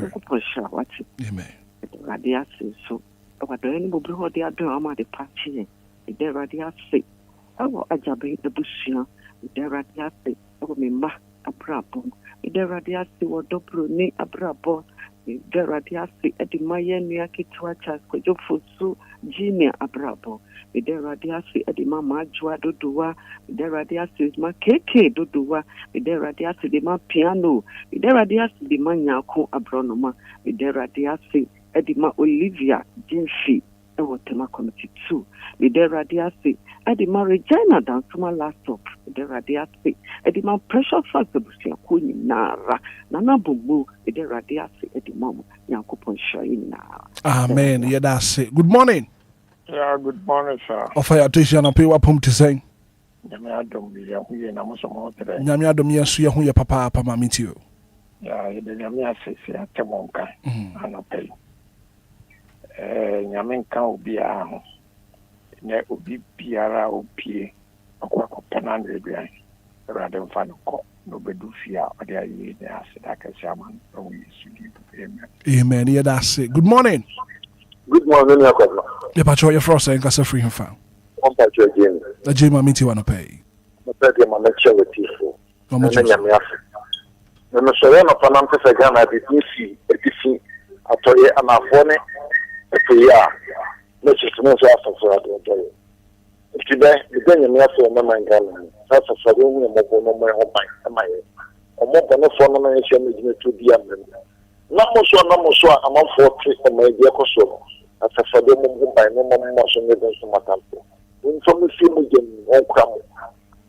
Pusha, what's it? Amen. Radias, so, what the enemy will be doing, the patchy, the radias say, oh, I jabe the bushia, the radias say, oh, me ma, a brabo, the radias say, what dobro, ne, a brabo, the radias say, at the Mayan Yakitua, Kojo Futsu, Jimmy, a brabo. The radiasi at the mama jua dodua, the radiasi ma keke dodua, the radiasi the ma piano, the radiasi the ma nyako abronoma, the radiasi at the ma Olivia Jinshi, and what tema committee too, the radiasi at the ma Regina down to my laptop, the radiasi at the ma pressure factor kuni nara, nana bumu, the radiasi at the mama nyako ponsha in nara. Amen. Yeah, that's it. Good morning. Yeah, good morning, sir. Offer your attention and pay what pump to say. Nyamiadom bi ya huye na muso mo tere. Nyamiadom yesu ya huye papa mamiti yo. Ya ide nyamia sisi atemonka anapel. Nyaminka Obia ho. Ne obi biara opie akwa kopana ndredwan. Rade mfano ko no bedufia ode ayi ne asida kasiaman o yesu di. Amen. Amen. Yeah, that's it. Good morning. Good morning, Yakob. The patrol your frost and cast a free and found. One patrol again. The Jim Mamiti wanna pay. My birthday, my lecture with you. No much. I'm a Serena Panampa Ghana, the DC, a DC, a toy, and a phone, a prayer. Let's just move after for a if today, the Daniel Master, no man Ghana, that's a saloon, and mobile, no more, my, or more than a phone, to be a member. No more so, I'm on 40 or maybe a coso. As a father, by no more motion against my temple. When from the film again, no crumble.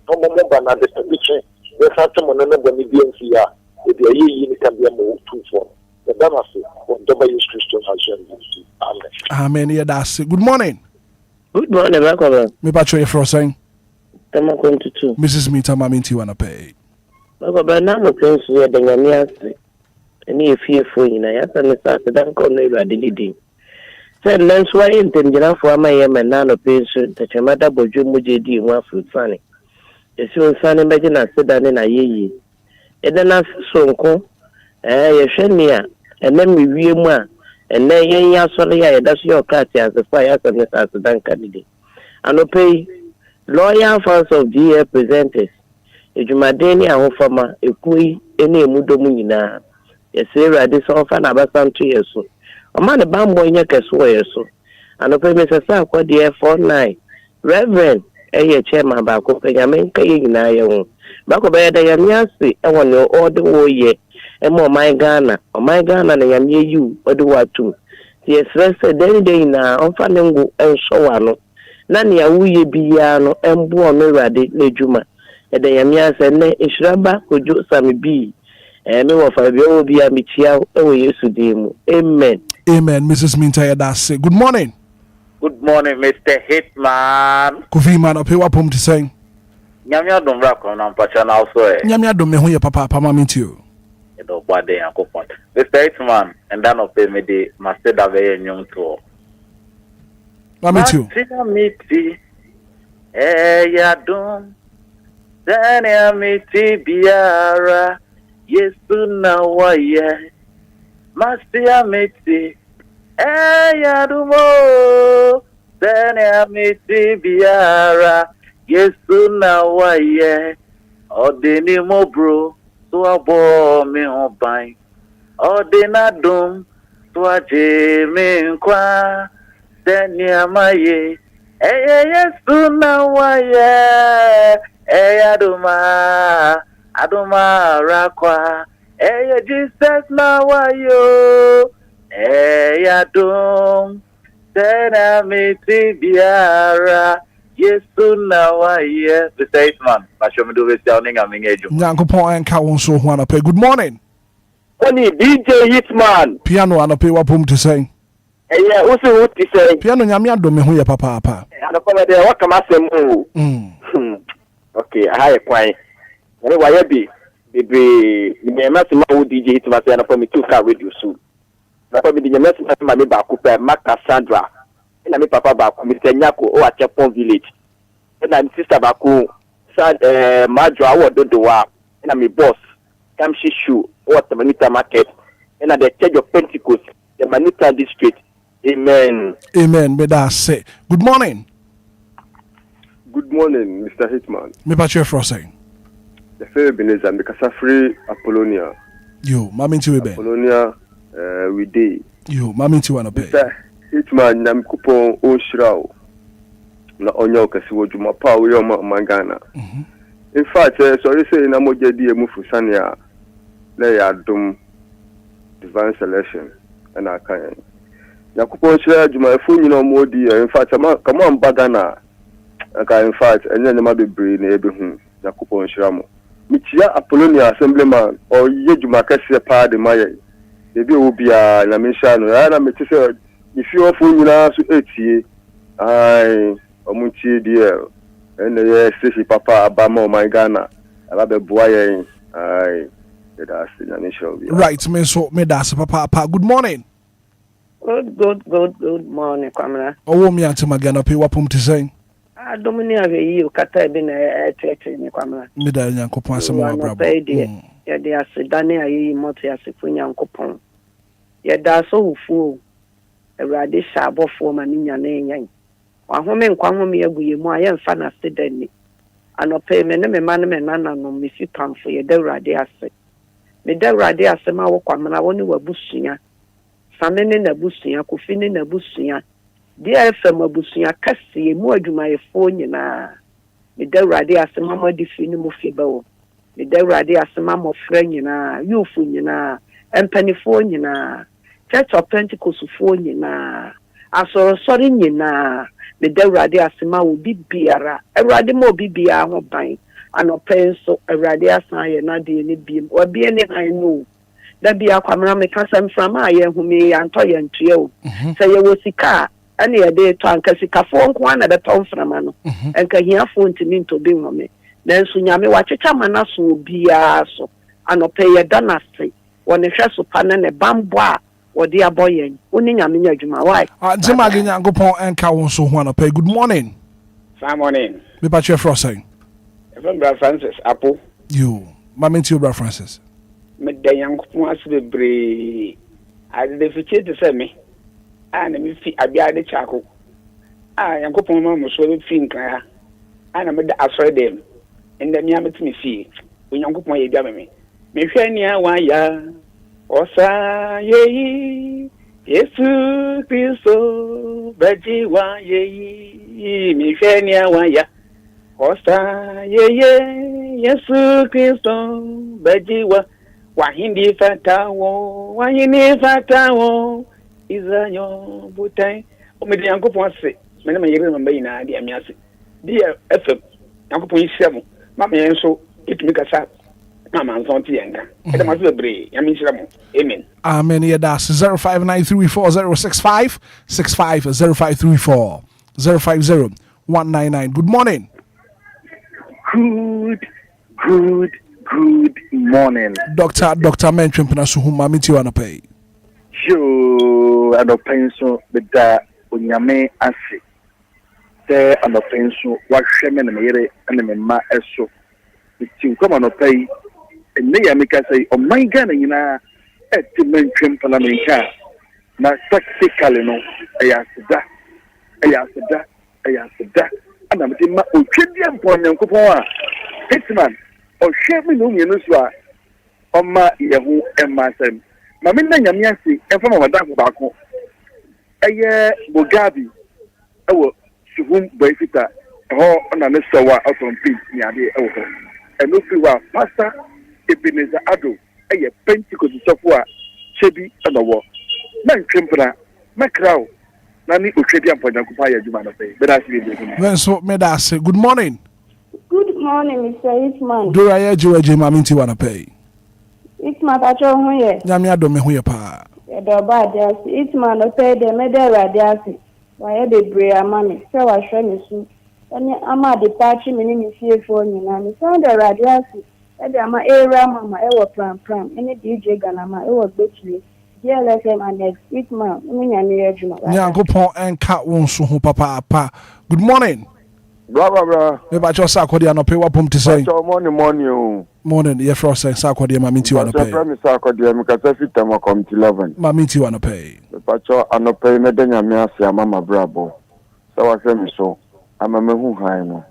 No more than a distribution. There's a time when nobody being here. If you are here, can be a move too far. The benefit when W. Christian has shown. Amen. Amen. Yeah, that's it. Good morning. Good morning, Jacob. Me patrol your frost saying. Mrs. Mita Maminti wanna pay. Jacob, now no place where the Yamias. Any fearful in a yas and the Saturday call neighbor did. Said Lance why intended for my yam and nano patient that your mother Bojumu J.D. one fruit funny. The soon son imagine I said that in a ye. And then I so cool. You send me and then we view more. And then ya sorry, that's your cat as the fire and the Saturday candidate. And no pay lawyer fans of GA presenters. If you madeni a hofama, a kui, any mudomina. Yes, sir, this often about some 2 years so. A man a bamboo in your casway so. And the famous as what the F49. Reverend, a chairman back of a yaman kaying na yon. Back of a yamiasi, I want your order warrior, and more my Ghana, or my Ghana, and I am you, or do what too. Yes, rest a day now, on Fanango and so on. Nani a wee biano, and born me ready, Lejuma. And the yamias and Ishraba could do some be. And no for Obia Michia, oh, yes, Amen. Amen. Mrs. Mintaya, that's it. Good morning. Good morning, Mr. Hitman. Kofi man, up here, pump to say. Nyamia don't rock on Pacha now, so Nyamia don't know your papa, Mamintio. You know, what day and coupon. Mr. Hitman, and then pay me the Master Dave young tour. Mamintio. Miti, ya don't. Then I miti biara. Yesu na waye Masia meti ya dumo Dene meti biara Yesu na waye Odeni mo bro To abo mi obai Odena dum To aje mi nkwa Dene amaye Yesu na waye ya duma Adoma rakwa Jesus na wayo Adom Tena miti biara Yesu na waye Mr. Hitman Mashomidu vesi au ninga mingejo Nyankopon enka wonso ho anape. Good morning. Oni DJ Hitman. Piano anape wapom to say. Usi wuti say. Piano nyame adom me ho ye papa apa. Anapona de wakama semu. Okay, hi kwai. Ani waya bi bebe me masima wo DJ Hitman say anapona me two car radio so. Na me DJ masima me ba ko pe Maka Sandra. Na me papa ba ko Mr. Nyako o Achepon village. Na me sister ba ko Majo awodo do wa. Na me boss Kamshi shoe o Tamanita market. and at the Church of Pentecost, the Manita district. Amen. Amen. May that say. Good morning. Good morning, Mr. Hitman. Me patch for saying. The fair Beneza, the Casafri Apollonia. You, Mammy to be Apollonia, we did. You, Mammy to wanna pay. Mr. Hitman, Nam Coupon, O Shrao. Na Onyoka, si wajuma pa uyo Mangana. In fact, sorry say na moja di mufu sanya le ya dum divine selection and akayan. Na Coupon share juma fu nyina modi in fact come on bagana. Aka in fact enye nyama bebre na ebe hu na Coupon share mo. Mitia Apollonia Assemblyman or ye juma kese pa de maye. Ebi Obia na mensha no ya na metise if you fu nyina so etie ai omuntie die and yes si papa abama my Ghana alabe boye ai that's the nation. Right, me so me that's papa. Good morning. Good morning, Kwamra. Oh, me anti magana pe wapum to say. Domini have you kata bi na church ni Kwamra. Me da Nyankopon asem wa brabo. Ya de asedane ayi moto ya sefu Nyankopon. Ya da so hufu. Ewrade shabofo ma ni nyane nyan. Wahome nkwahome yaguye mu aye mfa na sedani. Anope me ne me ma ne me nana no me fi pamfo ye da Ewrade ase. Me da Ewrade ase ma wo Kwamra woni wabusunya. Samene na busunya, Kofine na busunya. DLFM abusunya kase mu adwumayefo nyina. Me da Ewrade ase ma ma difi ni mu fi bawo. Me da Ewrade ase ma mo fra nyina, yufu nyina, empanifo nyina, Church of Pentecost fo nyina, asorosori nyina. Me da Ewrade ase ma obi biara. Ewrade ma obi biara ho ban. Anope nso Ewrade asan ye na de ni biem. Obi ene han no. Da bia Kwamra me kasa mframa aye humi anto ye ntue o. Se ye wo sika ane ye de to anka sika fo nko na de to mframa no. Enka hia fo ntimi nto bi home. Nanso nyame wachecha mana so obia so. Anope ye danase. Wone hwe so pa ne bambo a wode aboyen. Oni nyame nya adwuma why? Jema ge Nyankopon enka won so ho anope. Good morning. Good morning. Me patch for saying. Remember Francis Apple. You, Mammy to Bra Francis. Me da Nyankopon asbebre ade fiche te se me ana me fi abia de chako Nyankopon ma mo so be fi nkra ana me da asore dem enda mi ametimi fi Nyankopon ye bia me hwe ni awa ya osa ye Yesu Kristo baji wa ye mi hwe ni awa ya osa ye Yesu Kristo baji wa Wahindi fatawo izanyo butai omedi Nyankopon ase me na me yere mamba ina de amiase DLFM Nyankopon yisiamo mama yenso itumi kasa mama nzonti yenga eda maso bre yami yisiamo amen. Amen. Yeah, that's 05934065 0534 050199. Good morning. Good morning. Dr. Mentwimpina Suhuma Miti Wanape. Yo, Anopenso, Beda, Unyame Asi. There, Anopenso, what Shemen and Mere and Ma Eso. It's you come on a pay. And Nayamika say, oh my God, you know, at the Mentwimpina Minka. Now, tactically, no, Ayasida. And I'm in my Uchindian point and Kupoa. Hitman. O shame no me no so o ma yehu emasem ma me na nyame ase e fa ma wadan ba ko eye bogabi e wo suhum boyfita ho na ne so wa oton pi ni ade e wo ho e no fi wa pastor Ebenezer Ado eye Pentecost sofo a chebi e no wo na ntwempra makrao na ni otwedi ampodan ko pa ya juma no pe be da se be When so me da say good morning. Good morning, Mr. Hitman. Do I jeweje mami ti wana pay? Hitman acho ho ye. Nyame adom me ho ye pa. E do ba dia. Hitman o pay de me de radiasi. Wa ye de bre amami. Se wa hwe me su. Ani ama de pachi me ni fie fo nyina. Me se de radiasi. E de ama era mama e wo pram. Ene DJ Ghana ma e wo gbechile. DLFM and Hitman. Mu nyame ye adwuma. Nyankopon enka won so ho papa. Good morning. Blah. Me ba cho sa akodi anope wapom te say. Morning. Morning, ye fro say sa akodi ma minti anope. Sa me sa akodi me ka sa fitama come to 11. Ma minti anope. Me ba cho anope me denya me ase ama brabo. Sa wa se me so. Ama me hu han no.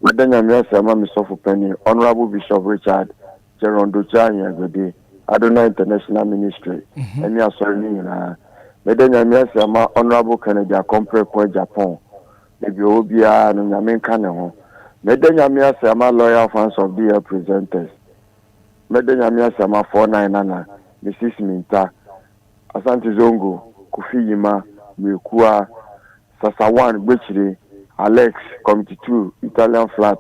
Me denya me ase ama me so for penny. Honorable Bishop Richard Jerondo Chanya Gode. Adonai International Ministry. Eni asori ni na. Me denya me ase ama Honorable Kennedy Akompre ko Japan. Maybe Obia no nyame nka ne ho. Mede nyame asema loyal fans of the presenters. Mede nyame asema 499 Mrs. Minta Asante Zongo Kofi Yima Mekua Sasawan Bechire Alex Committee 2 Italian Flat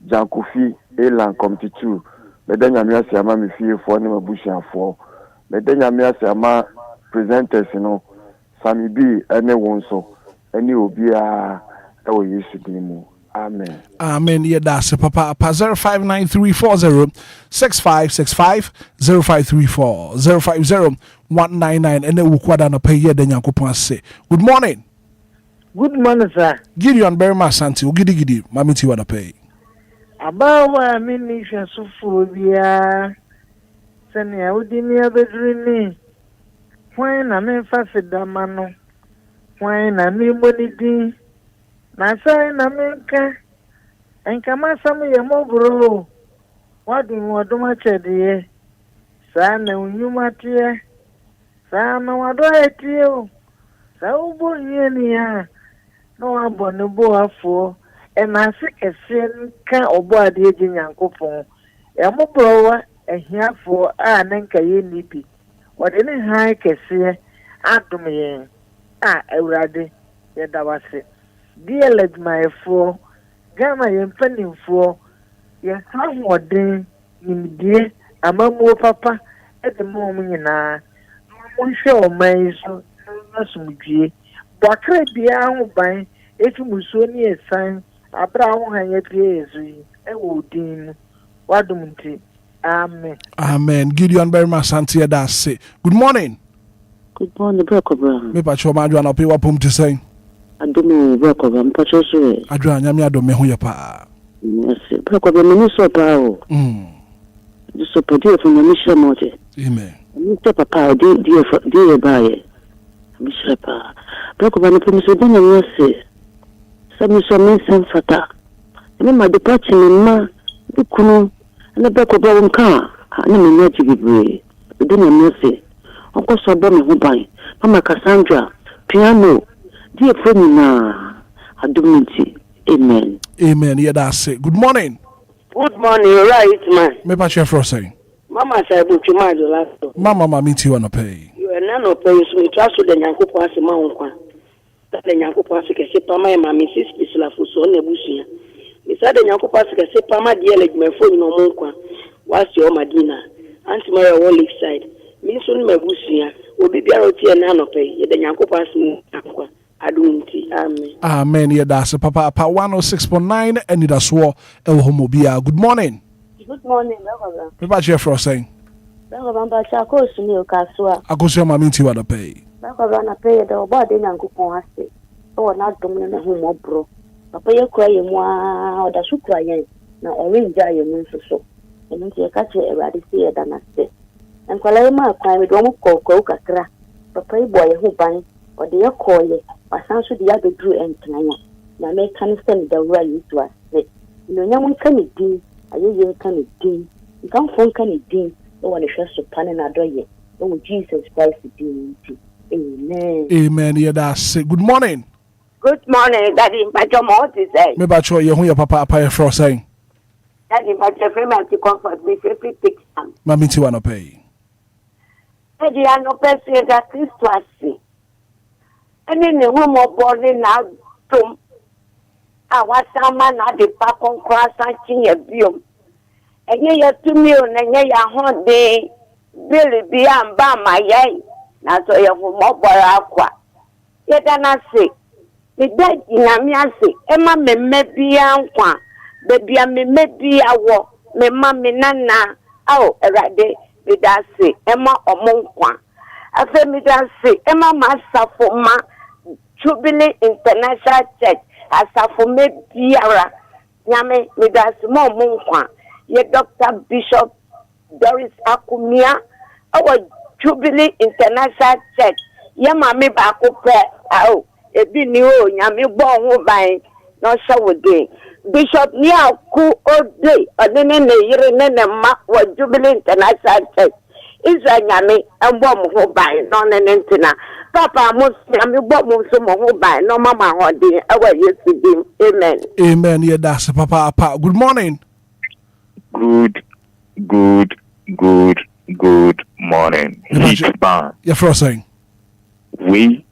Jan Kofi Elan Committee 2 Mede nyame asema mefie 4 ne mabusha 4 Mede nyame asema presenters no Sami B ene wonso ene Obia Oh, yes, amen. Amen. Yeah, that's Papa. 0593406565 0534 and then we'll pay ye then Yankopon say. Good morning. Good morning, sir. Gideon very much, Santi. Giddy. Mammy, you want to pay? About what I mean, if you're so phobia, send I would in the bedroom. When I'm in fasted, Damano. When I'm in money. Na sai na menka enka masam ye mobro wadu waduma chedie sa na unyuma tie sa na wado etie o sa ubo nyeni ya no abone bo afo e na se kese nka obo ade egi nyankopon e mobro wa ehiafo a nenka ye nipi wade ne han kese adum ye a awurade ye dawase DLFM for Ghana penny for your hardworking in Amamu Papa at the moment na one show my so some G. But be out by if you musoni a sign a brown hanging years a woodin. What do you think? Amen. Amen. Gideon very much, Santi. That's say. Good morning. Good morning, Brockobra. Me pacho madwa na pe wapom te say. Adumu Brockobra, mpacho so. Adwa nyame adom me ho ye pa. Yes, Brockobra me so pa o. So pa dia fun me share moje. Amen. Me te papa dia ba ye. Me share pa. Brockobra no pe me so dia nyame se. Sa me so me sen fata. Me ma departure me ma dukunu na Brockobra nka na me nyaji bibre. Dia nyame se. Onko so ba me ho ban. Mama Cassandra piano dear friend na aduminti. Amen. Amen. Yeah, that's it. Good morning. Good morning, right, man. Me pa chef for say. Mama say buchi ma do last. Mama meet you on a pay. You are none of pay so me trust the Nyankopon ase ma nkwa. That the Nyankopon ase ke se pa ma me sis bisla fu so na busuya. Me say the Nyankopon ase ke se pa ma de elegme fo ni no nkwa. Wasi o madina. Anti Maria Wall side. Me so ni mabusuya. Obi bia ro tie na no pay. Ye the Nyankopon ase mu nkwa. Amen. Amen. Yeah, that's Papa 106.9 Anidaso Wɔhɔ. Good morning. Good morning, Baba. Papa chef for saying. Baba Bacha ko sumi o kaswa. Akoso ma minti wa da pay. Baba na pay da oba de Nyankopon ase. O na dom ne ho mobro. Papa ye kura ye mu a o da sukura ye na o renja ye mu nsoso. Enu ti e ka che Ewrade se ye da na se. Enkwala ye ma kwan me do mo kokko kakra. Papa ye boy ye ho ban o de ye koye. Asanso de abedru entanya na me kan send the wura you to us no nyam kan din ayeye kan din kan fon kan din no one hwe so pane na doye no Jesus Christ din. Amen. Amen. Yeah, that's it. Good morning. Good morning, Daddy. But your mouth is saying. Me ba cho ye hu your papa for saying. Daddy, but your friend to comfort me every takes time. Mami ti wa no pay. Daddy, I no person that is to us. And in the room of body now, tom. I was some man at the park on cross and sing a biom. And ye are 2 million and ye are hot day. Billy be and bam my yay. Now so you have more boy aqua. Yet I say, the dead in a miasi, Emma me be anqua. Baby, I may be a walk. Me mammy nana. Oh, a right day. With that say, Emma or Monqua. I said, me that say, Emma massa for ma. Jubilee International Church asafo me biara nyame medasimo munkwa ye Dr. Bishop Doris Akumia our Jubilee International Church ye mami ba ko pe ao ebi ni o nyame bo ho ban no shawode Bishop ni aku ode odene ne yire ne ma wa Jubilee International Church Israel nyame ambo mo ho ban no ne ntina Papa mus nyame bo mo so mo ho ban no mama hode awa Yesu dim amen Amen. Yeah, that's Papa. Good morning. Good morning. Hitman. Yeah, for saying. We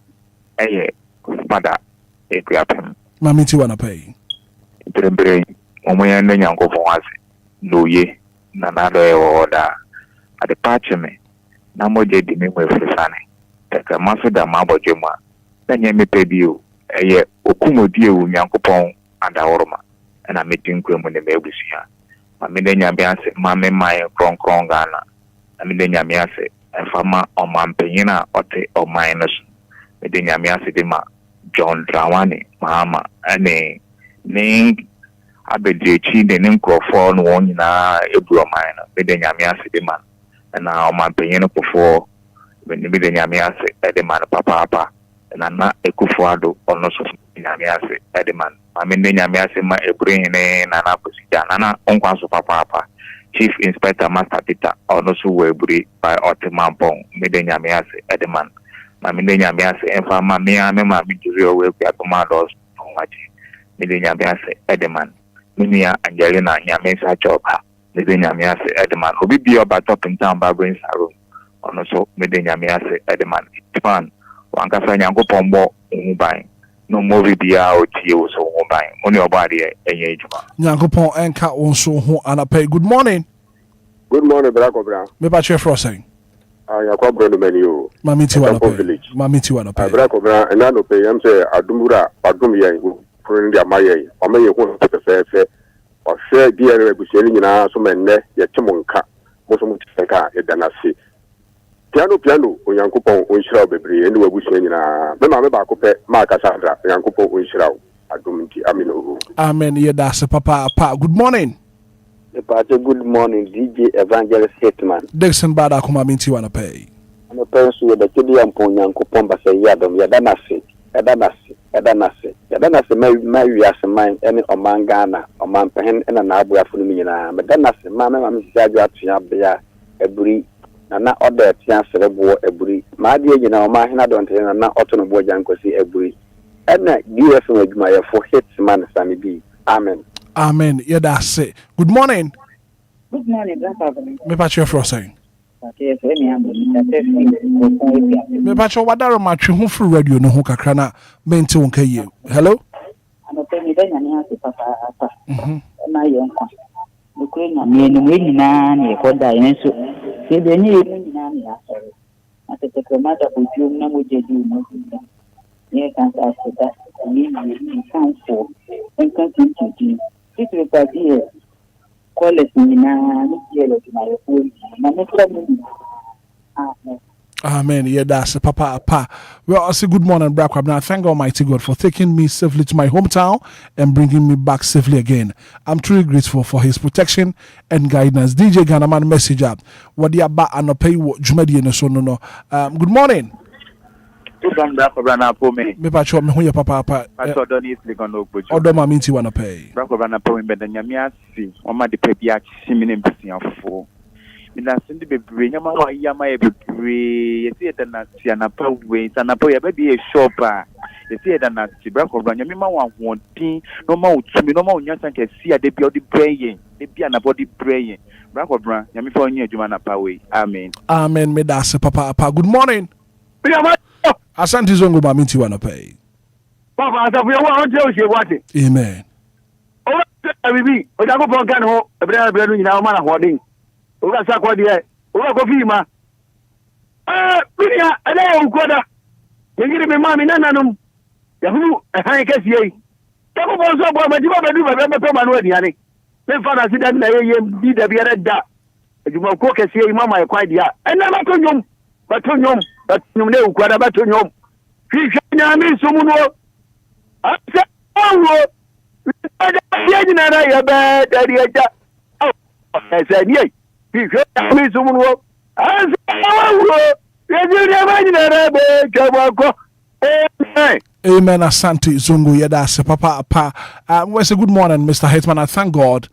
father DLFM. Mami ti wana pay. Brembre omoya ne nyango fo wase. No ye na na do e oda. Ade patch me. Na moje di me frifane. Teka maso da maboje ma. Na nyame pedi o. Okumodi e nyankopon adawroma. Na metin kwemu ne mebusia. Mami de nyame ase mami mai kronkron Ghana. Mami de nyame ase enfama omampanyina ote ominus. Me de nyame ase de ma John Drawani mama ane ning abedrechi de nkrofo no won nyina eburo man no me de nyame ase de ma na omampanyina kofo me de nyame ase de ma papa na ekufo ado ono so nyame ase de ma mami de nyame ase ma ebrehine na posija na onkwanso papa Chief Inspector Master Peter ono so weburi by Otimampong me de nyame ase de ma mami de nyame ase enfa ma me juri owe kwa tomados onwachi me de nyame ase edeman minia Angelina nyame sa chopa me de nyame ase edeman obi bi oba top in town ba brain saro ono so me de nyame ase edeman Hitman wanka fa nyankopon bo uban no movie bia o tie o so uban oni oba de enye ejuma nyankopon enka won so ho anapay. Good morning. Good morning, Bra. Me ba che frosing. Yakwa brother many you. Mami ti wana pay. Bra and no pay am say adumura adum ye friend ya maye. O me ye ho fe o share DLFM busheli nyina so menne ye timonka. Mo so muteka e danase. Piano onyankopon onhyira bebre ene wabusheli nyina. Me ma me ba ko pe ma ka sadra onyankopon onhyira adum nti amino. Amen. Ye that's Papa. Good morning. Good morning, DJ Evangelist Hitman. Dixon Bada kuma minti wana pay. I'm a person with the Kidi and Ponyanko Pomba say Yadom Yadanasi my as a mine any Oman Ghana, Oman Pen and an Abu Afumina. But then I say, Mamma, Mrs. Bea, a brie, and not other chance of a boy, a brie. My dear, you know, my hand don't tell and not autumn boy, Janko see a brie. And that DLFM with my for Hitman, Sammy B. Amen. Amen. Yeah, that's it. Good morning. Good morning, Grandfather. Me patch for saying. Me patch wadaro match who through radio no ho kakra na menti won kaye. Hello? I'm a penny then and papa. Na yonko. Ukwe me no we nyina na yekoda yen so. Se be ni nyina na asori. Atete kremata buju na mujedi no. Ye kan sa seda. Ni kan fo. En kan tinti. It will be quality na my phone. Amen. Yeah, that's Papa. Well, I say good morning, Brakwab. Now, thank Almighty God for taking me safely to my hometown and bringing me back safely again. I'm truly grateful for His protection and guidance. DJ Ghanaman message up. What the about and pay what Jumedi and so no. Good morning. Good morning, Brakwab. Me pacho me huya Papa. Pastor Donny is like on no budget. Odo ma minti wana pay. Brakwab po me nyamia si. Oma de pe bia chimine mpesiafo. Mina sindi bebre nyama wa yama e bebre. Yesi e na si anapa we, anapa ya be e shop a. Yesi e na si Brakwab nyami ma wa hotin, no ma utumi, no ma unyansa ke si ade bia odi brayin. De bia na body brayin. Brakwab nyami fa onye adwuma na pa we. Amen. Amen. Me da se Papa. Good morning. Asante zongo ma minti wana pay. Papa, asafu ya wa onje o se wate. Amen. O wa bibi, o jago pon kan ho, ebra nu nyina o ma na hodin. O ga sa kwade e, o ga kofi ma. Biya, ele o koda. Yengiri me ma mi nananum. Ya hu han kesi yi. Jago pon so bo ma di ba bedu ba be pe ma no adiane. Me fa na sidan na ye bi da biara da. Ejuma ko kesi yi mama e kwade a. Ena ma to nyom. Batonyom ne ukwada batonyom Nyami Sumuno. I said, oh, I said, yea, Nyami Sumuno. I said, Amen. Asante Zungu Yedase Papa Pa. We say good morning, Mr. Hitman. I thank God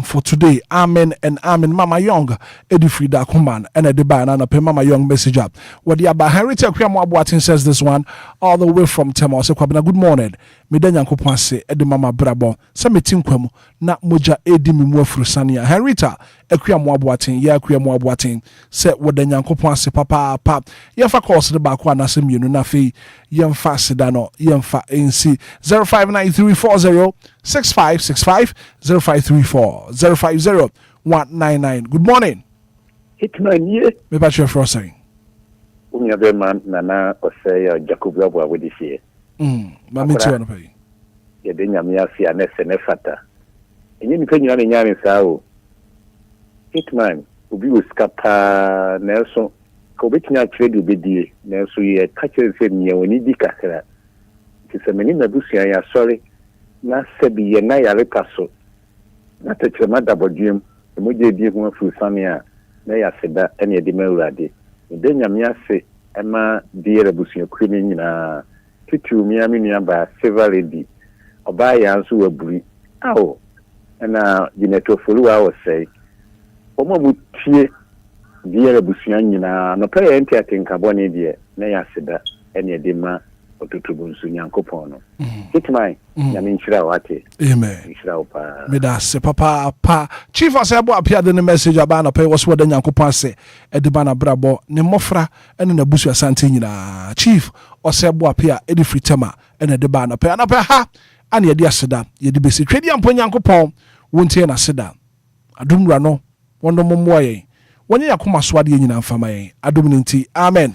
for today. Amen and amen. Mama Young, Eddie Frida Kuman, and Eddie Banana Pe Mama Young message up. What the Abba Henry Abuatin says this one all the way from Tema. So good morning. Midanya Kupase, Eddie Mama Brabo, Samitin Kwemu, na Moja Eddie Mimwefru Sania. Henrita, Equiam Wabuatin, Yaquiam Wabuatin, said what the Yankopase Papa Pap, Yafa course the Bakwana Simu Nafi, Yamfa Sedano, Yamfa NC 0593406565 0534-050-199. Good morning. Hitman, yeah. Me patch your frosting. Unya man nana osay Jacob Yabwa with this year. Mammy to pay. Yadenya Miasi and Nefata. And you can you in Sao. Hitman, Ubi was Scapa Nelson, Cobitina trade with the Nelson, ye catcher said me when he did Cassera. It is a menina Busia, sorry. Na Sebi Yenaya Recasso. Not a tremendous dream, the Muji did one through Samia, Naya said that any demerade. Then Yamiase, Emma, dear Busia, Queen, Titu, Miami, by several lady, or by answer a breed. Oh, and now, the network for I was say, Oma would cheer dear Busian, no pay empty, I think, Carboni, dear, Naya said that any dema. Hitman, Yamin Shrawati. Amen. Medase Papa Pa. Chief Asabo appeared in the message about pay was what the Yankopan say at the Bana Brabo, Nemofra, and in the Busia Santina. Chief Osabo appear Eddie Fritema and at the Bana Pay and a ha and Yadia Seda, Yedibisi Tradian Ponyankopon, won't hear a Seda. Adum Rano, one no more. When you are come swadi in Fama, Aduminti. Amen.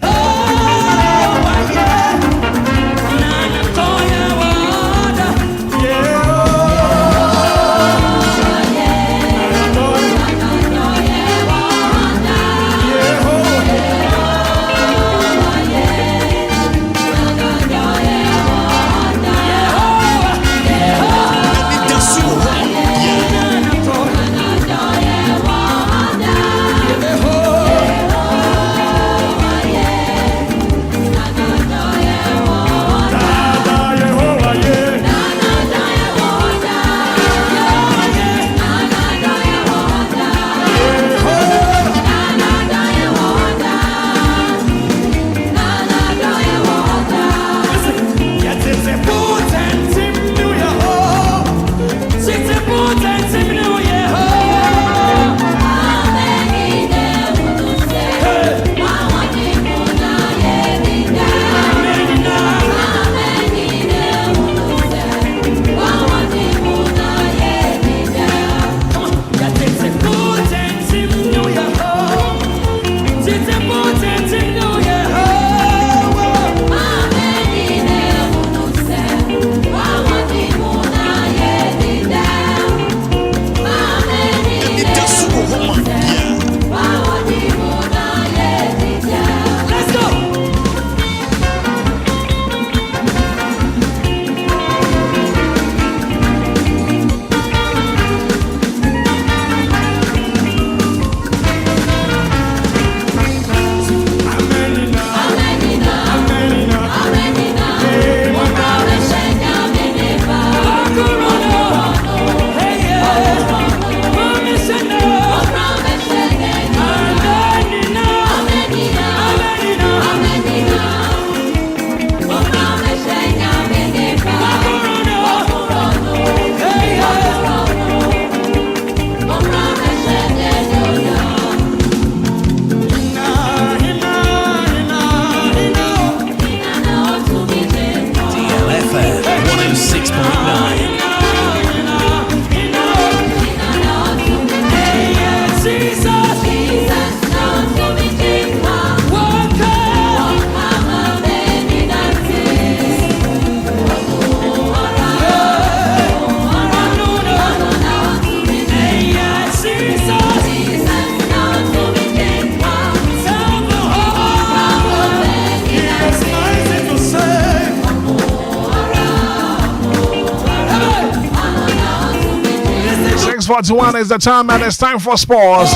6:41 is the time, and it's time for sports.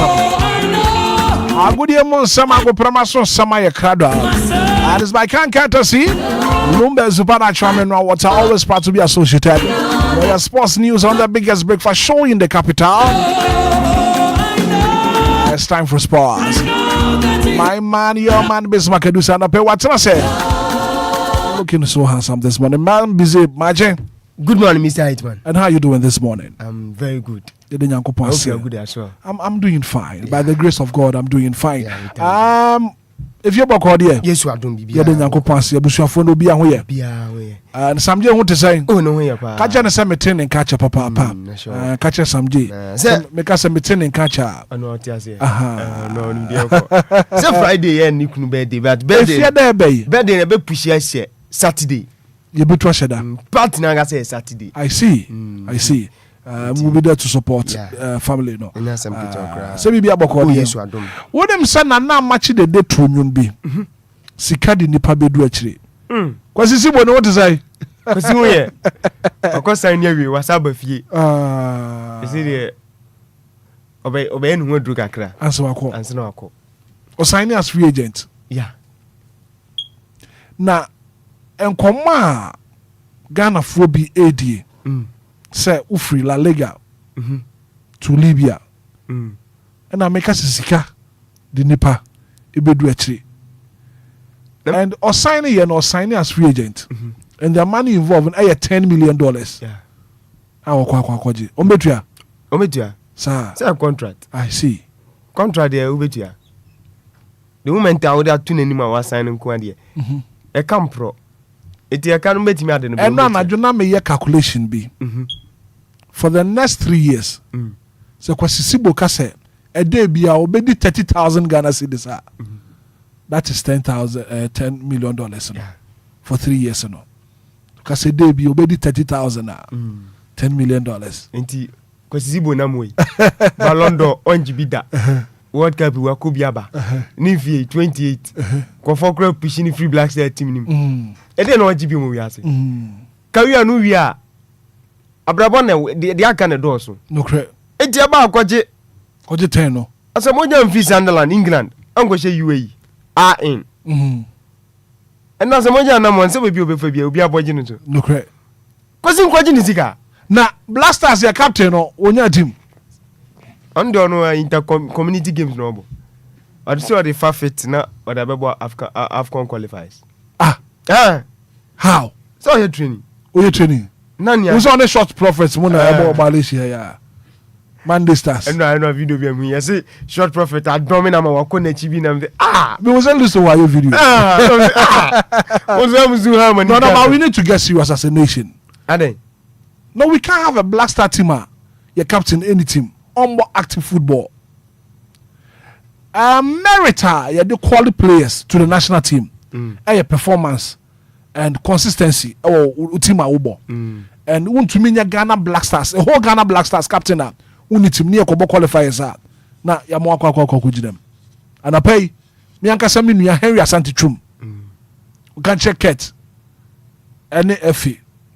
Agudie Sama go Pramaso Sama Yakrada. And it's by Can Courtesy. Lumba Zubana Chairman Water, always proud to be associated with your sports news on the biggest breakfast show in the capital. It's time for sports. My man, your man, Bismarck Edusa, and pay what I say. Looking so handsome this morning, man. Busy, Majin. Good morning, Mr. Hitman. And how are you doing this morning? I'm very good. I hope you're good as well. I'm doing fine. Yeah. By the grace of God, I'm doing fine. Yeah, if you're back here, yes, you are doing. You're doing and some day I want to say, oh no, yeah, catch an assembly and catch a papa. Catch a some day. Make us a meeting and catch up. I know what you're saying. No, so Friday, and you couldn't be but birthday, a bit push Saturday. You be trusted. Partner, I say Saturday. I see. I see. We'll be there to support family. No. So we be about yes, you are doing. What them son and now match the day to you be. Sikadi nipa be do actually. Because you see what is I. Because you here. Of course I knew you was up a few. You see the obey who do kakra. Answer a call. Answer no call. Or sign as free agent. Yeah. Now. And come Ghana for be AD. Say Ufri La Liga to Libya. And I make us a sika the nipa ibedu actually. And or signing and or signing as free agent. And the money involved in $10 million. Yeah. Our kwaji. Ometua. Sir. Say a contract. I see. Contract there Ometua. The moment I would have two anymore was signing Kwadi. A camp pro. It can make me and I do not make a calculation be for the next 3 years. So Kwasisibo Kase a day be obedi 30,000 Ghana cedis. That is $10 million for 3 years. No, because a day be obedi 30,000 $10 million. Inti Kwasisibo Namwe Balondo Onjibida. World Cup we Kubiaba. Nifi 28. Kofokro pushing free black star team. E dey no GP mo wiase. Career no wi a abrabon na de aka na do so. No cre. E dia ba akwaje 10 no. Asamoja mfi Sunderland England. Ango she UAE. In. And na asamoja na mo nse be obefa bia obi aboje no to. No cre. Kwasi nkwaje ni sika. Na Blasters ya captain no onya team. Under no inter-community games no. I just saw the forfeit na or the AFCON qualifiers. How? So you training. You training? Nani? Who's on the short prophets? Mona about Malaysia ya. Monday Stars. And I know video be me. I say short prophet. I don't mean I'm a wakone chibi na me. We was listen to your video. No, we need to get serious as a nation. No, we can't have a blaster teamer. Your captain any team. On active football. Merita, you do quality players to the national team. A performance and consistency. Team ubo. And want to mean Ghana Black Stars, a whole Ghana Black Stars captain up. Uni team near Kobo qualifiers are. Na ya mo kwa them. And I pay me anka sami nu ya Henry Asante Chum. We can check it. Any FA.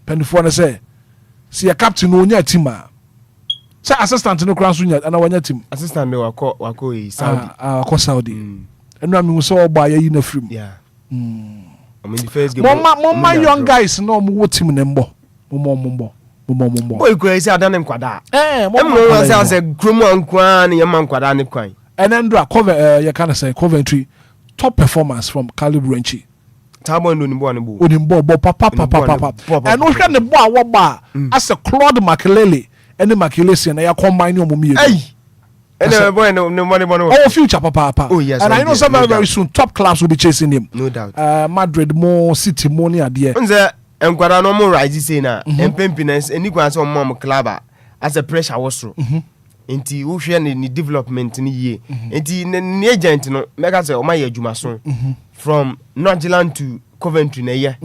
Penifo na say. See a captain no nya team a. Say assistant no crown sunya and wanya team. Assistant no wako Saudi. Wako Saudi. And I mean so buy you na free. Yeah. I mean the first game. Mama young guys no mo team nembo. Mo. Boy go say adan nkwada. Mo say groom ankwan ye man nkwada ne kwan. And then cover you can say Coventry top performance from Calibranchi. Tabo no nimbo ne bo. Onimbo papa. And no hwe ne bo a wo ba as a Claude Makelele. Any Makelele na ya combine no mumie. And boy no money. Oh, future papa. Oh yes. And I know some very soon top clubs will be chasing him. No doubt. Madrid more City more near there. Enquire no more rise say na empempiness any kwan say mom club as a pressure was through. Enti wo hwe ni development ni ye. Enti ni agent no make say o ma ye adwuma so from Nordjylland to Coventry na ye.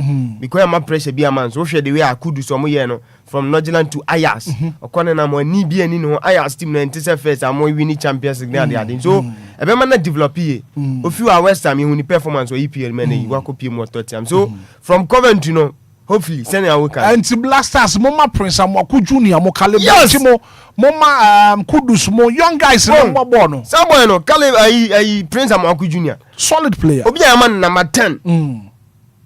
Because am pressure be am so hwe the way I could do some ye no from Nordjylland to Ajax. Okone na mo ni bi ani no Ajax team na ntse first am win Champions League na dey. So e be man na develop ye. Ofi wa West Ham hu ni performance o EPL man e wa copy mo Tottenham. So from Coventry no hopefully send our work anti blasters mama Prince Amwaku Junior mo Caleb mo mama Kudus mo young guys no boy no some boy no Caleb Prince Amwaku Junior solid player Obia man number 10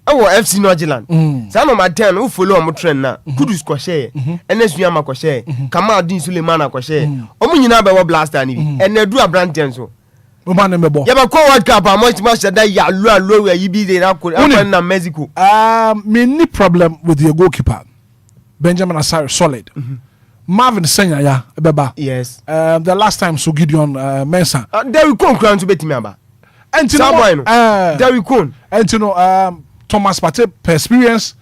FC Northland sa number 10 who follow am trend na Kudus ko share NSU am ko share Kamal Din Suleiman ko share omu nyina be wo blaster ni bi enedu abranten so man mebo ya ba ko World Cup much that ya lo we yi bi dey na ko na Mexico me ni problem with your goalkeeper Benjamin Asare solid Marvin Senya ya beba yes the last time so Gideon Mensah there we come crown to bet me aba and there we come and Thomas Partey per experience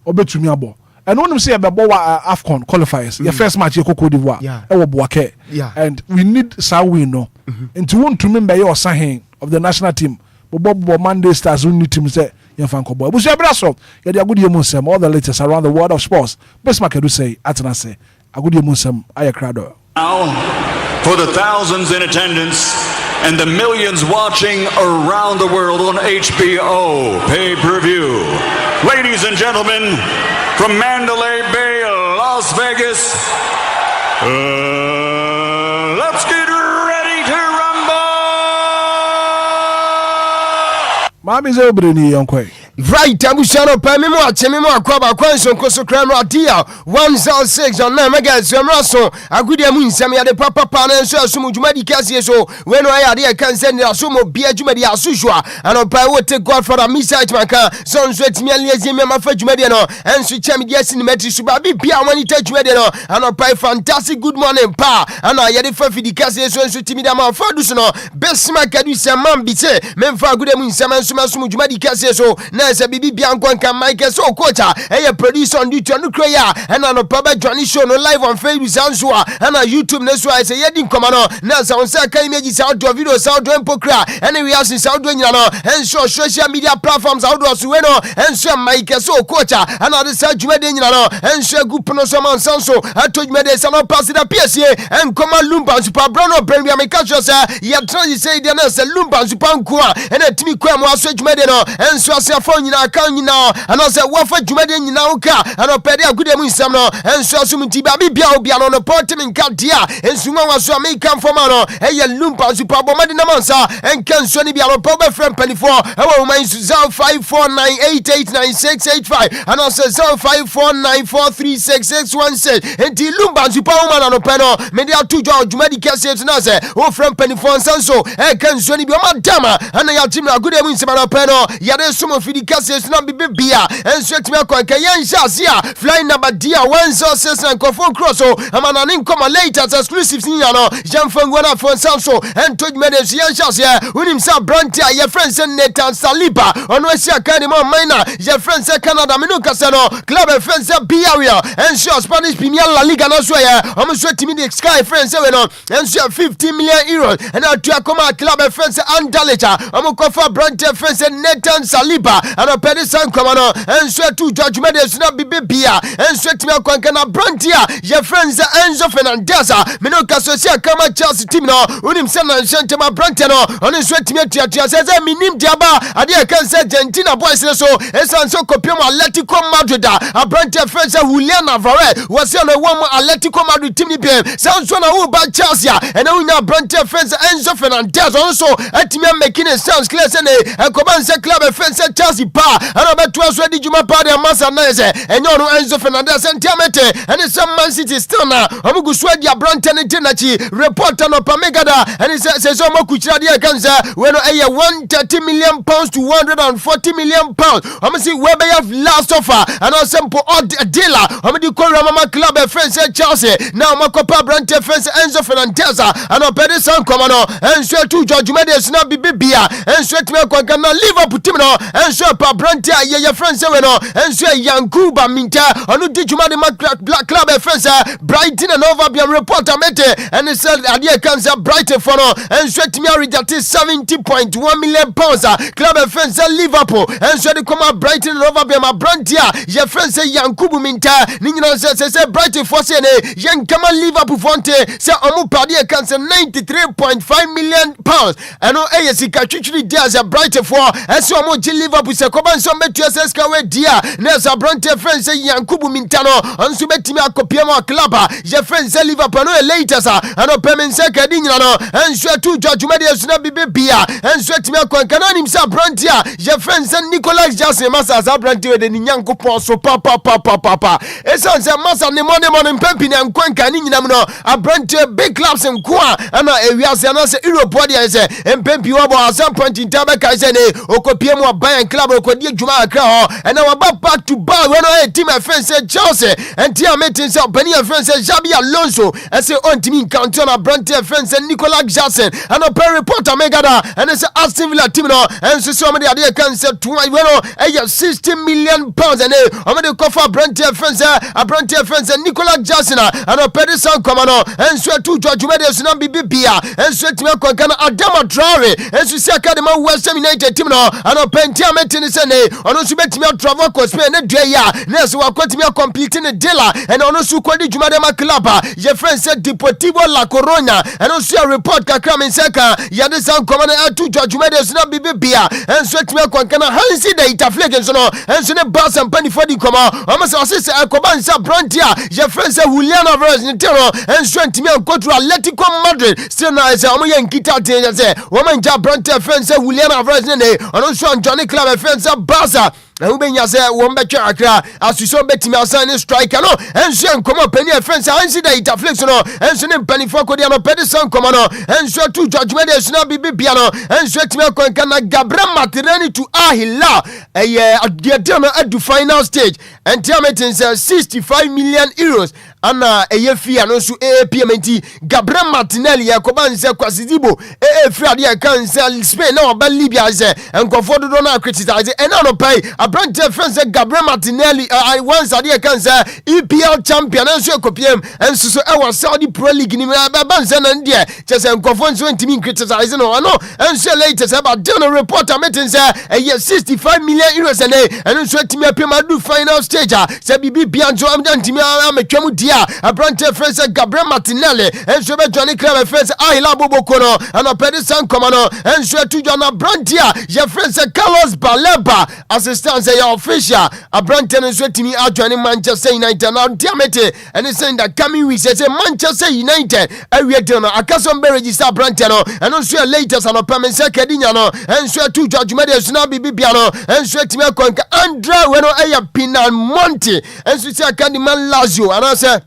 obetumi abo and when you say about AFCON qualifiers your first match Cote d'Ivoire e wo Boake and we need Sawi no and to want to remember your sign of the national team Bobo Monday Stars who need team say Yanfanko boy but you abraso you dey good yemusem all the latest around the world of sports best market do say atena say agudi yemusem ayakrado now for the thousands in attendance and the millions watching around the world on HBO pay-per-view. Ladies and gentlemen, from Mandalay Bay, Las Vegas, let's get ready to rumble! Mami's obreni yonkwe. Right, Abushano Pamimo, Chemimo, Aquaba, Quanson, Cosocrano, Adia, 106 on Namagas, Rasso, Agudia Moon, Samia, the Papa Pan, and Sumu Jumadi Casio, when I can send the Sumo, Bia Jumadi Asusua, and on Pio take God for a missile Maka, Son Sweat Mialiazima Fajumediano, and Sucham Yes in Metri Subabi, Pia when he touch Mediano, and on Pio fantastic good morning, Pa, and I had a Fafi di Casio, and Sutimidama Fadusano, best Makadu Saman Bite, Memfa Gudamun Saman Sumu Jumadi Casio, Nasa Bibi Bianco and Michael so quota, a producer on YouTube on Korea, and on a public Johnny show no live on Facebook Sansua, and on YouTube Neswa is a Yedin Commano, Nasa on Saka images out to video South Doing Pokra, and we are in South Doing and so social media platforms outdoors Sueno, and so Michael so quota, and on the South Jumedan, and so Gupono Saman Sanso, I told me there's no pass it a PSA, and come on Lumba, Super Bruno, Premier Micachos, you trying to say there's a Lumba, Supankua, and a Timmy Quam was Switch Medino, and so I say phone you now, and I said, what for Jumedan now, and a pedia good Samno, and so Sumitiba Bia on a portum in Katia, and Suma was so may come from Mano, and Lumpa, Super Bomadina Mansa, and can Sonny be our power friend Penny 4, our minds 0549889685, and I said 0549436616, and T Lumba, Super Woman on a panel, Media 2 George Medical Says Nasa, oh, from Penny 4 and Sanso, and can Sonny be a Dama, and I have Tim good Samano panel, Yada Sumo Fidicas not be Bia, and Sweat Milk and Kayan Shasia, flying number dear 106 and Cofon Crosso, and an income later as exclusive Niano, Jean Fangwana for Sanso, and told Medes Yan Shasia, who himself Brantia, your friends and Nathan Saliba, on Westia Canima Mina, your friends at Canada Minucasano, Club and friends at Biaria, and sure Spanish Premier La Liga Nosuaya, almost 20 minutes Sky friends, and sure 50 million euros, and out to Akoma Club and friends and Dalita, Amokofa Brantia friends and Nathan Saliba, and a Pedison Commano, and swear to Judge Medes not be Bia, and sweat me Quancana Brantia, your friends Enzo Fernandez, Minoka Socia Kama Chelsea Timno, Unim San and Shantama Brantano, on his sweat me Tia says, I mean him Diaba, Adia can say Argentina boys so, and so Copium Atletico Madrid, a Brantia friends Juliana Varre, was on a woman Atletico Madrid team game, sounds one who bad Chelsea, and now Brantia friends Enzo Fernandez also, at me making it sounds clear, and Comanse Club friends at Chelsea Bar, and about 12 ready Juma Party and Massa Nese, and you know Enzo Fernandez and Tiamete, and it's some Man City still now, Amugu Swedia Branton and Tinachi, report on Opamegada, and it says Omokuchadia Kansa, when I 130 million pounds to 140 million pounds. I'm see where they have last offer, and also for odd dealer, I'm the Mama Club friends at Chelsea, now Makopa Branton friends Enzo Fernandez, and Opedison Commano, and swear to George Medes not be Bia, and sweat milk on Liverpool Timno, and swear Pa Brantia, your friends, and swear Yankuba Minta, and who did you man Black Club friends, Brighton and Overbian reporter Mete, and it said Adia Cancer Brighton for no, and sweat me that is 70.1 million pounds, Club friends Liverpool, and swear to come out Brighton and Overbian Brantia, your friends say Yankubu Minta, Nina says Brighton for Sene, Yankama Liverpool Fonte, say Omupadia Cancer 93.5 million pounds, and no ASC Kachuchi does a Brighton for as you moji Liverpool se koban so betu SSK we dia na sa brante friend say Yankubu Mintano anso betimi akopia ma club je friend say Liverpool no later sa ano pemen se kadi nyina no anso tu George Media suna bibia anso timi akwankana nim sa brante je friend say Nicholas Jackson masa sa brante we de Nyankopon so papa esan say masa ne money pempi na nkwanka ni nyina no abrante big clubs nkwa ana ewiase ana say Europe dia say pempi wo bo asam point in tabe kai say ne okopie mu Bayern club okodi adwuma akra ho and our back to back when our team friend say Chelsea and team meeting say Benny friend say Xabi Alonso and say on team count on Brante friend say Nicolas Jackson and a per reporter megada and say Aston Villa team no and so somebody there can say 60 million pounds and omede cover Brante friend say Nicolas Jackson and a per sound come on and so to George Media so na bibia and so team ko kana Adama Traore and so say Academy West Ham United team no and a pentia meeting say ono so betimi travel ko Spain ne dua ya na so wakotimi complete ne deal and ono so kwadi jumade ma club je friend said Deportivo La Coruña and ono so report kakra men seka ya de san command atu jumade so na bibia and so timi kwankana Hansi de Itaflake so no and so ne boss and pani for di koma o ma so se akoban sa Brantia je friend say Julian Alvarez ne tero and so timi go to Atletico Madrid still na say o mo yankita te say o man ja Brantia friend say Julian Alvarez ne ono so Johnny Club friend say Barca na ubenya say wo mbetwa akra asuso betimi asan striker no enso enkomo pani friends Hansi da Itaflix no enso ne pani for kodi no pedison komo no enso tu judgment is na bibia no enso timi akwanka na Gabriel Martinelli to Ahila the no at the final stage and meeting says 65 million euros ana fee no so payment Gabriel Martinelli yakoba nse kwasidibo free ade kan say Spain na oba Libya say enkofo do na criticize and no pay Brante friends Gabriel Martinelli once ade kan say EPL champion and so kopiem and so Saudi Pro League ni ba nse na ndie chese enkofo nso ntimi criticize no ano and so later say about the reporter meeting say 65 million euros and so timi apema do final stage say bibi bianjo am ntimi ametwamu dia Brante friends Gabriel Martinelli and so be Johnny Club friends Ahila Bobokono and a Pedison Comano and so to John Brantia your friends Carlos Baleba assistant say official Brante and so timi joining Manchester United now Diamete and he saying that coming week say Manchester United we do no akasom be register Brante no and also latest and permanent Kedinya no and so to George Media so now bibia no and so timi akonka Andra we no Pinal Monte and so say Academy Lazio and I say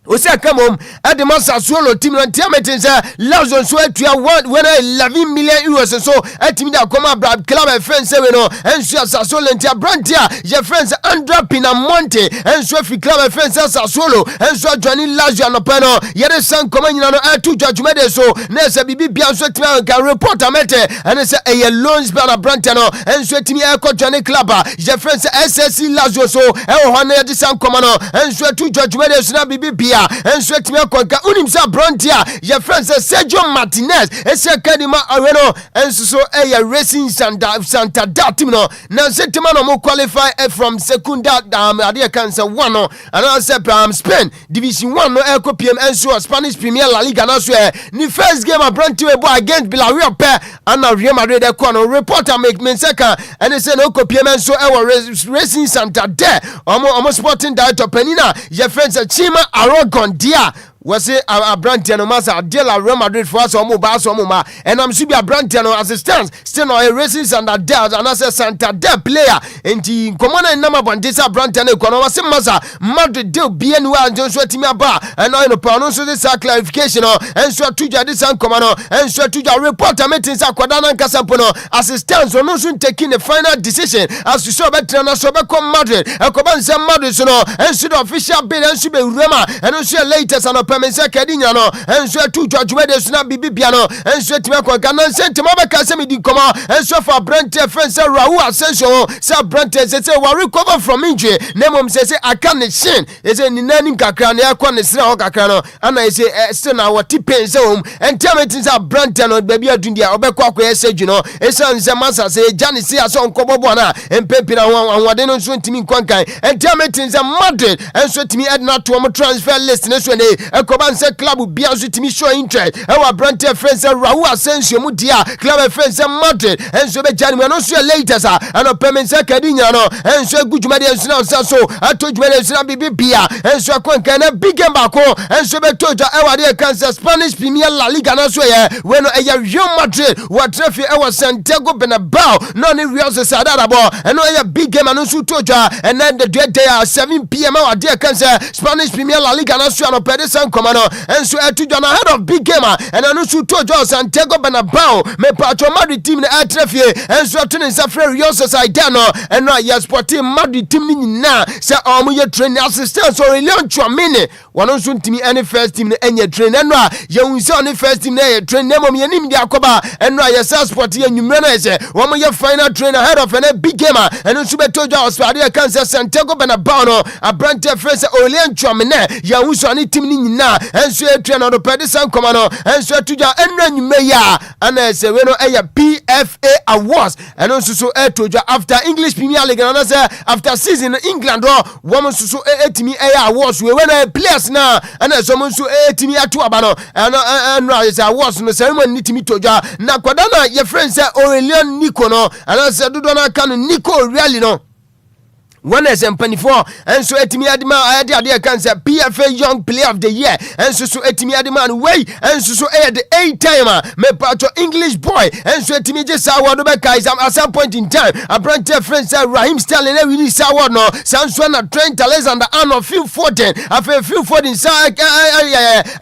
Osia kamom Adema Sassuolo team na tiametin say Lazio so atua 11 million euros so atimi da koma club friends say we no enso Sassuolo ntia Brantia je friends Andra Pinamonte enso fi club friends Sassuolo enso joining Lazio no peno yede san koma nyina no atu judgment so na say bibi bia so timi kan reporter mete and say a loans bana Brantia no enso timi e ko joining club je friends SSC Lazio so e ho na yede san koma no enso atu judgment so na bibi and sweat me akonka unimsa Brantia your friend Sergio Martinez ese kadima aweno and so racing Santa team no na setima no mo qualify from secunda ade kan say one no and I say Spain division 1 no PM and so Spanish Premier La Liga na so ni first game Brantia bo against Villarreal pe and Real Madrid de ko no reporter make me second and they say no PM and so racing Santa there omo sporting director Penina your friend Chima Aragon dia was it a Brantia no masa deal Real Madrid for us or ma and I'm sure Brantia no assistance still no racing Santa Del and I say Santa Del player and the command number one this Brantia no kono was masa Madrid deal BNU and John Sweatimia bar and I no pronounce this clarification and so to this and command and so to your reporter meetings akwadana kasampono assistance no soon taking the final decision as you saw better na so be come Madrid and come say Madrid so no and so the official bill and so be Roma and so latest and Mensa Kedinya no and so to George Media so na bibia no and so timi akonka na sentema be ka se me di koma and so for Brante friends Raul Asensio say Brante say we recover from injury na mom say aka ne shin say ni nani kakra na yakọ ne sira ho kakra no and say still na what pain say and tell me things Brante no baby adundia obekọ akoye seju no esan say masa say Jani say aso nkobobo na empempi na wanwade no so ntimi nkwankan and tell me things Madrid and so timi add not to transfer list no so ne Ekoban se club Biansu timi show interest ewa brante friends Raul Asensio mu dia club friends Madrid enso be jani no so later sa ano pemense kadinya no enso gudwumade enso na so atojumade enso na bibia enso akwanka na big game bako enso be toja ewa de Kansas Spanish Premier La Liga na so ye we no eya Real Madrid wa trafi ewa Santiago Bernabeu no ni Real Sociedad bo eno eya big game anu so toja and then the day 7 p.m. wa de Kansas Spanish Premier La Liga na so no pede san komano enso etuja na head of big game and anu so toja Santiago Bernabeu me patro Madrid team na trafi enso to ne safre Real Sociedad no eno ya Sporting Madrid team ni nyina se omo ye training assistant so Leon Chouameni wono so ntimi any first team na enye train eno a ye hunse on first team na ye train na mom ye nim dia akoba eno a ye Sport ye nwumre na ye womo ye final train ahead of a big game eno so betoja Australia Kansas Santiago Bernabeu no abrante friends Leon Chouameni ye hunse on team ni nyina enso ye train no pede san komano enso tuja eno nwumre ya ana se we no eye PFA Awards eno so etoja after English Premier League na say after season England woman so etimi awards we when players na and so so etimi atu aba no and awards no ceremony nitimi toja na kwada na your friend say Aurelian Nico no and say dodo na kan Nico really no one is M24 and so etimi adima ade can say PFA Young Player of the Year and so etimi adima way and so the 8 timer me patro English boy and so etimi just award be kai at some point in time a brand friend say Raheem Sterling e really award no Sanso na Trent Alexander-Arnold Phil Foden afa Phil Foden sa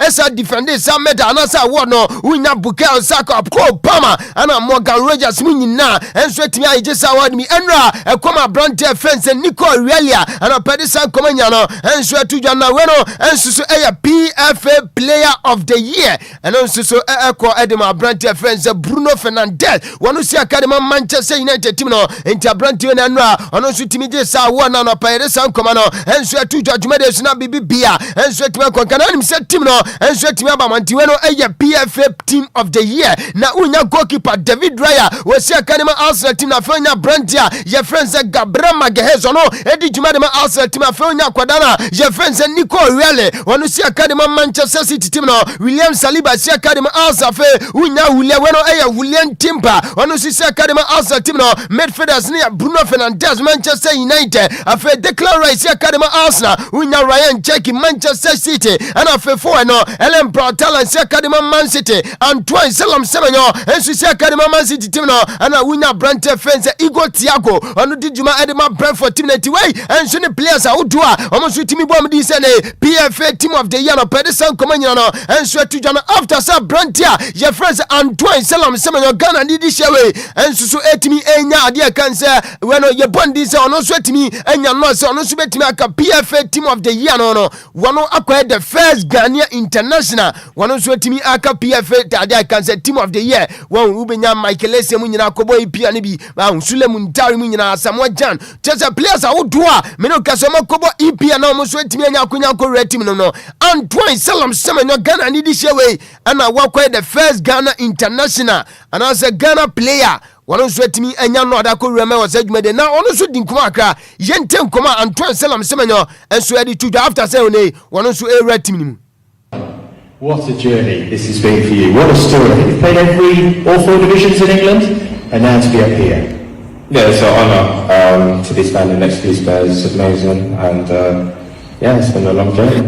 esa defender sa meta na sa award no unya Bukayo Saka ko Pama ana Morgan Rogers munyina and so etimi I just award me enra e come brand friend say Realia and a Pedisan Comaniano and so to Janaweno and so a PFA Player of the Year and also so Echo Edema Brante friends Bruno Fernandes one who see Academy Manchester United team no into Brante and Ra and also Timide Sa one and a Pedisan Comano and so to Judgment na Bibia and so to Concanan set team no and so to Mantiano a PFA Team of the Year na unya goalkeeper David Raya was see Academy Arsenal team na Fanya Brantia your friends Gabriel Magalhaes no Eddie Jumadema Arsenal team afenya kwadana je friends Nico Really wonu si Academy Manchester City team no William Saliba si Academy Arsenal fe unya William weno William Timber wonu si Academy Arsenal team no midfielders ni Bruno Fernandes Manchester United afe Declan Rice si Academy Arsenal unya Ryan Cherki Manchester City and afe forward no Ellen Brotella si Academy Man City Antoine Selam Semenyo ensu si Academy Man City team no and unya Brante friends Igor Thiago wonu di Juma Edema Brentford team way and so the players are udua almost with me bomb this and PFA Team of the Year no Pedersen Comaniano and so to Jana after sa Brantia your friends Antoine Selam Semenyo Ghana need this way and so etimi enya ade kan say when you born this on so etimi enya no so no so betimi aka PFA Team of the Year no one acquire the first Ghanaian international one so etimi aka PFA ade kan say Team of the Year one ubenya Michael Essien mu nyina kobo ipia ne bi Suleiman Ntari mu nyina Samuel Jan just players are udua meno kasoma kobo ipia na mo so etimi anya akunya ko rating no Antoine Selam Semenyo Ghana need this way and I walk the first Ghana international and as a Ghana player one so etimi anya no ada ko rema was adwumade na ono so din kuma akra yente nkoma Antoine Selam Semenyo and so edi to after say one one so e rating ni mu. What a journey this has been for you. What a story. You've played all 4 divisions in England and now to be up here. Yeah, it's an honour to be standing next to these players. It's amazing, and yeah, it's been a long journey.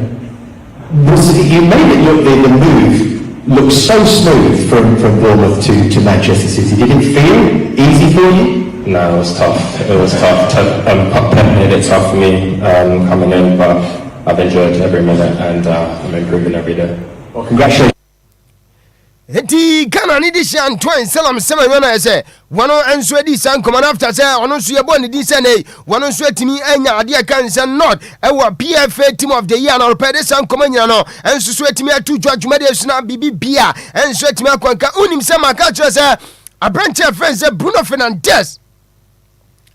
You made it look, the move looked so smooth from Bournemouth to Manchester City. Did it feel easy for you? No, it was tough. It was tough. Pep made it tough for me coming in, but I've enjoyed every minute, and I'm improving every day. Well, congratulations. Eti Ghana ni di Antoine Selam Semenyo na say wono enso edi san command after say ono so yebo ni di say nei wono so etimi anya ade kan say not e wa PFA Team of the Year na pede san command no enso so etimi atu dwumade suna bibia enso etimi akwanka unim say maka kire say a branch friend say Bruno Fernandes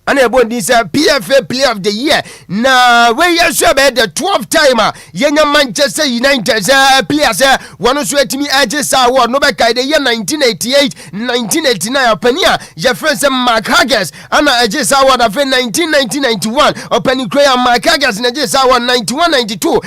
ana ebo din say PFA Player of the Year na we yesho be the 12th time yenya Manchester United players one so etimi edges award no be kai the year 1988 1989 opania your friend say Mark Haggis ana edges award of 1991 opani Craig Mark Haggis na edges award 91 92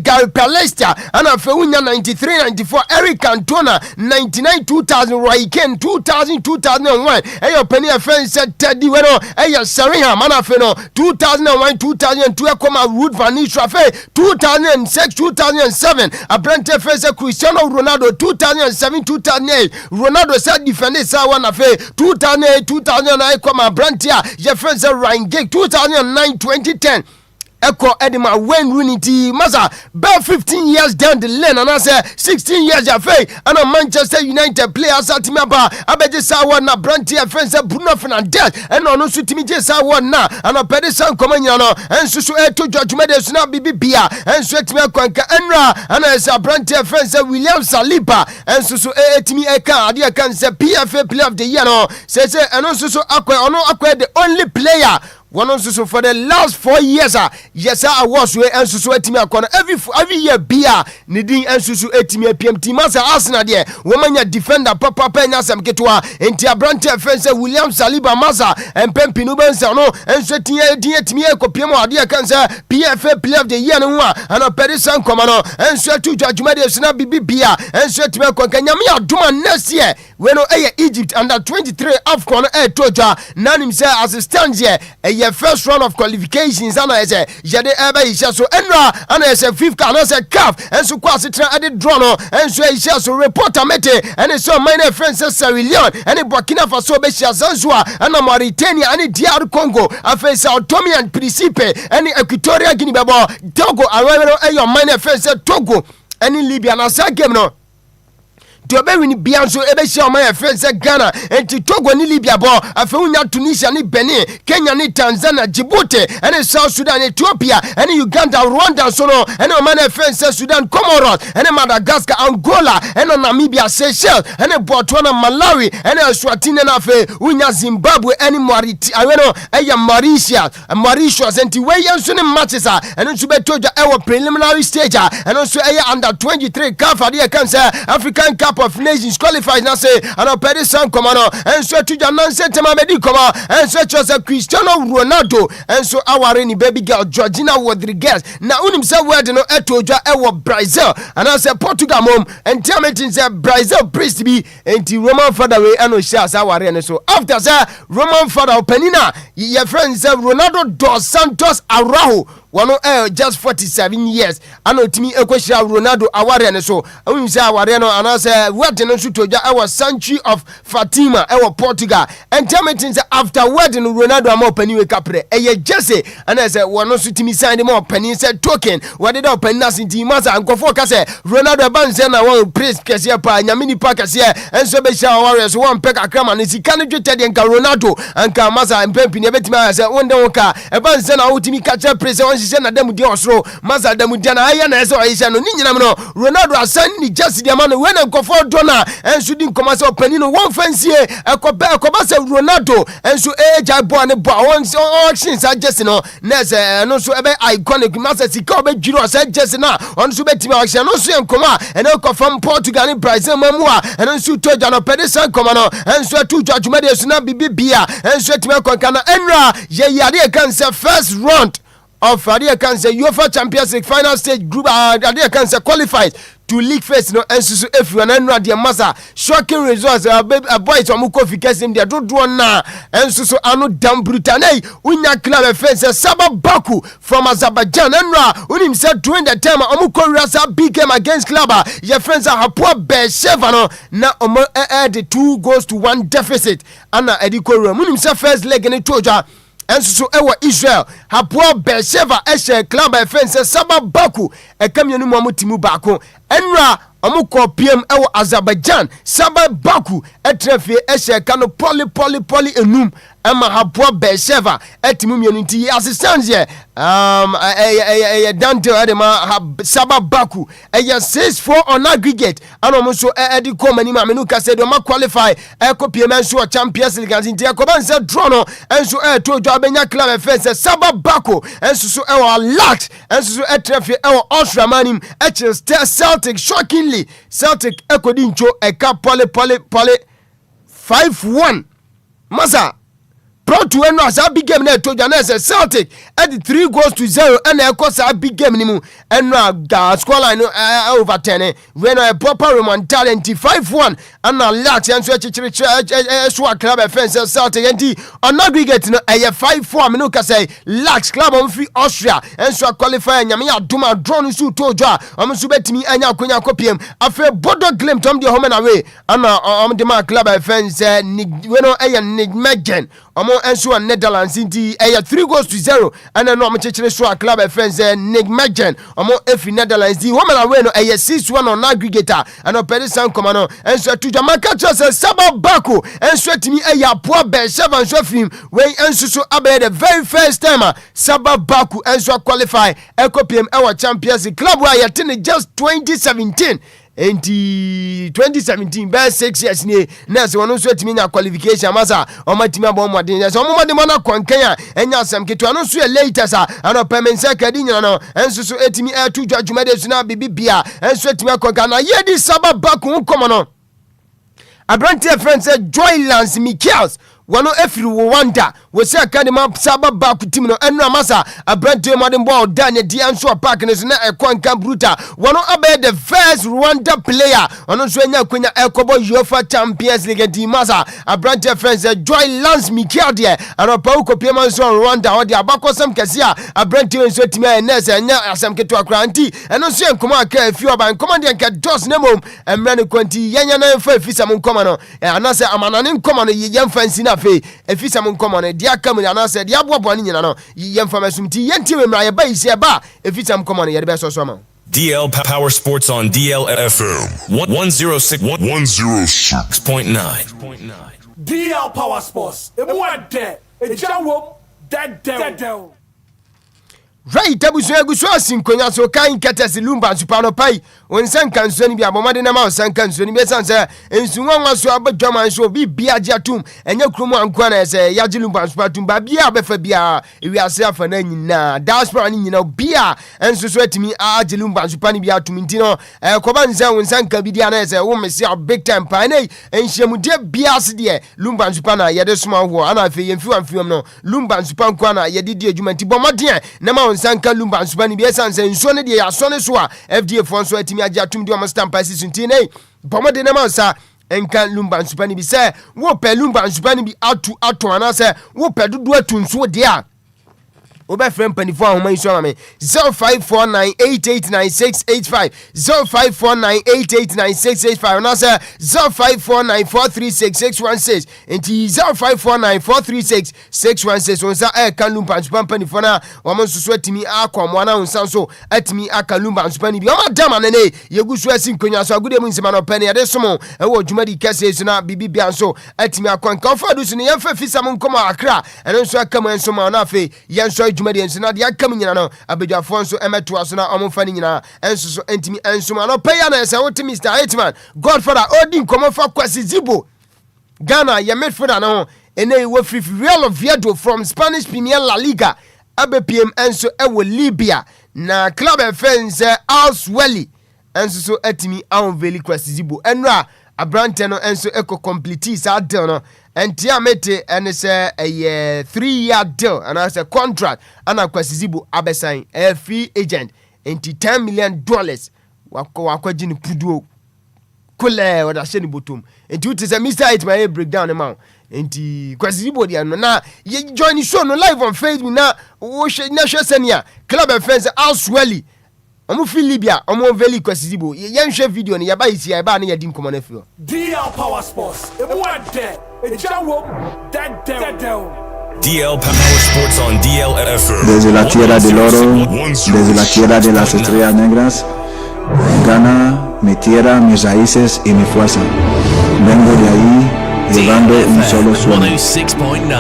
Gary Pallister ana feunya 93 94 Eric Cantona 99 2000 Roy Kane 2000 2001 opani friend said Teddy Weno Sheringham ana feno 2001 2002 koma Ruud van Nistelrooy 2006 2007 Abrante face Cristiano Ronaldo 2007 2008 Ronaldo said defend sa one afe 2008 2009 koma Abrante your friend say Ryan Giggs 2009 2010 Echo Edema when Unity Masa about 15 years down the lane and I say 16 years afe and a Manchester United players at Timaba abeje sawa na Branty friends Bruno Fernandes and ono su timi je sawa na and a Pedersen komanya no and so to George Mendes na bibia and so timi akwanka enra and as a Branty friends William Saliba and so timi eka ade kan say PFA Player of the Year no say and so akwa ono akwa the only player one also for the last 4 years yes I was we and so etimi akona every year bia needing and so etimi PMT masa Arsenal there woman defender papa penya sam ketwa enti Abrante offense William Saliba masa and Pempinu bensa no and so etimi ekopiem ade kan say PFA Player of the Year no and a Pedersen komano and so to judgment dey na bibia and so etimi akona nyame adoma next year we no Egypt under 23 AFCON toja nanim say assistant here first round of qualifications and I say Jade Eba Isha so Enra and I say fifth and I say calf and so Quasitra added draw and so Isha so reporter mete and it's so minor friends Sierra Leone and Burkina Faso Besha Zanzua and Mauritania and DR Congo afa Sao Tome and Principe and Equatorial Guinea Babo Togo Arwero and your minor friends Togo and in Libya na sa game no to be win bianso ebe share my friends Ghana and Togo ni Libya bo afeunya Tunisia ni Benin Kenya ni Tanzania Djibouti and South Sudan Ethiopia and Uganda Rwanda so no and my friends Sudan Comoros and Madagascar Angola and Namibia Seychelles and Botswana Malawi and Eswatini na fe unya Zimbabwe and Mauritius and Tiwayan so matches and so be toja our preliminary stage and also under 23 CAF ade kan say African Cup of Nations qualified now say and a Pedersen komano and so to Janan Sentema Medi koma and so chose Cristiano Ronaldo and so our ni baby girl Georgina Rodriguez na unim say word no etoja ewo Brazil and I say Portugal mom and tell me say Brazil priest be and Roman father we and share our and so after say Roman father penina your friend say Ronaldo dos Santos Araujo one just 47 years and otimi ekwohia Ronaldo aware ne so unim say aware no and I say what no so toja our century of Fatima Portugal and tell me things after wedding Ronaldo am opani we kapre Jesse and I say one no so timi sign them opani say token what did opani na sinti masa ankofo ka say Ronaldo ban say na one praise kese pa nyamini pa kese and so be sha warriors one pack akrama ne sika ne dwetede nka Ronaldo anka masa mpempi ne betima say one dem ka e ban say na otimi ka che praise on say na dem di osro masa dem di na aya na say o no ni nyinam no Ronaldo asan ni Jesse di man when ankofo dona and so din koma say opani no one fancy ekoba say Ronaldo and so jai boy ne boy on auction say Jesse no na say no so e be iconic masa sika be dwiro say Jesse na on so betimi auction no so enkoma and from Portugal and Brazil mamua and so to Jano Pedersen komano and so to judgment dey na bibia and so timi konkana enra ye yade kan say first round of Adia Cancer UEFA Champions League final stage group Adia Cancer qualified to league phase no ensusu efu na nra de masa shocking results a boy to amuko fikesim de dodo na ensusu anu dam brutanei unya club face Saba Baku from Azerbaijan nra unim said during the time amuko rasa big game against club your friends are Hapoel Beersheva no na omo the 2-1 deficit ana ediko unim said first leg ni toja ensusu ewa Israel Hapoel Beersheva club fence Saba Baku kamyenu mu timu bako enra amuko PM ewa Azerbaijan Saba Baku etrefie kano poli enum ama hapoa Beersheba etimu mienu nti assistance ye Dante Adema Saba Baku 6-4 on aggregate and almost Eddie Coleman Mamenuka said ma qualify copy menso Champions League and India Kobanza Drono and so to Jabenya Club FS Saba Baku and so lacked and so etrefi Austria manim Celtic shockingly Celtic ekodincho eka pole 5-1 Masa Pro to end as a big game net to Janessa Celtic at 3-0 and a course a big game nimu and now score line over 10 when a proper Roman talent 5-1 and now lax and switch club offense Celtic and on aggregate no a 5-4 minuka say lax club on free Austria and so qualify Yamia Duma drone su toja subetimi anya kunya kopium afe bodo glim tom the home and away and the club offense bueno a Nigmagen enso Netherlands inti 3-0 and no mchechere so club friends Nick Megan efi Netherlands di woman away no 6-1 on aggregator and operation command enso to Jamaica just Saba Baku enso timi poor Beersheba enso film when enso so abe the very first time Saba Baku enso qualify ekopiem Champions League club where yet just 2017 in 2017 best 6 years ni na se wono so atimi nya qualification masa o matimi abon modin so mo modin na kwankan enya asem keto no so later sa ano pemense kadi nyina no enso so atimi atu dwajumade so na bibia enso atimi akwankan na yedi Saba Baku komo no Abrantia friends Joylance Michaels wano efiri Rwanda wose akadema Saba Baku team no enu amasa Abrantia modern ball dane di anso park ne so na ekwanka bruta wano abe the first Rwanda player ono so enya kwenya ekobo UEFA Champions League di masa Abrantia friends Joylance Michaels de anopa ukopia so Rwanda odi abakosam kesia Abrantia so team NS enya asam keto akranti eno so enkoma aka afi oba enkoma de nka dos nemom emre ne kwanti yenya na fa afisa mu nkoma no anase amanane nkoma no yemfa nsina fe efisa mu nkoma no dia kamuri anase dia boabo ne nyina no yemfa masumti yenti we mra ye ba isi e ba efisa mu nkoma no ye de be so so ma DL Power Sports on DLFM 106.9. DL Power Sports. Right, tabusu asinkonya so kan ketesi Lumba supano pai onsan kansoni bia bomade na ma onsan kansoni be sanse ensunwa so abadwama so bi bia giatum enya kromo ankwa na se yaji Lumba supatum ba bia befa bia ewiase afa na nyina diaspora ni nyina bia enso so atimi aji Lumba supani bia tum ntino koba nse onsan ka bidia na se wo mesi a big time pa na enhyiamu de bia se de Lumba supana yede soma ho ana afi yemfiwamfiwam no Lumba supan kwa na yede di adwuma nti bomade na ma sanka Lumba nsubani bi esanse nso ne de yasone so a FDA fon so atimi agya tum de o stamp pass sunti nei bomode na ma sa enka Lumba nsubani bi se wo pe Lumba nsubani bi atu anase wo pe dodo atu nso de a Oba friend panifo ahoma iso amame 0549889685 0549889685 na say 0549436616 enti 0549436616 onsa kan Lumba nspan panifo na womonso atimi akomo na onsa so atimi aka Lumba nspan bi o madama ne yegusu asinkonya so agude mu nsema no pane yade somo ewo dwumadi kase so na bibibia so atimi akwanka ofadu so ne yemfa fisa mu nkoma akra eno so aka mu enso ma na afi yenso dwumadi enso na de aka mu nyina no abedwafo nso emeto aso na omfa ni nyina enso so entimi enso ma no paya na ese wote Mr. Hitman Godfather odin komofa kwasi zibo Ghana ye midfielder no ene we free Real Oviedo from Spanish Premier La Liga abepm enso ewo Libya na club fans Auswelly enso so atimi anveli kwasi zibo enra abrante no enso eko complete sa deal no enti amete ene se 3-year deal and as a contract ana kwasi zibo abesan free agent enti $10 million wakwaji ni puduo kule wada sheni botom enti utise Mr. Hitman breakdown amount enti kwasi zibo dia no na ye join show no live on Facebook na wo na senia club fans Auswelly omo fi Libya omo veli kwasi zibo ye nhwe video ne yaba isi yaba ne yadim komo na fio DL Power Sports ebuade ejawo DL Power Sports on DLFM. Desde la tierra del oro, desde la tierra de las estrellas negras, Ghana, mi tierra, mis raíces y mi fuerza. Vengo de ahí jugando un solo sueño.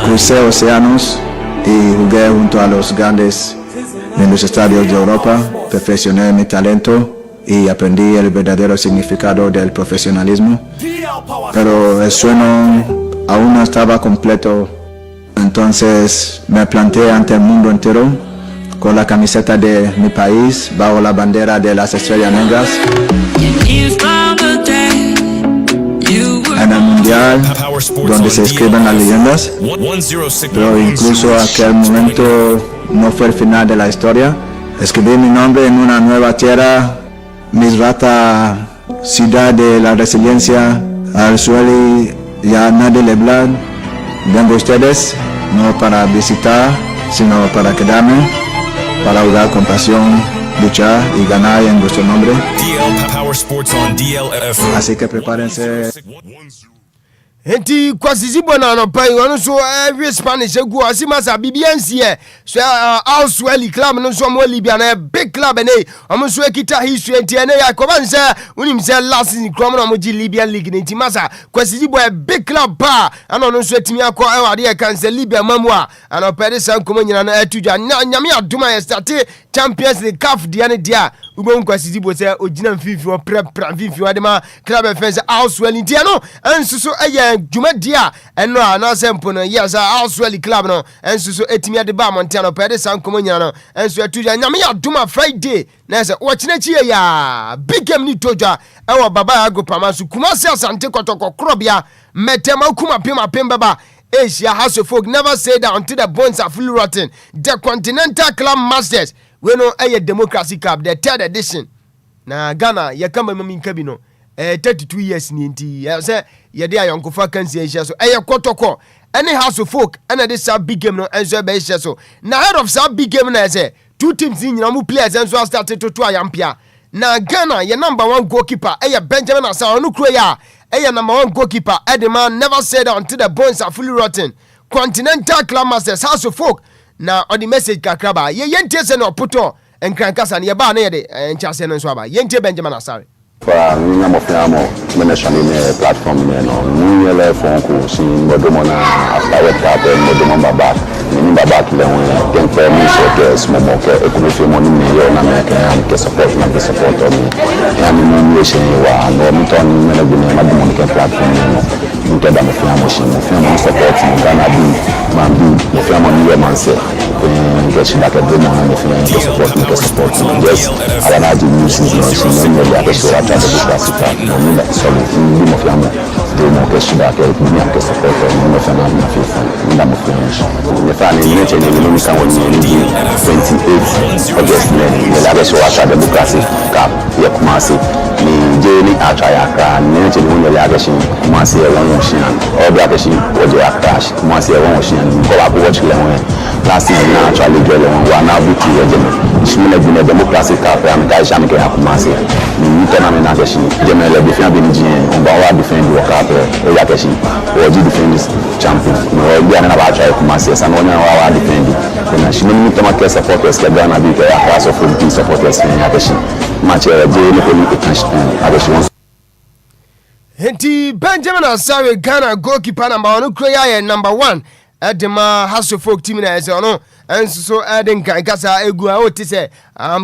Crucé océanos y jugué junto a los grandes en los estadios de Europa, perfeccioné mi talento y aprendí el verdadero significado del profesionalismo, pero el sueño aún no estaba completo. Entonces me planté ante el mundo entero con la camiseta de mi país bajo la bandera de las Estrellas Negras. En el mundial donde se escriben las leyendas, pero incluso aquel momento no fue el final de la historia. Escribí mi nombre en una nueva tierra, Misrata, ciudad de la resiliencia, al suelo ya nadie le habla. Vengo a ustedes no para visitar, sino para quedarme, para jugar con pasión, luchar y ganar en vuestro nombre. Así que prepárense. Enti kwasisi bona no pai wono so every Spanish egu asimasa bibiansie so Auswell club no so mo Libya na big club ne omo so ekita history enti ene ya kobanse unim se last season krom na mo gi Libyan league enti masa kwasisi boy big club pa ana no so etimi akọ e wade e kan se Libya mamua ana pede san komo nyina na atudwa nyame adoma ya start Champions League CAF dia ne dia ubon kwasisi bo se ogina mfifi o prepra mfifi wade ma club fans Auswell enti no ensuso eye Jumadia eno ana sempo no yes Auswell club no enso so etimi ade ba Montano pede san komonya no enso atuja nyame ya duma Friday na se wochinechi ya big game ni toja ewo baba agopama so Kumasi Asante Kotoko krobia metema kuma pem baba Asia House of Folk never say that until the bones are fully rotten. The Continental Club Masters we no a Democracy Cup the 3rd edition na Ghana ye kama mami kabino 32 years ni nti say ye dey ayonkofa kansi ehia so kotoko any House of Folk and this big game no enso be ehia so na head of that big game na say two teams ni nyina mu players enso start to ayampia na Ghana ye number 1 goalkeeper Benjamin Asao no kro ya number 1 goalkeeper Edman never said until the bones are fully rotten. Continental Club Masters House of Folk na on the message kakraba ye yentie se no poto enkrankasa na ye ba na ye de enchase no so aba yentie Benjamin Asao para minha mofiamo mentioning platform no minha telefone com sim modomo na after work up modomo baba ni baba le won tem for me so que small que e come fi money me yo na me que support me ya mi mo se wa no mi ton me na gune ma dum ke platform no mi ke da mofiamo support me Ghana bi man bi mofiamo ni we man se que se da que do mo na mofiamo que support me yes ala na di news no si no ya so de classificar no me solo un mofiamo de mo que se da que mi anche support no mofiamo na FIFA da mofiamo ne fa ni ne chene ni kan woni ni 28 August ne la so wa democracy cup ya Kumasi ni je ni acha ya ka ni chene woni la ga shi Kumasi e won shi an Obia ga shi o je crash Kumasi e won shi an ko ba ko watch le won last season na actually go le won wa na buti e je shi ne bi democracy cup am ga shi am ke Kumasi ni tena me na ga shi je me le defend bi ni on ba wa defend wo cup o ya ga shi o ji defend champion no ya na ba acha Kumasi sa no nya wa defend na shi ni tama ke supporters ke Ghana bi ke ya class of team supporters ni ya ga shi match e je ni ko ni ga shi Henti Benjamin Asare Ghana goalkeeper number 1 number 1 Edema House of Folk team na ese no enso so eden kan kasa egu a oti se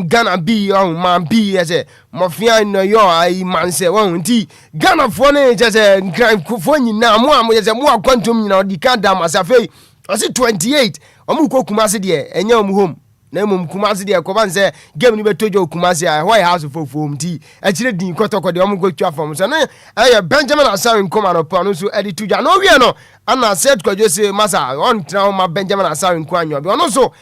Ghana B on man B ese mofia no yo ai man se won nti Ghana fo ne je se nkran fo nyina mo a mo je se mo akwantum nyina odi kan da masafe osi 28 omu ko Kumasi de enya omu home na mum Kumasi de ko ban se game ni betojo Kumasi a why House of Folk fo mti a kire din kotoko de omu go twa fam so na Benjamin Asare nkoma no pa no so edi tuja no wie no ana set kwajo se masa on tra ma Benjamin Asare nkwanyo bi ono so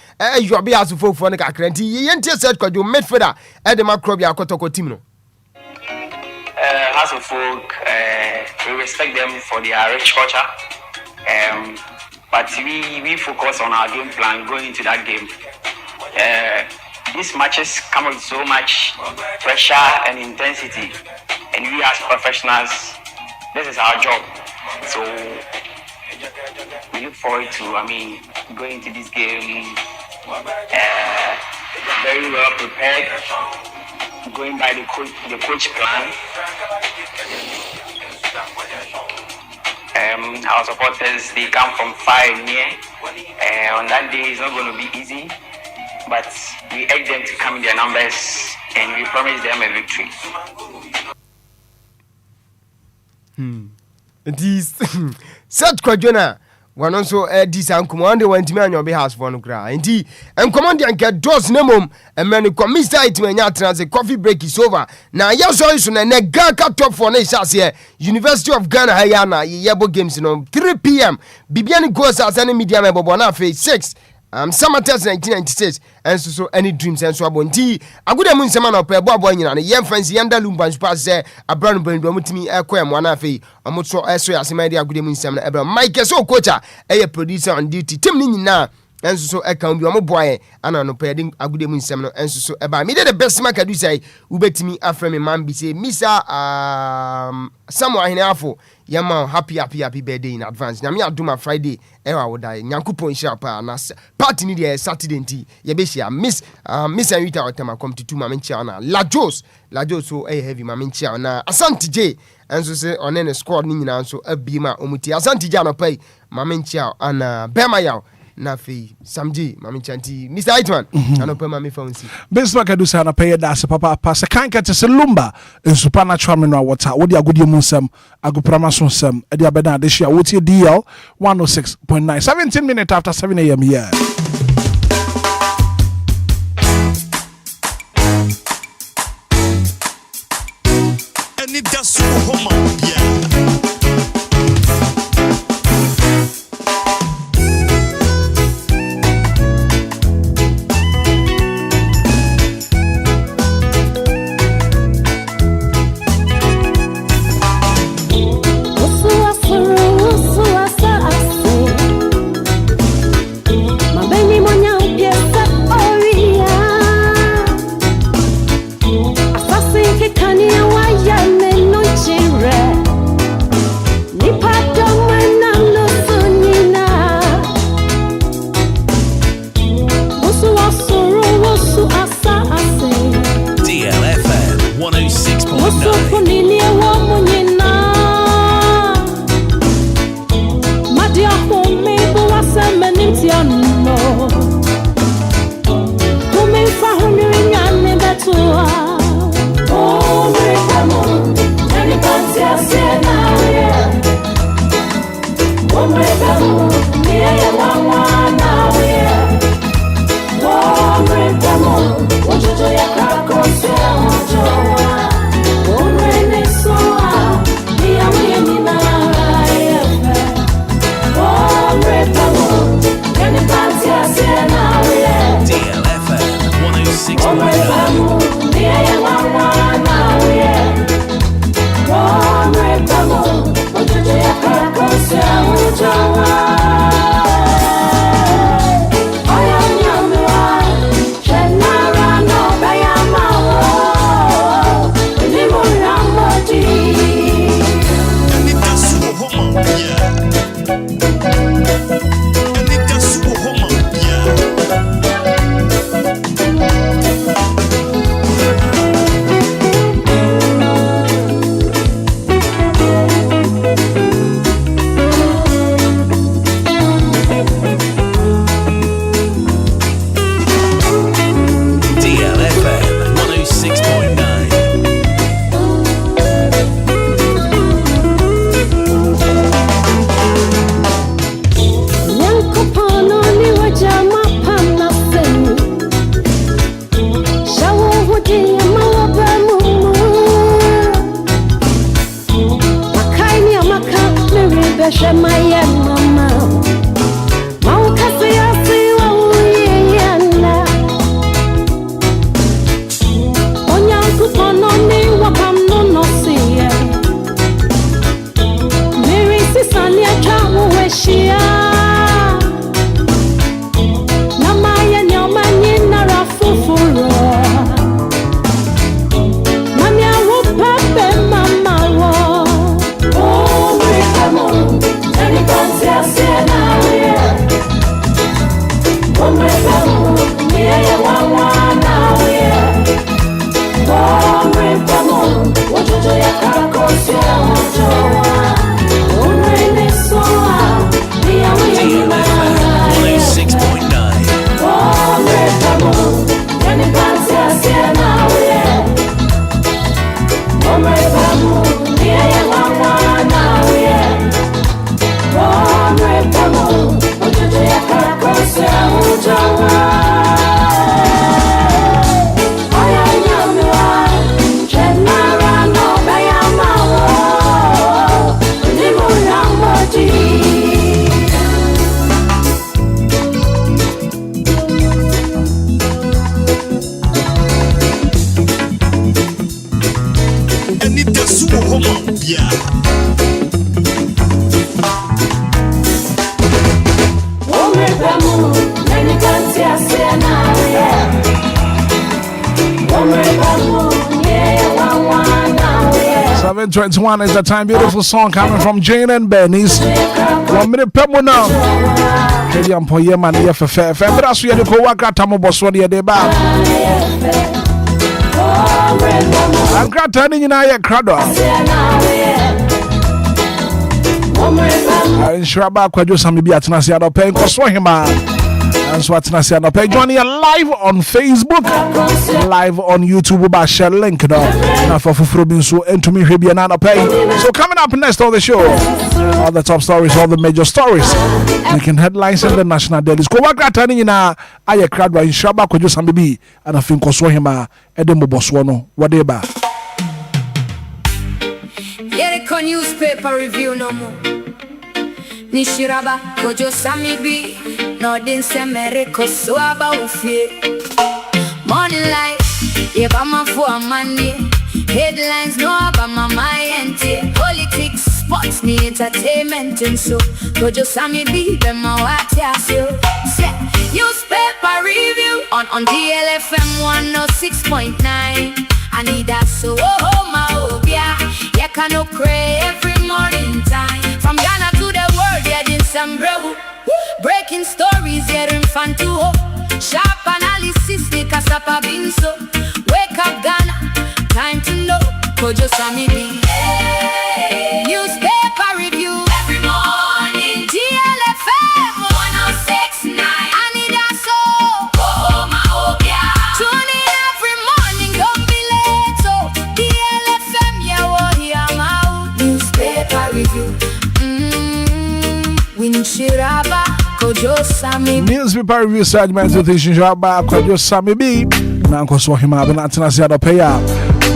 yo bi House of Folk fo ne kakra nti yentie set kwajo midfielder edi makrobi akotoko team no House of Folk we respect them for their rich culture but we focus on our game plan going into that game. These matches come with so much pressure and intensity, and we as professionals, this is our job. So we look forward to, going into this game very well prepared, going by the coach plan. Our supporters, they come from far and near. On that day, it's not going to be easy, but we urge them to come in their numbers, and we promise them a victory. This set Quadrona. One also this and command one to man your behalf for no cry. Indeed, and command and get dos nemum and man come miss it when the coffee break is over. Now, yes, also and a Gaka top for nations here. University of Ghana, Hayana, Yabo Games, 3 p.m. Bibiani goes as any media member, Bonafe 6. Summer test 1996 and so any dreams and so on. I would have been some of a boy and a young friends yonder Lumba pass there a brown brain mutimi aquam one afe a motor as well as my dear good in some Mike so quota a producer on duty Tim Nina and so I can be a boy and on padding a good in some and so about me the best market do say who bet me after me man be say Mr. Somewhere in Afo Yama happy birthday in advance. Now me I do my Friday. I would die. Nyankopon sharp na party ni dey Saturday nti ye be share Miss Anita Otama come to 2 mamenchia na Lajos so heavy mamenchia na Asante J and so say on any squad ni nyina so abima omuti Asante J na pay mamenchia ana bema yaw na fe Samji mamechanti Mr. Hitman anope mame fancy Bismarck do say na pay that papa se kan ka se Lumba in supernatural mineral water wo dia godie munsem agoprama so nsem e dia beda de share wo tie DL 106.9 17 minutes after 7 a.m. here. Anidaso Wɔhɔ 7:21 is the time. Beautiful song coming from Jane and Benny's. 1 minute pemo now. Kediam poye man ye fefe. Fembra so ye de ko waka tamo boso de de ba. Ankrata ni nyina ye krado. Insuraba kwadwo sami bi atena se adope nkoso hema. And so what's not joining you live on Facebook, live on YouTube. By share link now for Frobinso and to me pay. So coming up next on the show, all the top stories, all the major stories, making headlines in the national dailies. Go back at any na I crowd by Shaba Kojo Sambi and I think Oswahima Edemo Boswano whatever. Yeah, newspaper review no more. Nishiraba Kojo Samibi Nordin Semereko Swaba Ufie Morning light Yebama for money Headlines no Abama my ente Politics, sports, ni entertainment and so Kojo Samibi Bema Watiasio Newspaper review on DLFM 106.9 Anidaso Wɔhɔ ma Obia Yekano pray every morning time From Ghana to the world, yeah, in some brew. Breaking stories, yeah, in fun to hope. Sharp analysis, they kasapa binso. Wake up, Ghana, time to know. Kojo Samidi. Newspaper review every morning. DLFM 106.9. Anidaso Wɔhɔ ma Obia. Tune in every morning, don't be late. So DLFM, yeah, Wɔhɔ ma newspaper review. Newspaper review segment with Shinjaba Kojo Sami B. Nanko Swahima, but not Tanasiado Paya.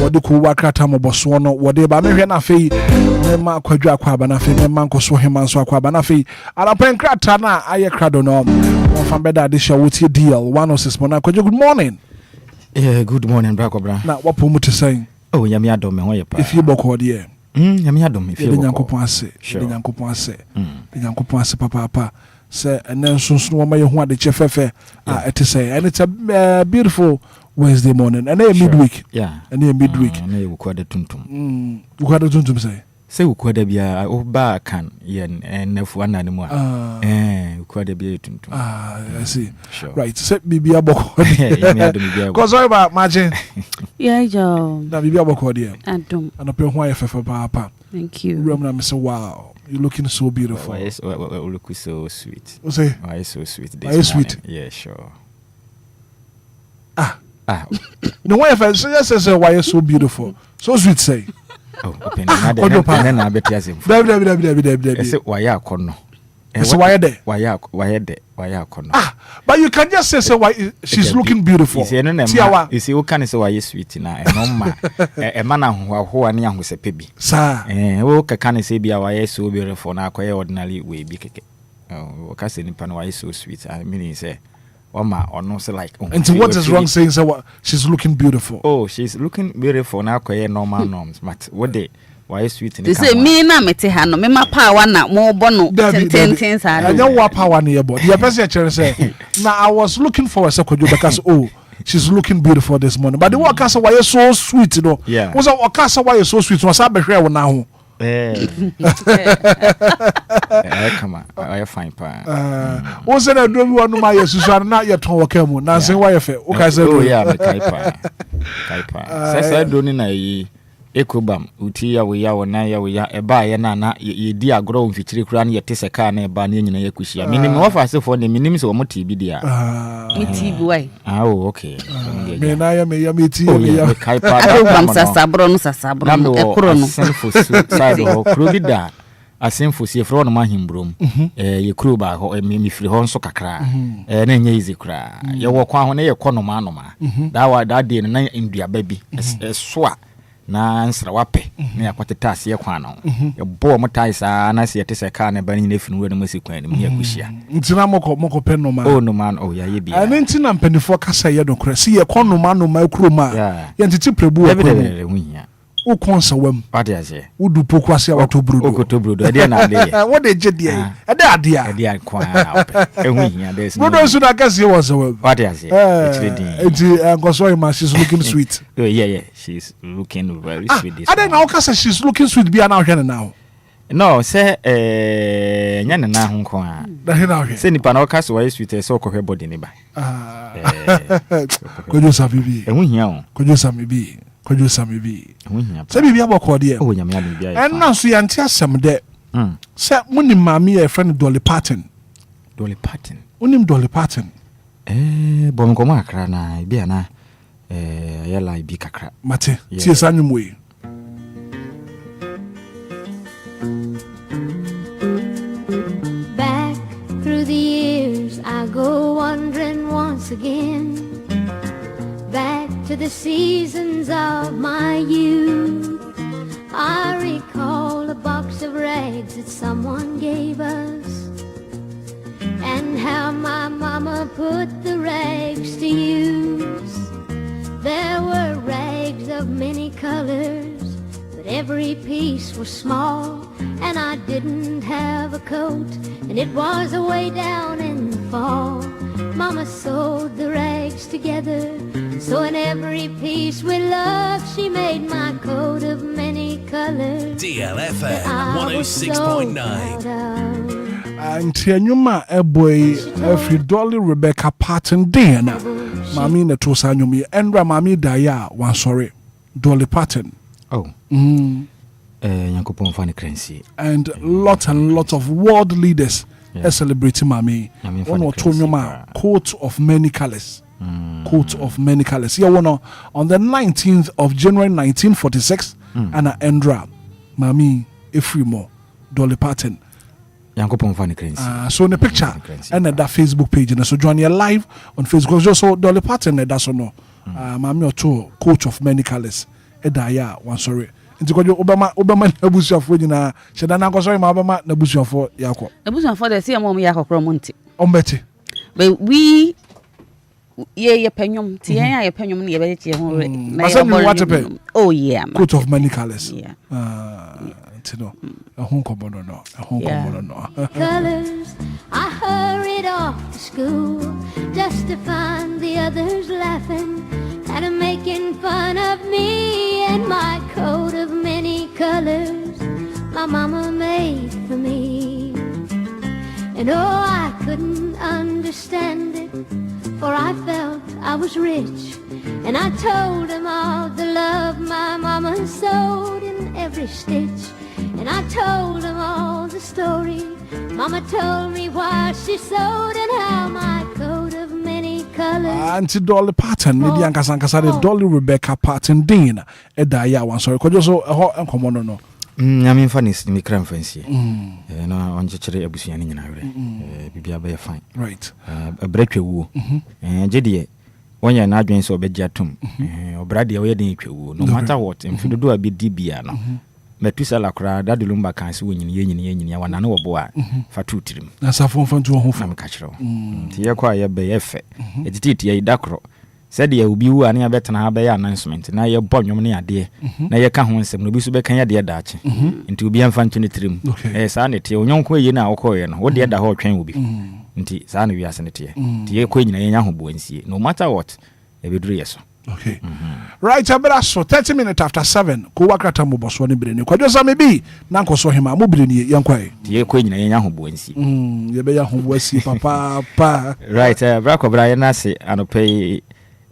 What do Kuwakatamo Boswano, what they Bamirianafi, Nema Quadra Quabanafi, Nemanko Swahima Swakabanafi, and a pen cratana, Aya Cradonom, one from Beda Disha with your deal, 106 Monaco. Good morning. Yeah, good morning, Bracobra. Now, what Pumu saying? Oh, Yamiadom, if you book dear. Yamiadom, if you Yankopon say, Yankopon say, Yankopon say, Papa. Say, and then soon you want the chef to say, and it's a beautiful Wednesday morning, and then midweek. Yeah, and then midweek. And you quite a tuntum. What a tuntum say. Say, we could be a Oba can, and if one anymore. Quite be a tuntum. I see. Sure. Right, set me be a book. Because I'm about Margin. Yeah, Joe. Now be a book, dear. I don't. And a pair for Papa. Thank you. Remember, Mr. Wow. You're looking so beautiful. Why look so sweet? What's it? Why so sweet? Why sweet? Yeah, sure. No, why if I say why you're so beautiful? So sweet, say. Oh, open another. And then I bet yes. Why are corner? So why are they? Why are corner? But you can just say why she's looking beautiful. You see, who can say why you sweet now? A man who are near who's a baby. Sir, who can say be why so beautiful now? Quite ordinary way, big. Oh, Cassie Nipan, why so sweet? I mean, say, Oma or no, say like. And so what is wrong saying? So she's looking beautiful. Oh, she's looking beautiful now. Quite normal norms, but what day? Why sweet? They say me na mete ha no me ma power na mo bono ten sa. I don't want power near but the person say now I was looking for a second because she's looking beautiful this morning. But the work casa why you so sweet, you know. Yeah. Was a casa why you so sweet was I here now. Come on, I fine pa. Was it a do one my Susan not yet to work him? Nancy why if okay say oh yeah, Kaipa. Say don't na Ekobam, Utia, we are na ya we are a buyer na ye dear grow fitri cran ye tesaka na ba na yakushia. Minimum offers for the minimum so moti bidia. Boy. Oh, okay. Me na ya me ya meti ya Kaipa. Sasabro no sasabro. Ekrono. Sinful side ho krobida. Asenfo sie fro no mahimbrom. Ye kroba ho me firi ho nso kakra. Na nya easy kra. Ye wo kwa ho na ye kono ma. That day na ndua bi. Soa. Na nsra wape na yakwateta ase kwa no ye bo mo tai sa na se yete se ka na ba ni na finu no masi kwan ni yakushia ntina moko pen no man oh no man oh ya ye bia ana ntina mpanifo kasa ye no kra si ye kono man no ma kuro ma ye ntiti prebu o o konsa wam what dey say wo du pokwase a wato brodo okoto brodo e dey na dey what dey jedi e dey adia e dey kwa ehu hia there is brodo so na kase was wam what dey say enti ngoso ma she's looking sweet oh yeah she's looking very sweet this I now kase she's looking sweet bia na hwe now no say nyane na ho nko a da he na hwe say nipa na o kase why sweet so ko hwe body ne ba kojo sabibi ehu hia o kojo samibi kojo samibi se bibi aboko de oh nyame adu bia en na so yanti asem de se munim mami e friend Dolly Parton unim Dolly Parton bom ko makra na bia na yela ibi kakra mate tie sanwum we back through the years I go wandering once again, back to the seasons of my youth. I recall a box of rags that someone gave us, and how my mama put the rags to use. There were rags of many colors, but every piece was small, and I didn't have a coat, and it was away down in the fall. Mama sewed the rags together, so in every piece with love she made my coat of many colors. DLFM 106.9. And Tianyuma a boy every Dolly Rebecca Parton Diana Mami na Tosanyumi and Ramami Daya one sorry Dolly Parton. Oh Yankopon Fanny Crency and lot of world leaders celebrating Mami. One or two coat of many colors. Coat of many colors. Yeah, one on the 19th of January 1946 and Endra Mami Efrimo Dolly Parton. Yankopon Fanny Crency. So in the picture and that Facebook page and so join you live on Facebook. Just so Dolly Parton that's no. Mami or two coat of many colors. Edaya one sorry. Nti ko Obama nabusuafo nyina sheda na akosori ma Obama nabusuafo yakọ nabusuafo de se am yakọ monti ombeti but we ye penyom ti ye penyom ne ye be tie ho oh yeah coat of many colors yeah no colors. I hurried off to school just to find the others laughing and making fun of me and my coat of many colors my mama made for me. And oh, I couldn't understand it, for I felt I was rich, and I told them all the love my mama sewed in every stitch. And I told them all the story Mama told me why she sewed and how my coat of many colors. Auntie Dolly Parton, maybe Ankasankasa Dolly Rebecca Parton Dean, Edaya one sorry, could you so a hot and common no? I mean, funny is me cram fancy. No, on Chichere Abusian in Bibia be fine. Right. A break your woo. And Jedi, when you're not doing so bejatum, or Brady away in you, no matter what, and if you do a bit dibiano. Metusala kra da Lumba kan se wonyin yenyin ya wana na wobo a fa tutrim na safon fantu ho fa makachiro ti ye kwa ye be ye fe etiti ye dakro said ye obi wu ane abetena ha be announcement na ye bonnwom ne ade na ye ka ho nsem no bi so be kan ye de daache nti obi amfa ntune trim sa ne te onyonko ye na awokọ ye no wo de da ho twen obi nti sa ne wiase ne te ti ye kwa nyina ye nya ho bo nsie no matter what e be duru yeso. Okay. Right, so 30 minutes after 7. Ko wakrata mo boso ni breni. Kwa josa mebi na nkoso hima mo breni yankwae. Tie ko nyina nya hobo ansi. Ye be ya hobo asi papa. Right, bra ko bra ye na se anope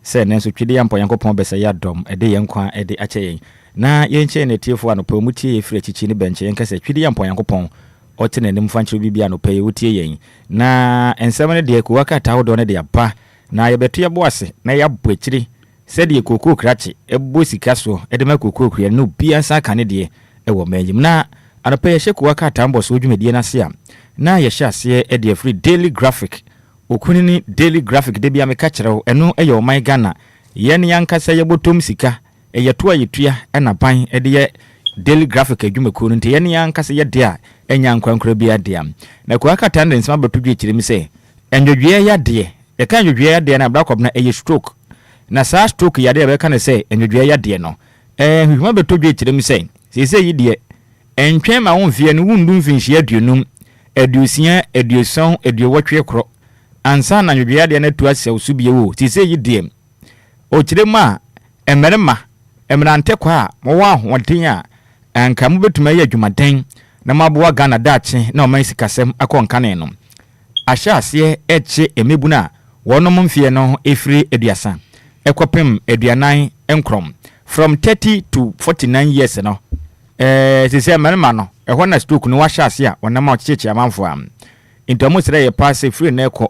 se nenso twede yampo yankopon besa ya dom ede yankwa ede ache yen. Na yenche ne tiefo anope mutie ye fire chichi ni benche yenka se twede yampo yankopon ote ne nimfa nchiro bibia anope ye utie yen. Na ensem ne de ko wakata wo do ne de aba. Na ye beto ye boase na ya boachiri said ye koko krachi ebo sika so edema koko kria no bia sa kane de e wo manjim na anopa ye hye ko aka tambo so dwumedie na se na ye hye ase e de free daily graphic okuni ni daily graphic de bia me ka kire eno e ye o man Ghana ye ne yankasa ye botom sika e ye to ayetua e na ban e de ye daily graphic adwumako no nte ye ne yankasa ye de a enya nkwankura bia de am na ko aka tande nsema betodwe kire mi se enjodwe ya de e kan enjodwe ya de na black up na e ye stroke na sa stroke yade be kan say enwedwe ya de no hwehwa beto dwe kyerem sɛ sese yi de entwen ma wo mfie no wundu mfinhye aduonum aduosia aduoson aduowotwe kro ansa na nwedwe ade na tu asɛ usubie wo sese yi de o kyerem a emerema emrante kwa mo wa hoden a anka mo betuma yɛ adwumaden na maboa Ghana daakye na o man sikasɛm akɔnkane no ahyɛ ase eche emebuna wonom mfie no efiri aduasa ekopem aduanan enkrom from 30 to 49 years no sisi emerema no ehɔ na stroke no wahyɛ ase a wonam a cheche amanfo am intomo sere ye pass free na ekɔ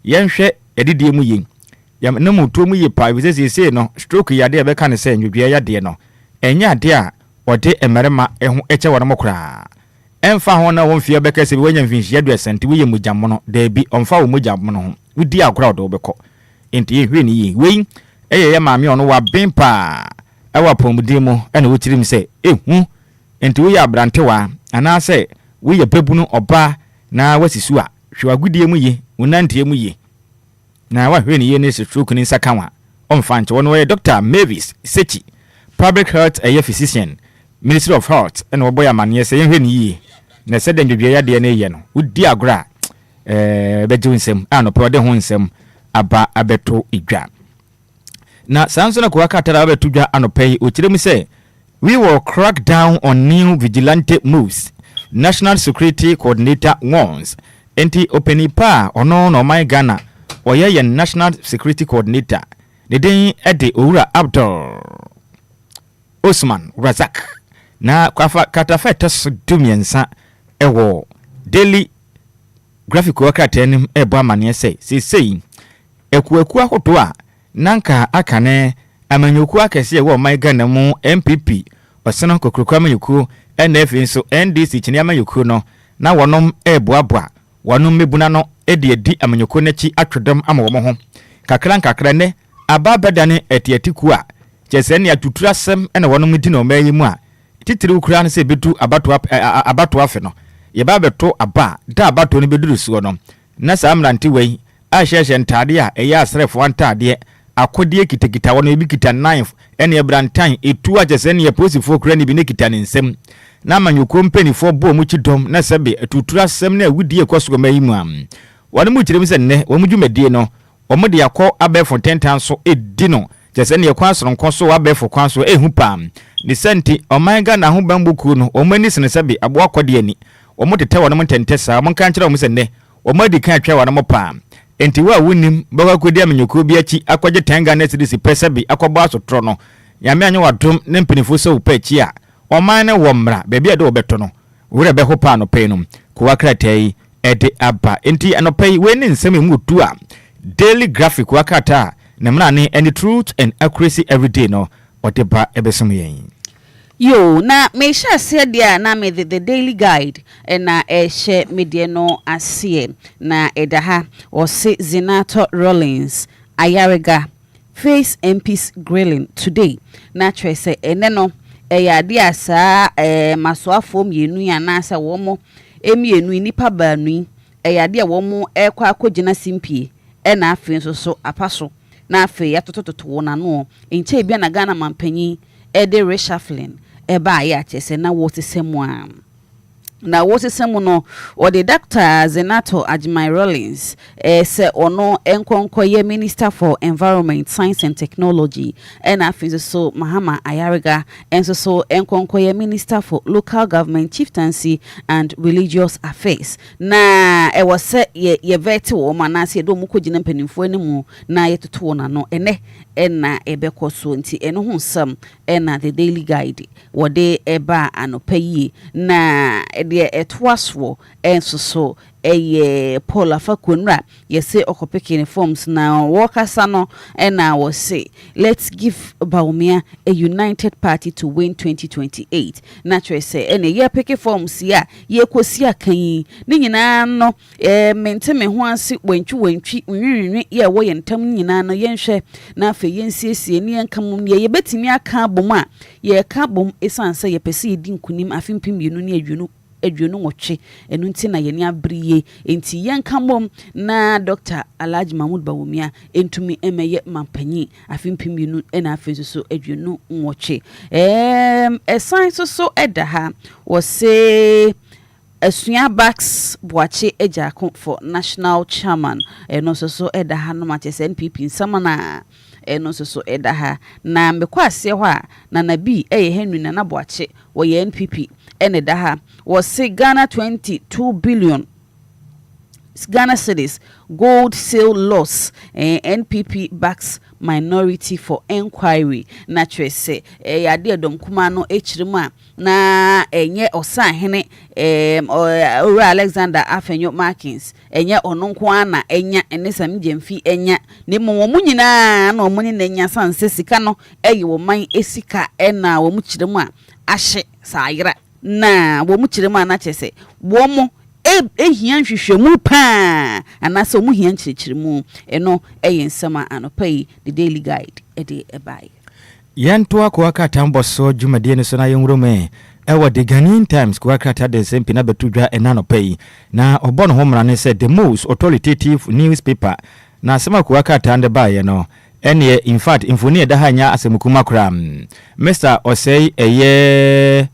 yenhwɛ edidie mu yi ya na mu to mu yi pa bi sisi no stroke yade e bɛka ne sɛ nwedua yade no enya ade a ɔde emerema eho eche wonom kra emfa ho na wonfie bɛka sɛ wanya mfinhye aduasante wo ye mujammo no da bi omfa wo mujammo no ho wudi agora do bɛkɔ enti ye hwe ni yi wei eye ye maame ono wa bempa ewa pomudimo ene wo kirim sɛ ehu enti wo ye abrantewa ana sɛ wo ye babunu oba na wasisu a hwe agudie mu ye wonantie mu ye na wa hwe ni ye ne stroke ni sakanwa omfa nche wono ye Dr. Mavis Sechi public health physician Ministry of Health ene wo boy amane sɛ ye hwe ni ye na sɛ de ndwedwe ya de ne ye no wodi agora beju nsem ano pe ode ho nsem aba abeto idwa na sanso na kwa katara abeto dwa anopai o kirem say we will crack down on new vigilante moves National Security Coordinator warns enti openi pa ono no my Ghana oye National Security Coordinator the den ede owura Abdul Osman Razak na kwa katafa tesudumiensa ewo daily graphic wakatenim ebo amane sei ekuaku ahoto a nanka akane amanyoku akese ewo my Ghana mu MPP oseno kokrokwa amanyoku NF nso NDC chini amanyoku no na wonom eboaboa wonom mebuna no edi amanyoku nachi atwedom ama wo ho kakra ne ababadane etiatiku a chese ne atutura sem ena wonom di no mayi mu a titiri ukura ne se betu abato afe no ye ba beto aba da abato ne beduru suo no na samranti wei a hyehye ntade a eya asrefo ntade akodie kitakita wono ebi kita knife ene ebrantan etu a chese ne posifo kura ne bi ne kita ne nsem na manyoko mpenifo bo mu kidom na sebe atutura sem na awudie kwaso mayi mu am wono mu kirem se ne wo mu dwumadie no wo mu de yakọ abefo tentan so edi no chese ne yakọ asronko so abefo kwan so ehu pam ni senti omanga na ho bambuku no o mani sene sebe abo akode ani o mo tete wono ntentesa mo kan kire o mo sene o mo di kan atwa wono mo pam enti wa wunim baka kodi amenyoko bi achi akwaje tenga na sidisi pesebi akobo asotro no yame anyo wadom ne mpinifo so upa achi a o man ne wo mra bebi ade obeto no wure be ho pa no pe no ko wakratai ede aba enti anopai we ne nsem mu tu a daily graphic wakata na mra ne and truth and accuracy every day no whatever ebesom yen yo na me sha se dia na me the daily guide na she media no ase na edaha o se Zinato Rollins Ayarega face MP's grilling today na twese ene no ya dia sa masoafo mienu ya na asa wo mo emienu nipa baanu ya dia wo mo ekwa akogina simpie na afi so apaso na afi ya totototo wona no enche bia na Ghana mampanyi ede reshuffling eba ya chese na wote semwa na wote semu no o the Dr. Zinato Ajimai Rollins se ono enkonkoye Minister for Environment, Science and Technology and afinso so Mahama Ayarega enso so enkonkoye Minister for Local Government, Chieftaincy and Religious Affairs na e was se ye veti wo manase ye do mu kogina mpanimfo animu na ye toto na no ene na ebekọ so nti eno ho nsam na the daily guide wo de eba anopayi na de etwaswo enso so eye Paul Afakunra yese okopeke forms na wakasa no na wo say let's give Baumia a united party to win 2028 naturally say ene ye peke forms ya ye kosi akan ni nyina no menteme ho ase wantwi nwinwi ye wo ye ntam nyina no yenhwe na afa yensiesie ni yankam ye betimi aka bom a ye ka bom esanse ye pese ye di nkunim afimpim yenu ne adwunu aduonu nwɔtwe enu nti na yɛni abriye enti yɛnka mom na Dr. Alhaji Mahmoud Bawumia entumi emeye mampanyi afimpim yenu ena afenso aduonu nwɔtwe esan so ɛda ha wɔse Esua Bax Boache Ejako for national chairman no so ɛda ha no mate NPP nsamana no so ɛda ha na mbekwa ase hɔ a na nabi Henry Nana Boache wo ye NPP ene da ha wo se Ghana 22 billion Ghana cedis gold sale loss NPP backs minority for Enquiry na twese yade dom kuma no echirima na enye osahene Ora Alexander Afenyo Markins enye ononko ana enya enesam gemfi enya ne mo nyina na omuni na enya sanse sika no eyi wo man esika na wo mu chirima ahye sayira na wo mu chirima na chese wo mo ehian hwehwemu pa anase omu hian chirichirimu eno eyensama anopai the daily guide ede ebai yanto akwaka tamboso dwumade ne so na yenwrome ewo the Ghanaian Times kwakata de sempi na betudwa enanopai na obono homra ne said the most authoritative newspaper na asema kwakata ande baye no ene in fact infoni eda hanya asemukuma kra Mr. Osei eye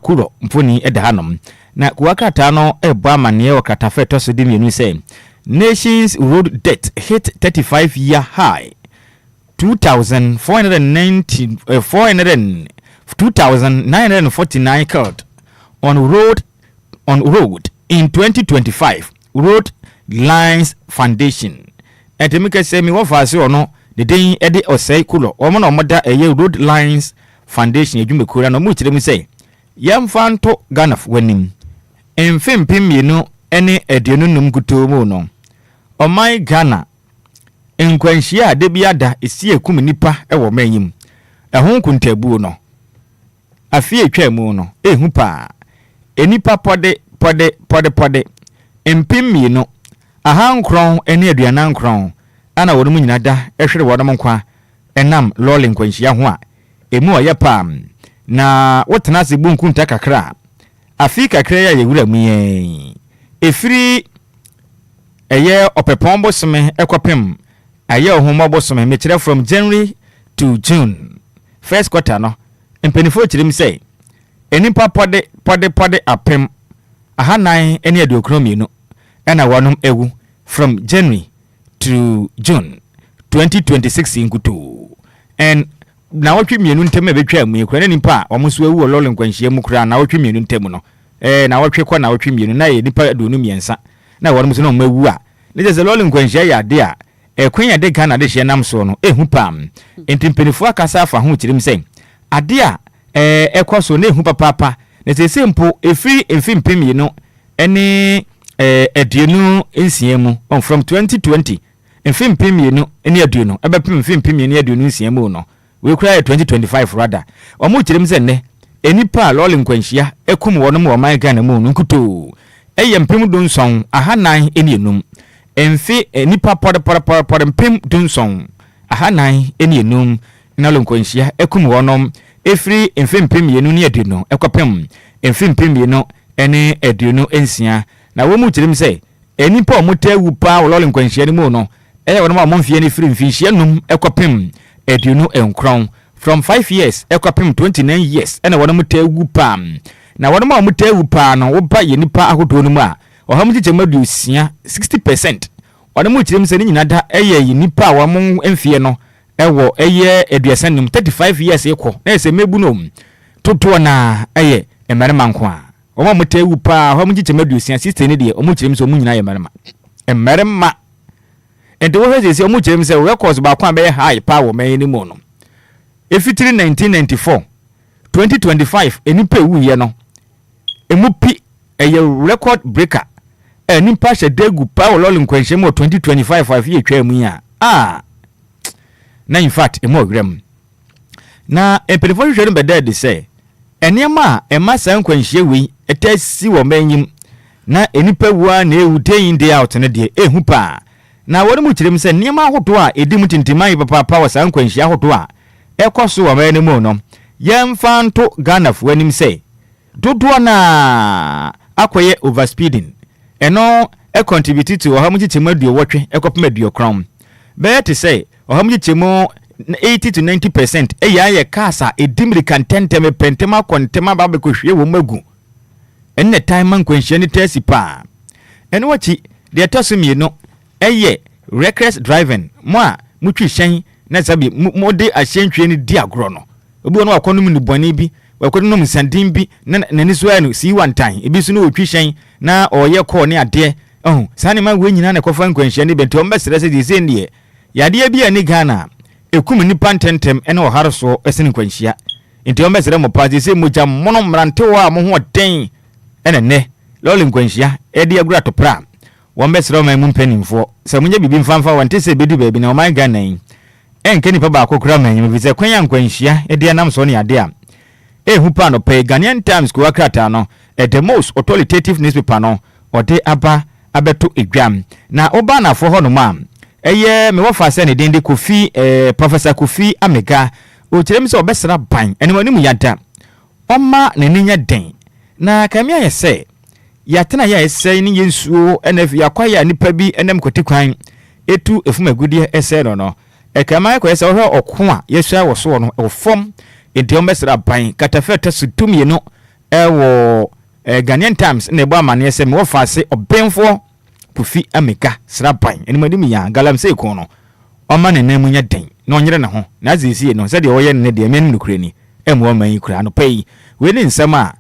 kuro mfoni eda hanom na kuwakata no ebo amane wakata feto so de mienu say nations road debt hit 35 year high 2,949 killed on road in 2025 road lines foundation etemika say mi wo faase ono de den ede osai kulo omo na omoda eye road lines foundation edwumekura no mu kirem say yamfanto Ghana wanim Enfempim yenu ene aduonu num kutomu no Omai Ghana enkwanhia de biada esi ekum nipa ewo manyim ehun kuntabu no afie atwamu no ehu pa enipa pode empim yenu ahankron ene aduanankron ana wonum nyina da ehwere wonum nkwa enam lole nkwanhia ho a emu oyepa na wotena se bunkunta kakra Afrika kreya yewura muye efiri eye opepombo some ekwapem aye ohumabo some mekire from January to June first quarter no empenifo chirim say enipa pode apem ahanan ene adokromi no ena wanum ewu from January to June 2026 inkutu and na wotwe mienu ntem ebetwa mu ekwa nipa omuso ewu olole nkwanhia mu kura na wotwe mienu ntem no na wotwe kwa na wotwe mienu na ye nipa adonu miensa na wonu so no mawu a ne je lole nkwanhia ya de a ekwan ya de Ghana de hye nam so no ehu pam entimpenifu akasa afa ho kirim sei ade a ekoso na ehu papa ne sese mpo efiri emfimpem mienu ene aduonu ensiemu from 2020 emfimpem mienu ene aduonu ebepem emfimpem mienu aduonu ensiemu no we cry 2025 rather omu kirim se ne enipa lole nkwanhia ekum wonum wo man Ghana mu nkuto eyempem donson ahanan enienum emfi enipa pode mpem donson ahanan enienum na lole nkwanhia ekum wonum efri emfempem yenu ne aduno ekopem emfempem yenu ene aduno ensia na wo mu kirim se enipa omutawu pa lole nkwanhia ne mu no wonum amomfie ne firi mfihia num ekopem aduno enkron from 5 years ekwapem 29 years ena wonum tagu pam na wonum amutawu pa no wo ba yenipa ahodo no mu a oham tichemadu sia 60% wonum kirim se ni nyina da eye yenipa wa mo emfie no ewo eye eduasanum 35 years ekọ na ese mebu no toto na eye emerema nko a wo amutawu pa oham tichemadu sia 60 ne de omu kirim se omu nyina emerema ende wo hweze se omu kirim se records ba kwa be high power man ni mu no efitiri 1994 2025 enipa ewu ye no emupi eye record breaker enipa shedegu pa lole nkwanhye mo 2025 afi etwa mu ya na in fact emo grem na empelefo hwehwe mbeda de say eniema emasa nkwanhye wi etasi wo manyim na enipa wu na ewu day in day out ne de ehu pa na wonu mu kirem se eniema ahodo a edi mutintimai papa wa san nkwanhye ahodo a ekoso wa mane mu no yemfanto Ghana fu anim say dodoɔ na akoye overspeeding eno contribute to ohamuji chemo aduowotwe ekopem aduokron be te say ohamuji chemo 80 to 90% eya kasa edimri kantenteme pentema kontema ba be kohwe wo magu enne time man kwanhia ni tasi pa eno wachi de tosumi no eye reckless driving mo a mutwi hyen na sabi mode ahyenhwe ni di agro no obi no akonum ni boni bi wakonum sandin bi na nani so anu si one time ebi so no otwi hyen na oye call ni ade sani ma we nyina na kofa nkwanhia ni bento mbesere se di se ndie yade bi ani Ghana ekum ni pantentem ene ohare so esene nkwanhia nti mbesere mo pa se moja mono mrantewa a mo ho den ene ne lole nkwanhia edi agura to pra wombesere ma mu mpanimfo se munye bibi mfamfa wante se bedu baabi na o man Ghana enke nipa ba akokura manyim bi se kwanya nkwanhia edi anam so ne ade a ehu pa no pay Ghanaian Times ko akrata no the most authoritative newspaper no ode aba abeto edwam na oba na fo ho no ma eye me wo fa se ne den de Kofi Professor Kofi Amega o kirem se obesra ban ene wani mu yada oma na ninya den na kamia ye se yatena ye se ni yensuo NF yakwaya nipa bi enem kotikwan etu efumagudie ese no ekama ko ese ohwe okwa yesua wo so no ofom enti obesra ban katafeta sutumie no ewo Ghanaian Times na ebo amane se me wo fa se obenfo Kofi Amega sraban eni madimi ya galamse ko no oma ne nan munya den na onyere ne ho na azisi no se de wo ye ne de menim nukure ni emu man yi kura no pay we ni nsama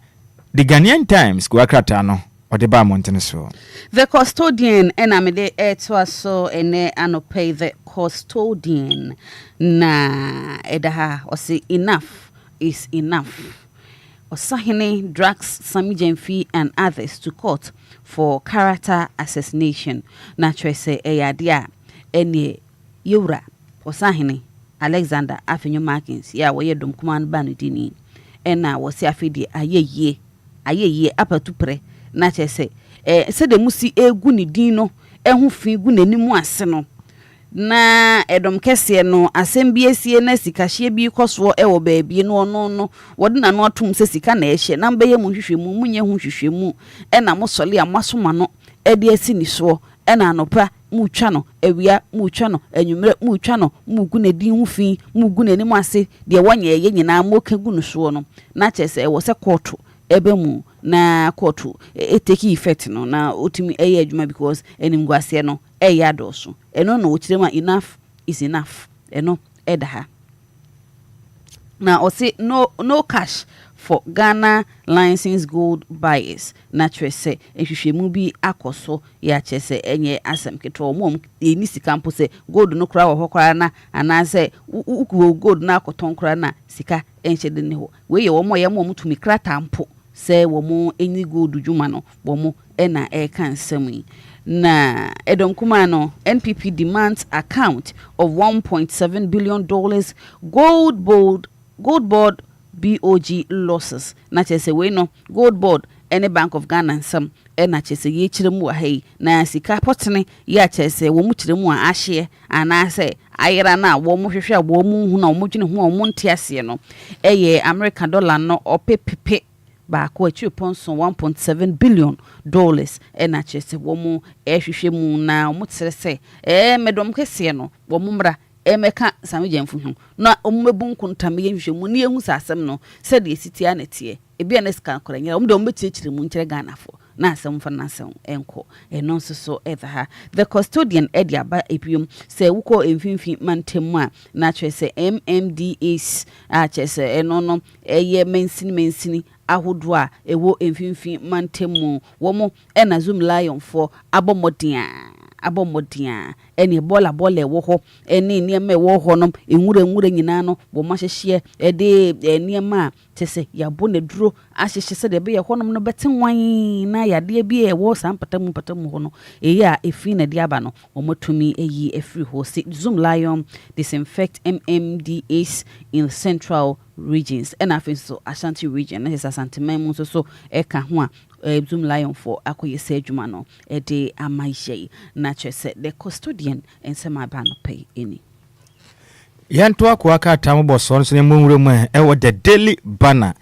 the Ghanaian Times ko akrata no ode ba montene so the custodian enamide etwaso ene anopay the custodian na edaha osi enough is enough. Osahene drags Sami Jemfi and others to court for character assassination. Naturally say eyadia eni yura Osahene Alexander Afenyo Markins ya waye dom command banudini ena wasi afidi ayeye apatupre naturally say se de musi egu ni din no ehu fi gu nanimu ase no na edom kese no asembiesie na sikahye bi koso ewo baabi no no wode na no atum se sika na ehye na mbeye mu hwehwemu munye hu hwehwemu ena mosole amasoma no ede asi ni so ena anopa mu twa no ewia mu twa no anwumre mu twa no mu gu na din hu fi mu gu na nim ase de wanya ye nyina moka gu no so no na chese ewo se court ebe mu na court eteki effect no na otimi eye adwuma because enimguase no eya doso eno no ochirema enough is enough eno edaha na osi no cash for Ghana licensed gold buyers naturally say ehwehwemu bi akoso ya chese enye asem keto mom eni sika mpo se gold no kra wo hokora na anase ukuwo gold na akoton kra na sika enche de ne ho we ye wo mo ye mo mutumi kra tampo se wo mo eni gold dwuma no wo mo ena e kan sami na edom kuma no NPP demands account of $1.7 billion gold board BOG losses na chese we no gold board any Bank of Ghana some na chese ye chiremu wa hei na sika potene ya chese wo mu chiremu a ahye anase ayera na wo mu hwehwe a wo mu hu na wo mu dwene hu a wo ntiase no eye American dollar no opepepe ba ko achi ponso $1.7 billion na chese wo mu ehwehwe mu na wo tere se medom kese no wo mu mra emeka Sami Jemfi hu na ommebu nkuntam ye hwehwe mu ne ehu sasem no se de sitia na tie ebi aneska koranya omde ombetiechire mu nkyere Ghana fo na asem fa na asem enko eno so edaha the custodian ediaba epium se wuko emfinfin mantemu a na chese MMDAs a chese eno no eye mensini ahodo a ewo emfinfin mantemu wo mo ena zoom lion for abomodia eni bola ewo ho eni niema ewo ho no enwure nyina no bo mahyehyie ede niema tese yabo ne duro ahyehye se de be ye honom no betenwan na yade bi ewo sampatamu ho no eyi a efi na de aba no omotumi eyi efri ho se zoom lion disinfect MMDAs in central regions and afenso Ashanti region na Asante Memu so eka ho a zoom lion for akoye se adwuma no de amaye na chese the custodian ensema ba no pay any yanto akwa ka tamu boso so ne mwure mu e wo the daily banner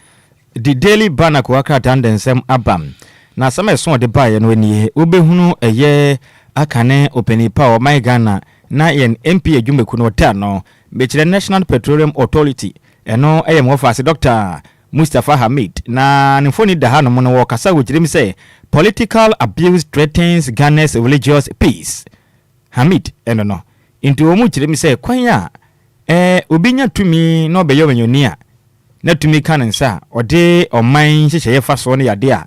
the daily banner ko akrata ndensem abam na sama eso de bae no ni obehunu eye akane openipa o my Ghana na yen MP adwumeku no ta no be National Petroleum Authority eno eyem office Dr. Mustafa Hamid na nfoni da ha no mo no wo kasa wo kirim say political abuse threatens Ghana's religious peace. Hamid eno no into omu kirim say kwanya obinya tumi no be yo menyonia na tumi kanensa ode oman hyehyeye fa so ne yade a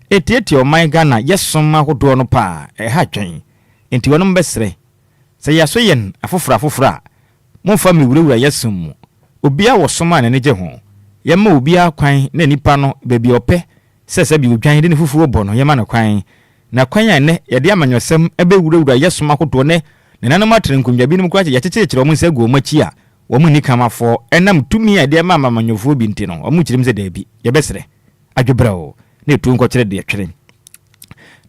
etieti oman Ghana yesoma hodo no pa ha twen enti wono mbesre say yaso yen afofra momfa mi wurawura yesum obia wo soma na ne je ho yema obia kwan na nipa no bebi ope sese bi odwan de ne fufu obo no yema na kwan ya ne yade amanyosem ebe wurawura yesoma hodo ne nanam atre nkunja bi nim kwa ya kyekyekyere omu se go machi a wo mu nikamafo enam tumi a de mama manyofo bi nti no omu kyirim se da bi ye besre adwobrao na etu nko kyere de twere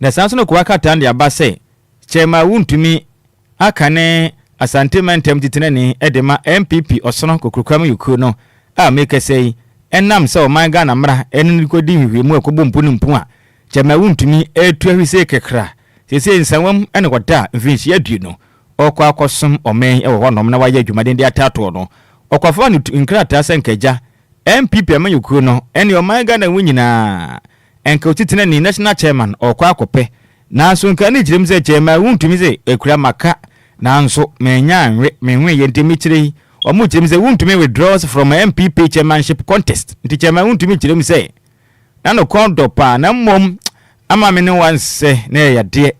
na sanso no kwa kata de aba se chema wuntumi akane asante mantem titenani edema MPP osono kokrokram yuko no a make say enam se o man Ghana mra enu ko di hwehwe mu akobom pu nimpu a chema wuntumi etu ahwise kekra sese nsawam ene kwata mfinchi adu no okwa akosom omen ewo honom na waye adwumaden de atato no okwafa no nkrata senkaja MPP amayuko no ene o man Ghana wunyina enka otitenani national chairman okwa akope na so nka ne jirim se chema wuntumi se ekura maka nanso menyanwe menwe yentimi kire omu jirim se wuntumi withdraws from MPP chairmanship contest nti chema wuntumi jirim se na no kondo pa na mom ama me ne wanse na ya de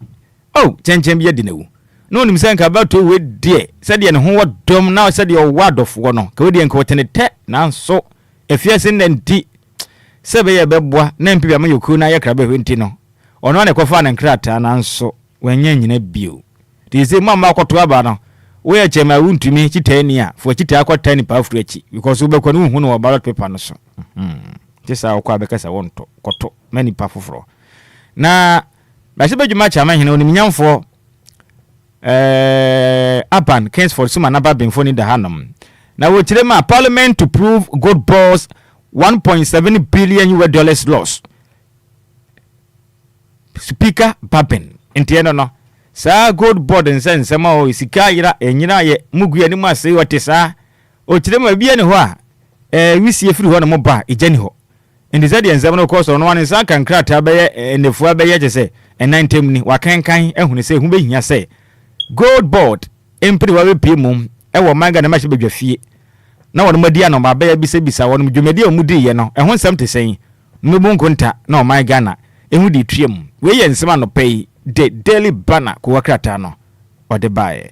chenchem bi de newu no nim se nka bato we de se de ne ho wodom na se de o wadofo no ka we de nka wotene te nanso efiase nanti se be ye beboa na MPP amayokru na yakra be hwenti no ono na kofa na nkrata nanso wanya nyina bio dize mama akoto aba no we chema wuntumi kitani a fo kita akwata ni pa afuru achi because we bekwa no hu no ballot paper no so tisa okwa bekasa wonto koto mani pa foforo na base bedwuma chama hene oni nyamfo aban Kings for suma na ba benfo ni da hanom na wo kirema parliament to prove good boss 1.7 billion US loss. Speaker Papen entieno no sa good board nsen sema o isika yira enyina ye mugu ni mase wote sa o kirema bia ne ho a wisi efiri ho no mo ba ejani ho ndi zadi ensem no course no wan san kan krata be enefu abe je se enantem ni wakankan ehunu se hu be hia se good board empiri wa be pimum ewo manga na mache bedwa fie na won madia no ma be bisa won dwumadi o mudi ye no ehun nsem te sen nubu nkonta na o man Ghana ehu di twiem we ye nsema no pay the daily banner ko wakrata no o de bae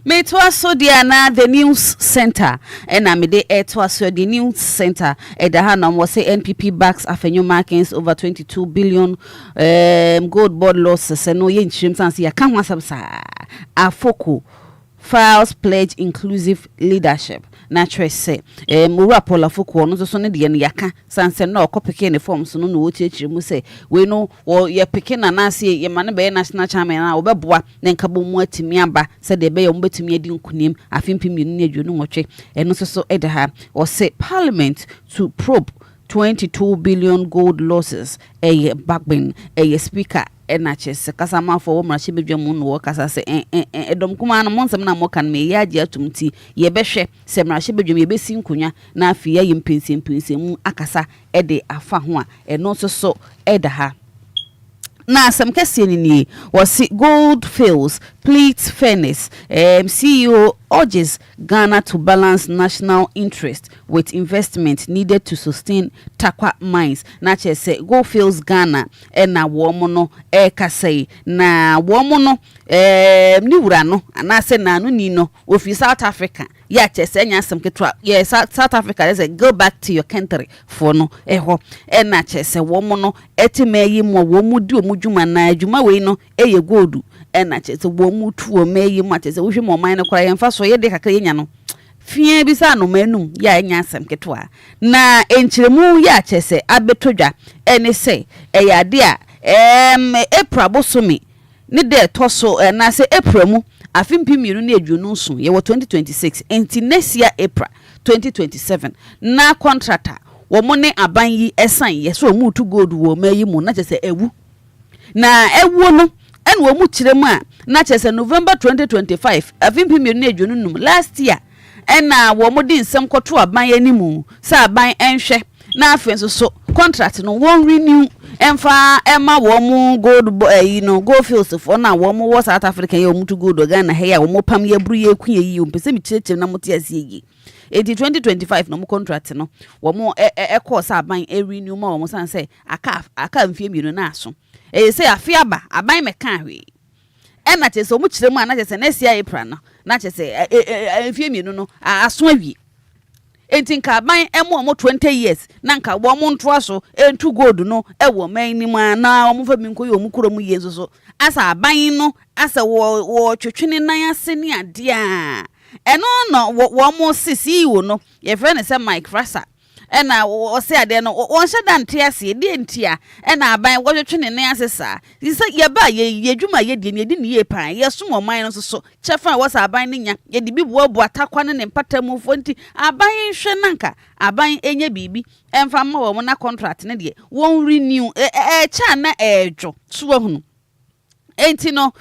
me to aso dia na the news center ena me de to aso the news center da ha no wo say NPP backs afenyo markings over 22 billion gold board losses no ye nchim sanse ya kan wasabsa afoko files pledge inclusive leadership na trese mura pola foko no so ne de ne yaka sanse na okopeke ne forms no no wochichiri mu se we no wo ye peke na na se ye mane be national chairman na obeboa ne nkabo mu atimi aba se de be ye mbetimi adi nkunim afimpi mienu ne adwonu nwotwe eno so ede ha o se parliament to probe 22 billion gold losses backbone speaker NHS kasama for mrachi bedwam no kasa se edom kuma no monsem na mo kan me yaji atumti ye behwe se mrachi bedwam ye besi nkunya na afia ye mpensim akasa ede afa ho a eno so eda ha na some kesi ni was gold fields pleads fairness CEO urges Ghana to balance national interest with investment needed to sustain Takwa mines na say gold fields Ghana na womo no kasai na womo no ni wura no na say na no ni no ofi South Africa ya chese nya some ketwa yes South Africa they say go back to your country for no eho na chese womo no etimeyi mo womu di omudwuma na adwuma we no eye gold na chese womu tuo meyi mo chese wo hwe mo man no kora yemfa so ye de kakra yenya no fie bi sa no manum ya nya asem ketwa na enchiremu ya chese abetodwa ene se eyade a April bosomi ni de toso na se April mu afimpi miru na adwunu so ye wo 2026 enti next year April 2027 na contractor wo mo ne aban yi esan ye so mu to gold wo ma yi mu na chese ewu na ewu no en wo mu kire mu a na chese November 2025 afimpi me na edwonum last year en na wo mo di nsem kwoto aban animu sa aban enhwe na afenso so contract no won renew emfa ema wo mu gold gold fields for na wo mu South Africa ye wo mu to gold Ghana he ya wo mo pam ye bru ye ku ye yi o mpese mi chire na mo te asiegi 2025 no mo contract no wo mo course aban renew ma wo mo san say aka mfie mienu na aso say afia ba aban me kan hwe e na chese o mu chire mu na chese na sia April no na chese mfie mienu no aso awie enti nka aban emo 20 years na nka wo mo nto aso entu gold no ewo man ni ma na wo fa mi nko yo mu kuro mu ye so asa aban no asa wo twetwene nan ase ni ade a eno no wo mo sisi wo no ye friend say Mike Frasa ena wo se ade no won hye dante ase de ntia ena aban wo twetwene nan ase sa sisa ye ba ye dwuma ye de ne ni ye pan ye som oman no so chefa wo sa aban ne nya ye de bi bo atakwa ne mpatamu fonti aban hwe nanka aban enye bibi emfa ma wo na contract ne de won renew cha na edwo so hunu enti no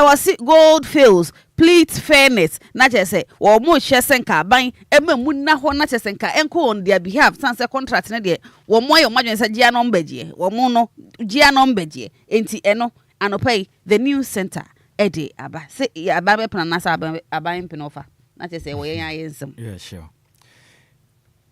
wasi gold fields plead fairness na chese wo mo hye nka aban emamu na ho na chese nka enko on their behalf sanse contract ne de wo mo ayo madwen sa gia number gie wo mo no gia number gie enti eno anopai the new center ede aba se aba be plan na sa aban pinofa na chese wo yen ayensem yeah sure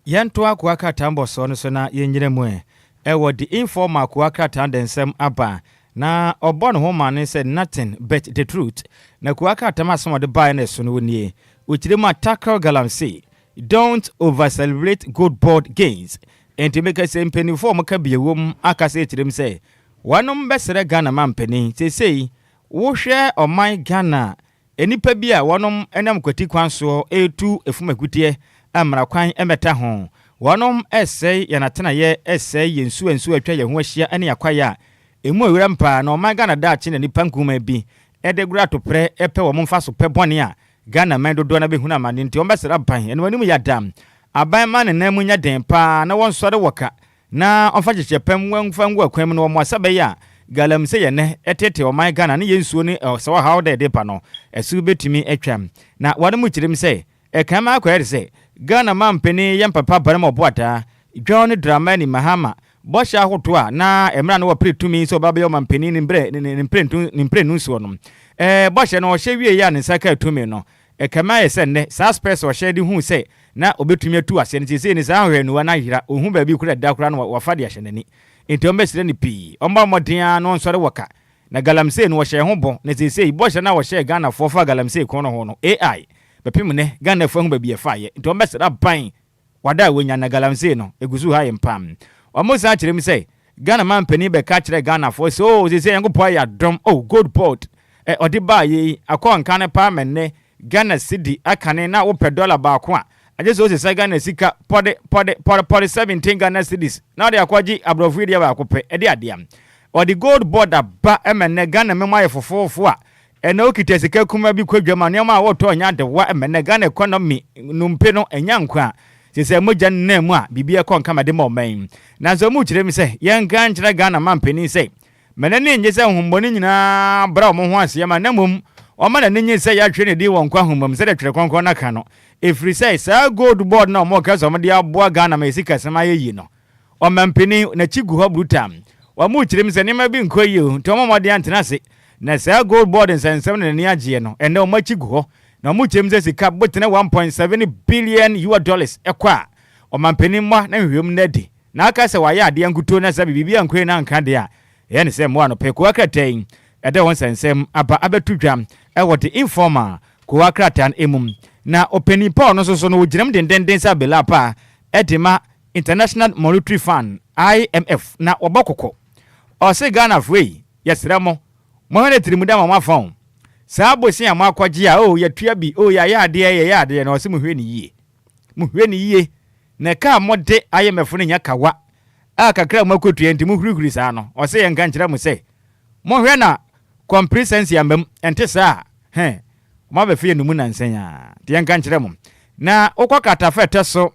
yanto akwa katambo so no so na yenyire mu wo the informal akwa katandensem aba na obon homa said nothing but the truth na kuaka tamasoma de buy na so no nie uchirema tackle galamsey don't over celebrate good board gains and to make us penny for maka biewom aka say chirem say wanom besere Ghana mampeni say wo hwe oman Ghana enipa bia wanom enam kwati kwanso etu efumakutie amra kwan emeta ho wanom essay yanatena ye essay yensu atwa ye ho ahia ene yakwaya emu ewura mpa na oman Ghana da chi na nipa nkuma bi edegura to pre epe wo mfa so pe bone a Ghana man dodo na behuna amane nti ombesera ban ene wani mu yadam aban man na munya den pa na won sore woka na onfa cheche pem wanfa ngwa kwem na wo asabe ya galam se ye ne etete oman Ghana ne yensuo ni so how de pa no esu betumi atwam na wade mu kirim se kama akwere se Ghana man peni yem papa bare mo boata John Dramani Mahama bosha hotoa na emra na wo pretumi so baba yo mampeni ni mpre nunso no bosha no hye wie ya ne saka tumi no kama ye se ne sa space wo hye di hu se na obetumi atu ase ne se ne sa hwe no na hira ohun ba bi kura da kura no wa fade ahye nani enti ombesire ni pi omba modea no nsore woka na galamse no wo hye ho bo ne se bosha na wo hye Ghana fo fa galamse ko no ho no AI bepim ne Ghana fo hu ba bi e fa ye enti ombesire ban wada wonya na galamse no egusu ha ye mpam Omosa achirem say Ghana man peni be ka kire Ghana for so say yangopo ya dom good board odi ba ye akọ nka ne pa menne Ghana cedi akane na wo $1 ba ko a aje so say Ghana sika pode 17 Ghana cedis na de akwaji abrofri de ba ko pe ede adiam odi gold board ba emenne Ghana memo aye fofofo a ena okita sika kuma bi kwadwama ne ma wo to nya de wa emenne Ghana economy numpe no enya nkwa sese moja nna mu a bibia kon kama de mo man na zo mu kire mi se yen kan kire Ghana mampeni se menene nje se humboni nyina bra mo ho ase ma namum o ma na nyi se ya hwe ne di won kwa humam se de twere konkon na ka no efri se sa gold board na mo ka so mo de aboa Ghana ma esika sema yeyi no o mampeni na chigu ho brutam o mu kire mi se ne ma bi nkoyi to mo de antena se na sa gold board nsensem ne ne agye no ene o ma chigu ho na mu chemze sika botene 1.7 billion US ekwa o mampeni mwa na hwem nadi na aka se waye ade ankuto na sa bibia nkwe na nka de a ye ne se mo ano pe ko akaten ede won sensem aba abetudwam e wote informal ko akratan emum na openi paul no so no ogiram denden sa belapa edema International Monetary Fund IMF na obokoko o se Ghana free yesremo mo hene trimuda ma mafon sa bosi am akwaji a o yatua bi o ya ade na o se mo hwe ni yie na ka mode IMF no nya kawa akakra makotu enti mo hurihuri sa no o se yenka nkyira mo se mo hwe na comprehensive ambam ente sa mo ba fie no mu nansanya de yenka nkyira mo na okwa katafa teso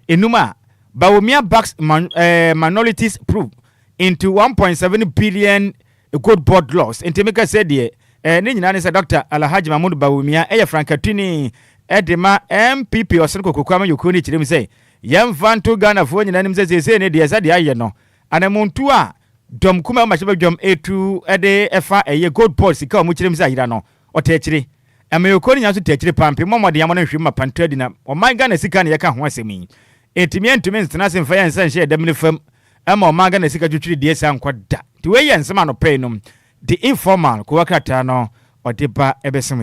enuma Bawumia backs minorities proof into 1.7 billion gold board loss. Intimika said ye ni nyina ne sɛ Dr. Alhaji Mahmoud Bawumia Frankatini Edema MPP Osenko Kokwama Yokoni kyerem sɛ yɛmfa nto Ghana fo nyina nim sɛ ne deɛ sɛ deɛ ayɛ no anamuntu a dom kuma ma hyɛ dom etu ede efa eye gold board sika o mu kyerem sɛ ayira no ɔtɛkyire Yokoni nya so tɛkyire pampe mmɔmɔde yamo no hwem ma pantadi na ɔman Ghana sika ne yɛka ho asɛm etimi ntena se mfa yɛn sɛ nhyɛ dɛm ne fam ama ɔman Ghana sika twitwiri deɛ sɛ ankɔ da ti we yɛn sema no pay no the informal ko wakata no ɔde ba ɛbɛsem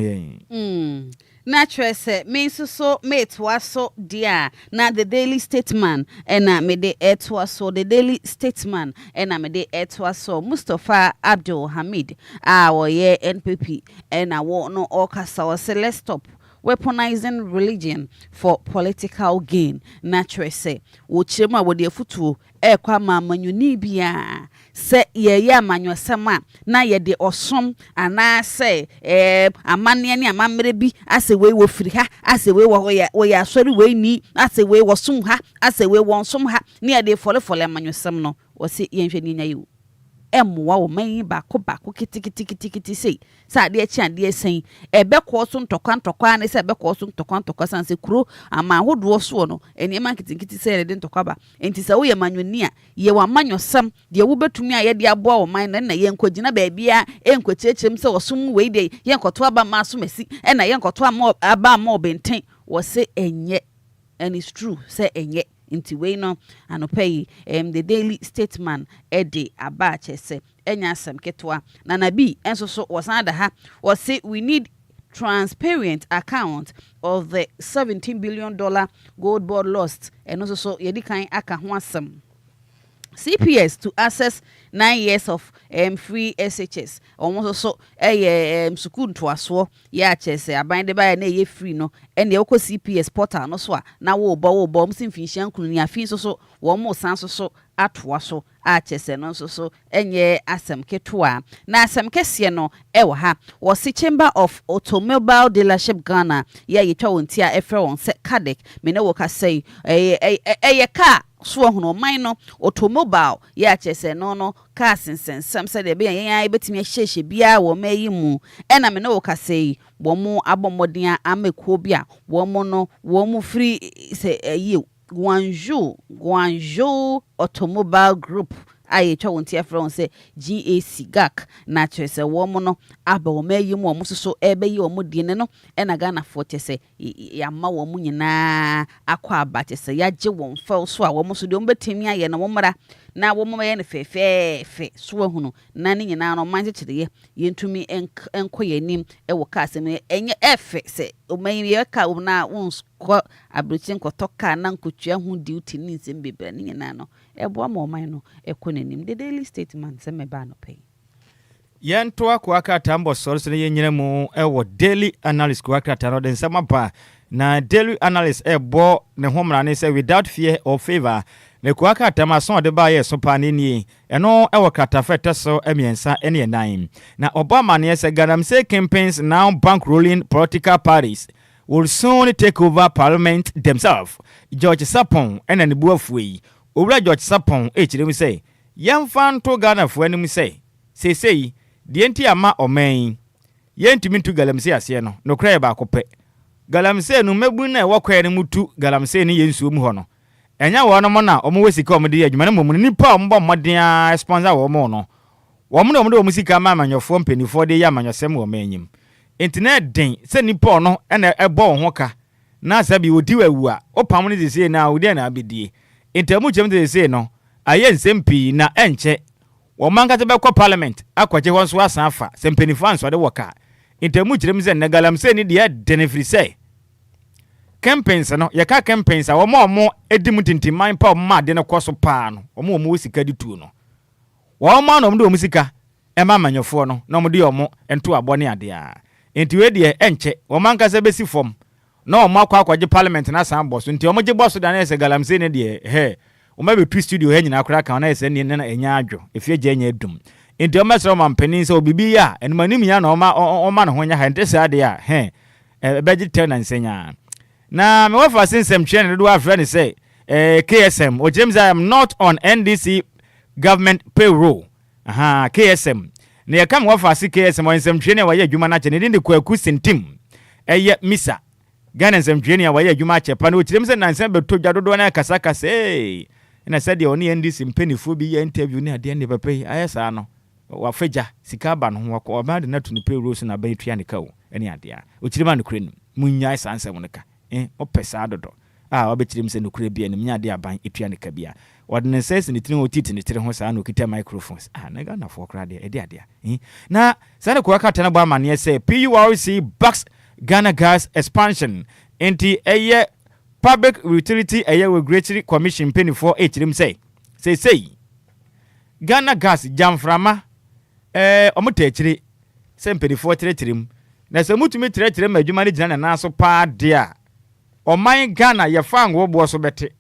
yɛn na trese me so mate waso dia na the daily statesman ena me de etwaso the daily statesman ena me de etwaso Mustafa Abdul Hamid woye NPP ena wo no okasa wo say let's stop weaponizing religion for political gain. Naturally say, Uchema would futu ekwa manyuni bia se ye manyo sama na ye de osom ana say amane ne amamre bi ase we wo firi ha ase we wo ya sori we ni ase we wo sum ha ase we won sum ha ne ye de fole manyo sam no wo se ye nhwe ni nya yi emwa wo man ba ko kiti sei sa de achi ade sen ebe ko so ntokwa ne se ebe ko so ntokwa san se kuro ama hodo so no enema kiti sei de ntokwa ba enti se wo ye manwoni a ye wa manyo sam de wo betumi a ye de aboa wo man na ye nkogina ba bia enkochechem se wo sum we de ye nkoto aba ma so masi e na ye nkoto aba ma obenten wo se enye, and it's true say enye inti we no anopay the daily statesman ede abache se enya asem ketwa na nabi enso so wasanda ha was say we need transparent account of the $17 billion gold board lost and also so yedi kan aka ho asem CPS to access 9 years of free SHS almost so school to aso ya chese abande ba na ye free no and the CPS portal no so na wo bo msin finshan kunu ni afin so wo mo san so atoa so a chese no so enye asem ketua na asem kese no ewo ha was Chamber of Automobile Dealership Ghana ya yetwa wonti a efre won se Kadek me na wo ka say car so hono man no automobile ya chese no car sensensam se de be yan betimi hyehye bia wo mayi mu ena me no wo ka say wo mu abomoden amekuo bia wo mu no wo mu free se Guangzhou Automobile Group aye twa wonti afro say GAC GAC na chese wo mo no aba wo mayi mu o so ebe yi o mu die ne no e na Ghana fo chese ya ma wo mu nyina akwa aba chese ya je won fa so a wo mo so de o betimi aye na wo mra na wo mo ye ne fe so ahunu na ne nyina no man chechede ye ntumi enkoyanim e wo ka asem enye efe se o mayi ye ka na wons ko abruchin ko toka na nkotua hu duty ni nsem bebra ne nyina no ebo ama o man no ekonanim the daily statement se me ba no pay yento akwa tambo source ne yenyina mu ewo daily analyst kwa kata no den sama pa na daily analyst ebo ne homra ne say without fear or favor ne kwa kata ma so de ba ye so pa ne ni eno ewo kata fete so emiensa ene nan na Obama ne say Galamsey campaigns now bankrolling political parties will soon take over parliament themselves. George Sapon and an buafui Owura George Sapon echirem say yamfa nto Ghana fo anim say de enti ama omen yentimi tu Galamsey ase no kra ba akopɛ Galamsey no mabu na wɔkɔɛ ne mutu Galamsey ne yensuo mu hɔ no enya wɔ no mo na ɔmo wesika ɔmo de adwuma ne mo nipa ɔmo mmɔden a sponsor wɔ mo no wɔmo na ɔmo de ɔmo sika ma amanyɔfo mpanifo de ya amanyɔsɛm wɔ manyim internet den se nipa no ena ɛbɔ ho ka na sabi odi wawu a opam ne sese na odi na abedie intemu chem sese no aye nsempi na enche wo mankate be ko parliament akwaje ho so asan afa sempenifu anso de woka intemu chem se na Galamsey ni de denefri se campaigns no ye ka campaigns a wo mo edimu tintiman pa ma de ne koso pa no wo sika di tu no wo ma no mo de wo sika e ma manyofo no na mo de wo ento abone ade a enti we de enche wo mankase besi fom na o makwa akwaje parliament na san boss enti o moje boss da na ese Galamsey ne de o ma be tu studio he nyina akra kan na ese ne na enya adwo efie je enya edum enti o mesro mampanin se obibi ya enmanim ya na o ma no ho nya ha enti se ade a beji tell na nsenya na me wafa sensem twe ne do afra ne se KSM James, I am not on NDC government payroll. KSM ne come wafa si KSM on some training wa ye adwuma na che ne de kwaku sentim misa Ghana nsɛm training wa ye adwuma chepa no kyerem sɛ nansan beto dwadodo na kasa kasa na sɛ de oni NDC mpanifo bi ye interview ne ade ne pepe ayesa no wa fagya sika ba no ho wa ba de na to ne payroll so na ba etua ne ka o ene ade a o kyerem an kure no munya sansɛm no ka o pesa dodo wa be kyerem sɛ no kure bia ne nya ade aban etua ne ka bia wɔde says ne tiri otiti ne tiri ho saa no kita microphones na Ghana for kra de ade na saa ne ko aka tana ba amane sɛ PURC backs Ghana gas expansion enti public utility regulatory commission penny for HRM say Ghana gas jamframa omutechiri say penny for treatirim na sɛ mutumi treatirim adwuma ne gina na so pa de a oman Ghana ye fa ngo bo so bete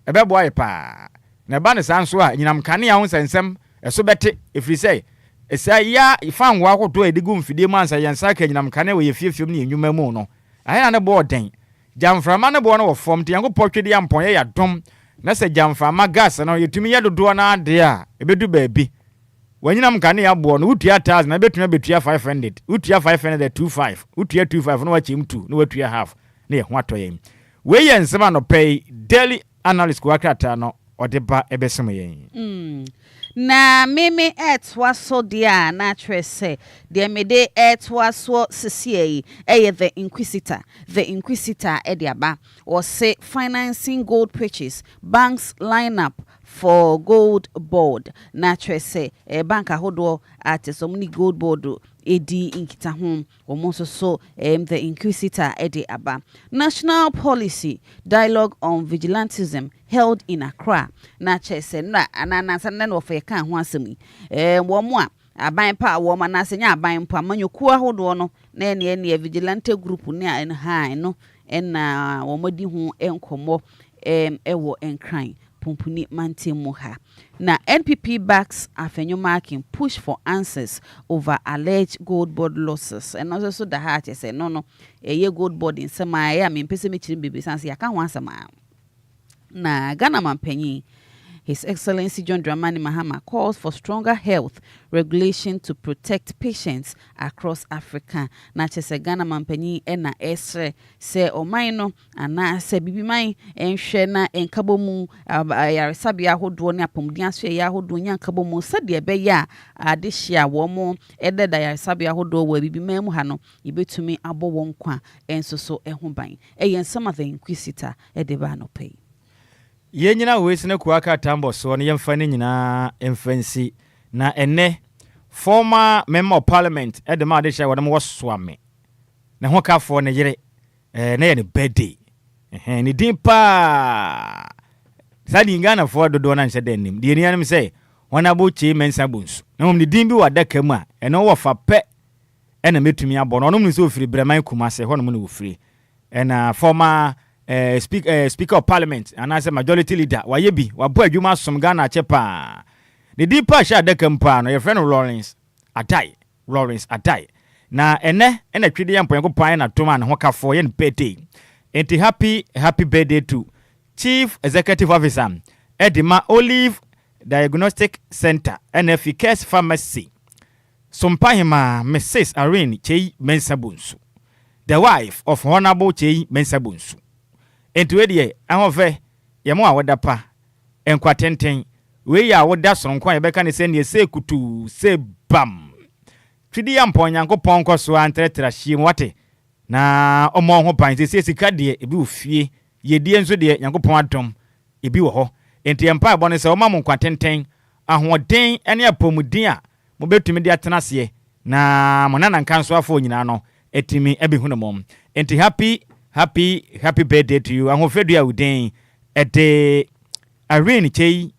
ebe bo aye pa na ba ne san so a nyinam kane a ho sensem eso bete efiri sɛ esa ya fa ngo akoto edigu mfidie mu ansa yensa ka nyinam kane we yefiefiem ne enwuma mu no aya ne bo den jamframa ne bo no wo fom te yanko potwe de yampon ye yadom na sɛ jamframa gas no yetumi ye dodo na ade a ebedu baabi wanyinam kane ya bo no utua 1000 na betua 500 utua 500 25 utua 25 no wachim 2 no watua half na ye ho atoyem we ye nsema no pay daily analyst ko akrata no odeba ebesom yen na meme etwaso dia na trese de mede etwaso sisiei the inquisitor ediaba or say financing gold purchase banks line up for gold board na trese bank ahodo at somni gold board edi inkita home omonso so the inquisitor ediaba national policy dialogue on vigilantism held in Accra na trese na ananasa na no fe kan ho asemi wo mo a aban pa wo ma na senya aban pa manyoku ahodo no na ene vigilante group ne a ha no na wo modi ho enkomo ewo enkran pumpuni mantemu ha na NPP backs afenyo marking push for answers over alleged gold board losses and also so the heart say no ye gold board in sama ya me pese me chirim bebe sanse ya ka ho asama na Ghana mampanyi His Excellency John Dramani Mahama calls for stronger health regulation to protect patients across Africa. Na chese Ghana mampanyi ena esre se omaino ana se bibiman enhwe na enkabomu yaresabi ahodo ne apomdian so ya ahodo nya enkabomu sade ebeya adehia wo mo ededa yaresabi ahodo wa bibiman mu ha no ibetumi abo won kwa ensoso ehoban eyensama the inquisitor edeba no pay. Yenyina wesine kuaka tambo so ne yemfa ne nyina emfansi na enne former member of parliament edema de hye wadam woswame na hokafo ne yere na ye ne birthday ne din pa sadi ngana fo dodo na nhyɛ danim de ni anim sɛ wana bo chi mensa bonsu na hom ne din bi wadaka mu a eno wo fa pɛ ena metumi abɔ no nom ne so ofiri breman kumase hɔ nom ne ofiri ena former speaker of parliament and as a majority leader wayebi wabo adwuma som Ghana chepa the deeper sha de kampa no your friend Lawrence Adai na ene twede yampo yankopan na toma na hokafo ye birthday enti happy birthday to Chief Executive Officer Edima Olive Diagnostic Center NFKS Pharmacy Sompahima Mrs. Irene Chei Mensabunsu, the wife of Honorable Chei Mensabunsu. Enti we de ahofe ye mo awoda pa enkwatenten we ya awoda sonkwan ye beka ne se ne se kutu se bam twidi ya mpon yankopon koso antretra hie wate na omo ho pan se sika de ebi ofie ye die nso de yankopon adom ebi wo ho enti empa ebo ne se oma mo nkwatenten ahoden ene apomudin a mo betumi de atena se na mo nana nkanso afọ nyina no etimi ebi hu mom enti happy birthday to you. And hopefully you are at the Irene Chei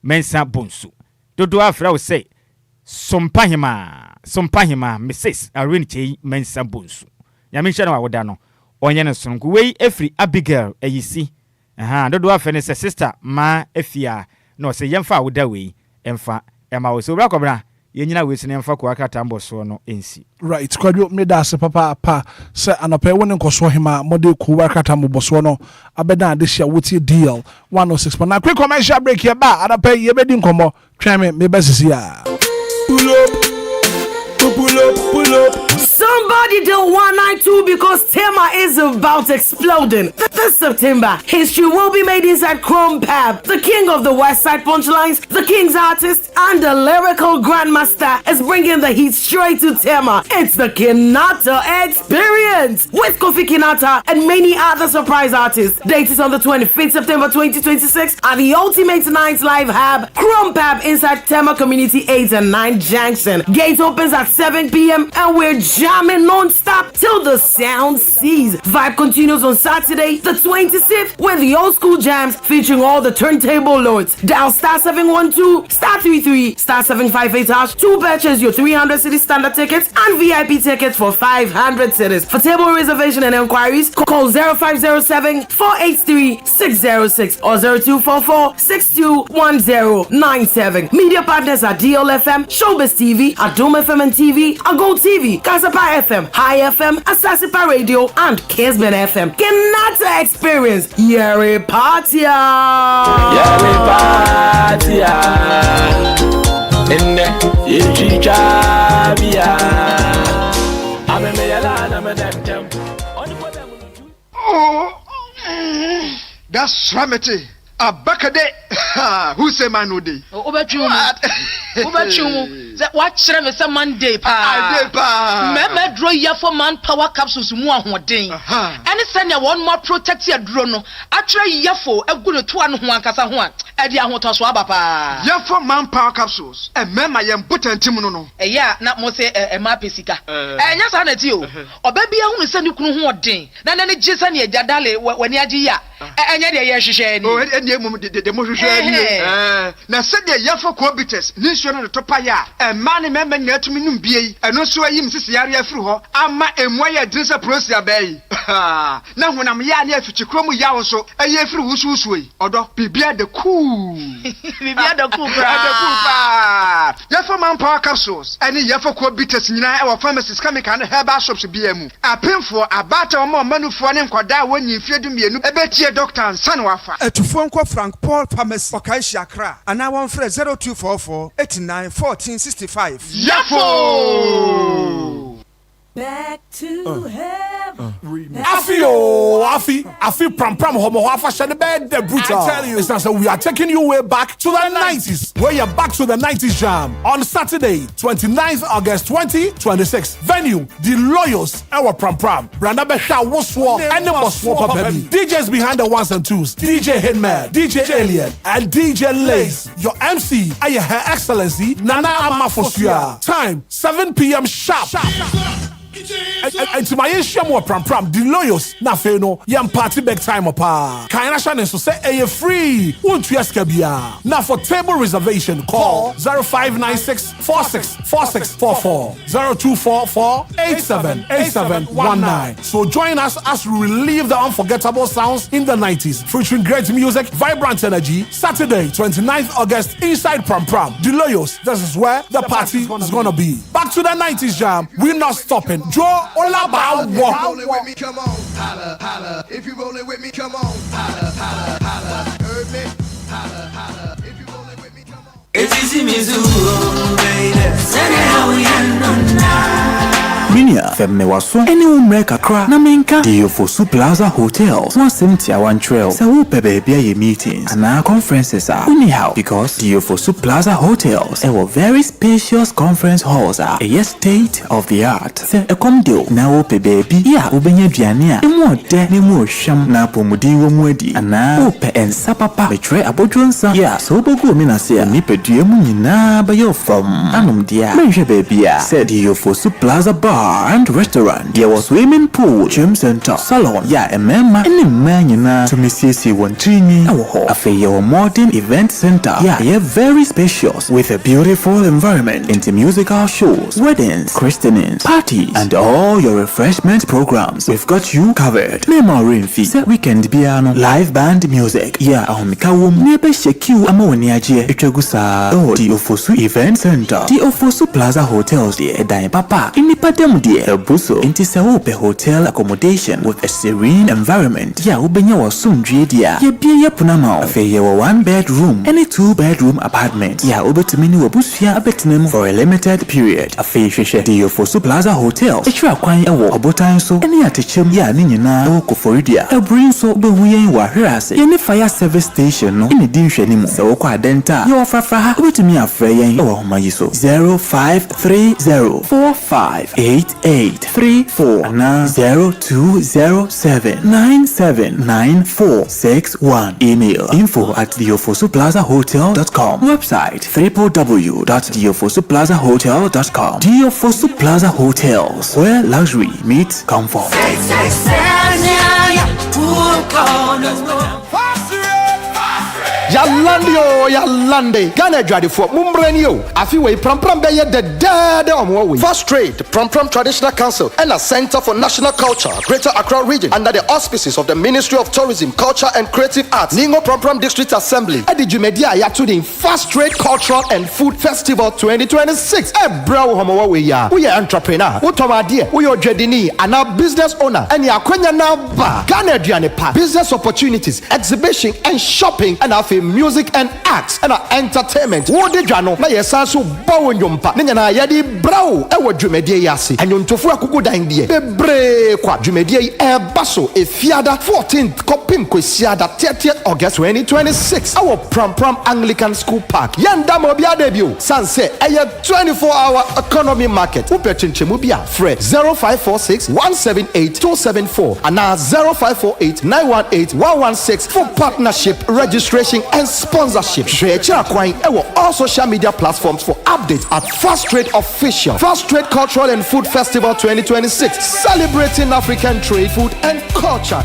Mensa Bonsu. Dodo afra will say Sompahima Mrs. Irene Chei Mensa Bonsu. Yamisha no wadano. Onyana sonku we every Abigail you see. Dodo afra sister ma efia no say yemfa woda we emfa ema we so rakobra yenyina we sene mfa ko akata mboso no ensi right kwadwo me da se papa se anope woni nkoso hima mode ko akata mboso no abeda de hia woti deal 106. Na quick commercial break here ba anope ye bedi nkomo tweme me besisi ya pull up. Somebody do 192 because Tema is about exploding. This September, history will be made inside Chrome Pab. The king of the West Side punchlines, the king's artist, and the lyrical grandmaster is bringing the heat straight to Tema. It's the Kinata Experience with Kofi Kinata and many other surprise artists. Date is on the 25th September 2026 at the Ultimate Night Live Hub, Chrome Pab inside Tema Community 8 and 9 Junction. Gate opens at 7 p.m. and we're jamming non-stop till the sound ceases. Vibe continues on Saturday, the 26th, with the old school jams featuring all the turntable lords. Dial star 712, star 33, star 758 hash to purchase your 300 city standard tickets and VIP tickets for 500 cities. For table reservation and enquiries, call 0507 483 606 or 0244 621097. Media partners are DLFM, Showbiz TV, Adom FM and TV, Ago TV, Kasapa FM, High FM, Asasipa Radio, and Kismet FM. Kenata Experience, Yeri Patia. Yeri Patia. Inde, Yichichabia. That's Ramete. Abakade. Who say man no day? Watch me some Monday pa. Me draw ya for manpower capsules mu ahoden. Any send ya one more protect your drone. Actually ya for e good to an ho ankasa ho a. E dia ho to so aba pa. Ya for manpower capsules. E mema ye mbotantim no no. E ya na mo say e ma pesika. E nya sa na ti o. Oba bia hu se ni kunu ho odin. Na na ne gisa ne adale wani agi ya. E nya de ye hwehwe ni. O e ne mum de mo hwehwe ni. Na se de ya for cobitus. Ni nsuo no to pa ya. Ma ne membe na atumi num bie eno so ayim sisi yare afiri ho ama emu aye drinsa prosia bai na honam ya ne afichi kromu ya wo so aye afiri wusuusu yi odo bibia de cool bibia de cool bra ya for manpower capsules ani ya for cobitus nyina e wo pharmacies chemical and herbal shops bia mu apemfo abata o manufo ne nkwada wonyi fiedu mienu ebetie doctor ansan wafa atufo nko Frank Paul Pharmacy Okaishi Accra ana won frɛ 0244 89 1465. Yafo! Back to heaven. Afi pram homo afa shade bed the brutal. I tell you, it's not we are taking you way back to the 90s. Where you're back to the 90s jam on Saturday, 29th August 2026. Venue, the Loyals, our pram. Branda Besha Woswo and the Moswo baby. DJs behind the ones and twos. DJ Hitman, DJ Alien, and DJ Lace. Your MC, Her Excellency Nana Amafosia. Time 7 p.m. sharp. And to my issue more pram the Loyals na feno yam party back time pa kaina shane so say a free won't you ask bia now for table reservation call 0596 464644 0244 878719. So join us as we relive the unforgettable sounds in the 90s featuring great music, vibrant energy. Saturday 29th August inside pram the Loyals. This is where the party is gonna be. Back to the 90s jam, we're not stopping. Joe Olaba walk. Rolling with me, come on, holla, holla. If you rolling with me, come on, holla, holla, holla. Heard me? Holla, holla. If you rolling with me, come on. It's easy, Mizuo, baby. Send it how we end on now. Minia femme waso ene umre kakra na menka Diofosu Plaza Hotels 171 Trail se wo bebe ye meetings and conferences are anyhow because Diofosu Plaza Hotels were very spacious conference halls are a state of the art se ekomdo na wo bebe ya obenya duane a emu ode ne mu ohwam na pomudi wo mu adi ana ope ensa papa betre abodwonsa ya so bogo mi na se ni pedue mu nyina ba yo from anom dia menhwe bebe a said Diofosu Plaza Bar and restaurant. There was swimming pool, gym center, salon. Yeah, a member and a man to Mrs. Wontrini. Afe your modern event center. Yeah, very spacious with a beautiful environment into musical shows, weddings, christenings, parties, and all your refreshment programs. We've got you covered. Memo rain fee, weekend piano, live band music. Yeah, Ahomikawum, Nebe Shekiu Amoniaje, Echegusa, oh, the Ofosu Event Center, the Ofosu Plaza Hotels, the Edai Papa, Inipadem, the Ebuso, Intisaope Hotel accommodation with a serene environment. Yeah, Ubenya was soon Jedia, Yebia Punamao, Afe 1-bedroom, any 2-bedroom apartment. Yeah, Ubetumini Wabusia Abetinem for a limited period. Afe Shisha, the Ofosu Plaza Hotel, Echua Kwai Ewo, Obotanso, any atechim, ya Nina, Okoforidia, a brinso, Behuyen Wahirase, any fire service station, no, any dinshanimo, so Okwa Denta, your Fafaha, Ubetumi Afreya, or Mayiso, 0530458834, na 0207979461. Email info@theofosuplazahotel.com. Website www.theofosuplazahotel.com. Theofosu Plaza Hotels, where luxury meets comfort. Yalande, Ghana Dradi for Mumbrenio. Afiwe Pram Beye the dead on First Trade, Pram Traditional Council, and a Center for National Culture, Greater Accra Region, under the auspices of the Ministry of Tourism, Culture and Creative Arts, Ningo Pram District Assembly, Edi Media Yatudin First Trade Cultural and Food Festival 2026. Bro Homo we are entrepreneur, Utomadia, we are Jedini, and our business owner, and Yakwenya Naba, Ghana Drianepa, business opportunities, exhibition and shopping, and our music and arts and entertainment. Wode Jano, na yesanso bawo nyompa. Nenya na yadi brau ewo dwumedie yase. Anyontofu akugo dandie. Bebre kwa dwumedie baso efiada 14th kopim kwesiada 30th August 2026. Our Pram Anglican School Park. Yanda mo bia debut. Sanse eye 24-hour economy market. Upechinchemu bia fre 0546 178 274 and 0548 918 116 for partnership registration and sponsorship. Share Kwai all social media platforms for updates at First Trade Official. First Trade Cultural and Food Festival 2026, celebrating African trade, food and culture.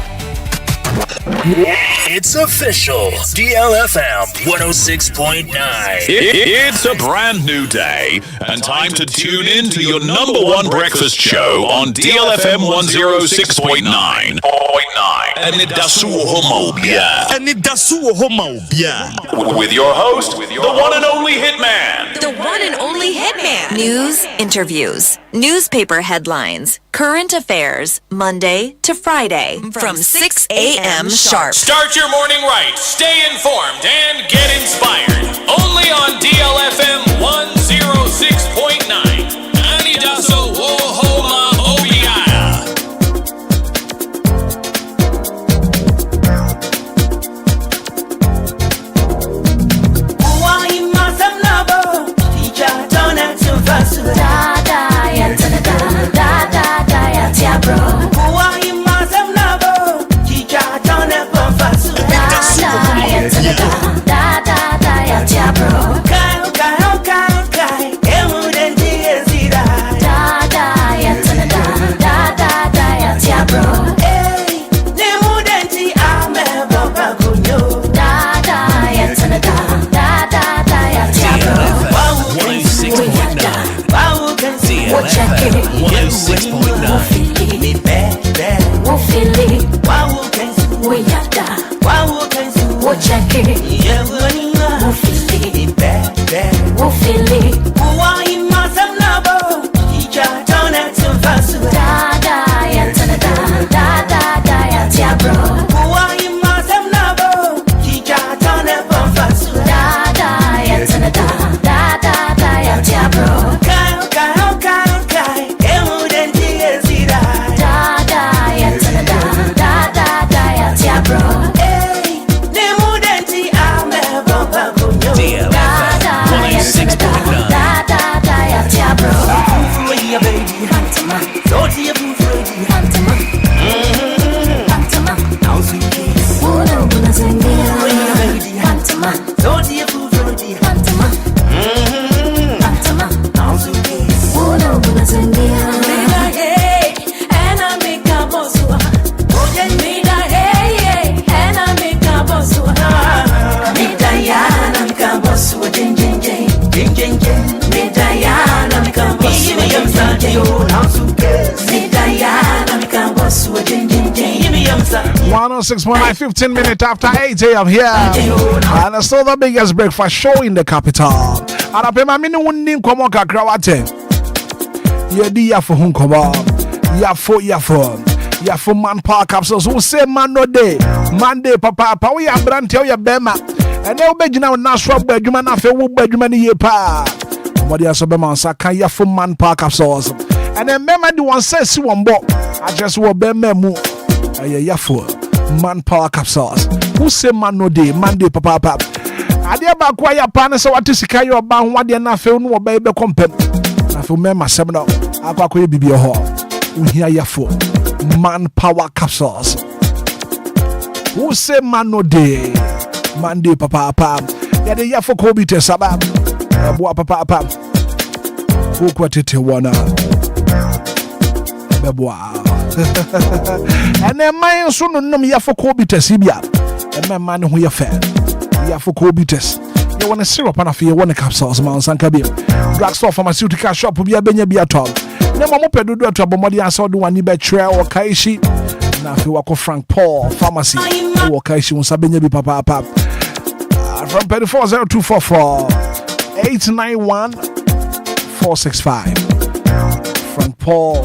It's official. DLFM 106.9. It's a brand new day and time to tune in to your number one breakfast show on DLFM 106.9. Anidaso Wɔhɔ with your host, the one and only Hitman. The one and only Hitman. News, interviews, newspaper headlines, current affairs, Monday to Friday from 6 a.m. sharp. Start your morning right, stay informed, and get inspired. Only on DLFM 106.9. Anidaso Wɔhɔ ma Obia. 106.9, 15 minutes after 8 a.m. here. And it's still the biggest breakfast show in the capital. And I pay my mini winning come on kakrawate. Yedi ya for hunkoba. Ya for manpower capsules. Who say man no day? Monday, papa, we are brand tell your bema. And they'll be now natural bedroom and after wood bedroom and ye pa. What you said, man, Saka ya for manpower capsules. And then remember the one says you one bo. I just will be memo. Ya for manpower capsules. Who say man no day? Monday, papa. I dear back why your partner so what to see your band what you're not feeling no baby compare. I feel me myself now. I got to be a hall. We hear ya for manpower capsules. Who say man no day? Monday, papa. Yeah, the ya for Kobe to sabab. Boa papa. Who quite wana. Beboa. And then my son no me ya for Kobe to Sibia. And my man who ya fair. Ya for Kobe test. You want a syrup and a fear one capsules, Mount Sankabi. Drugstore pharmaceutical shop will be a benya be at all. Never more pedo to a bomody and saw the one you bet trail or Kaishi. Now if you walk off Frank Paul Pharmacy or Kaishi was a benya be papa. From 340244 891 465. Frank Paul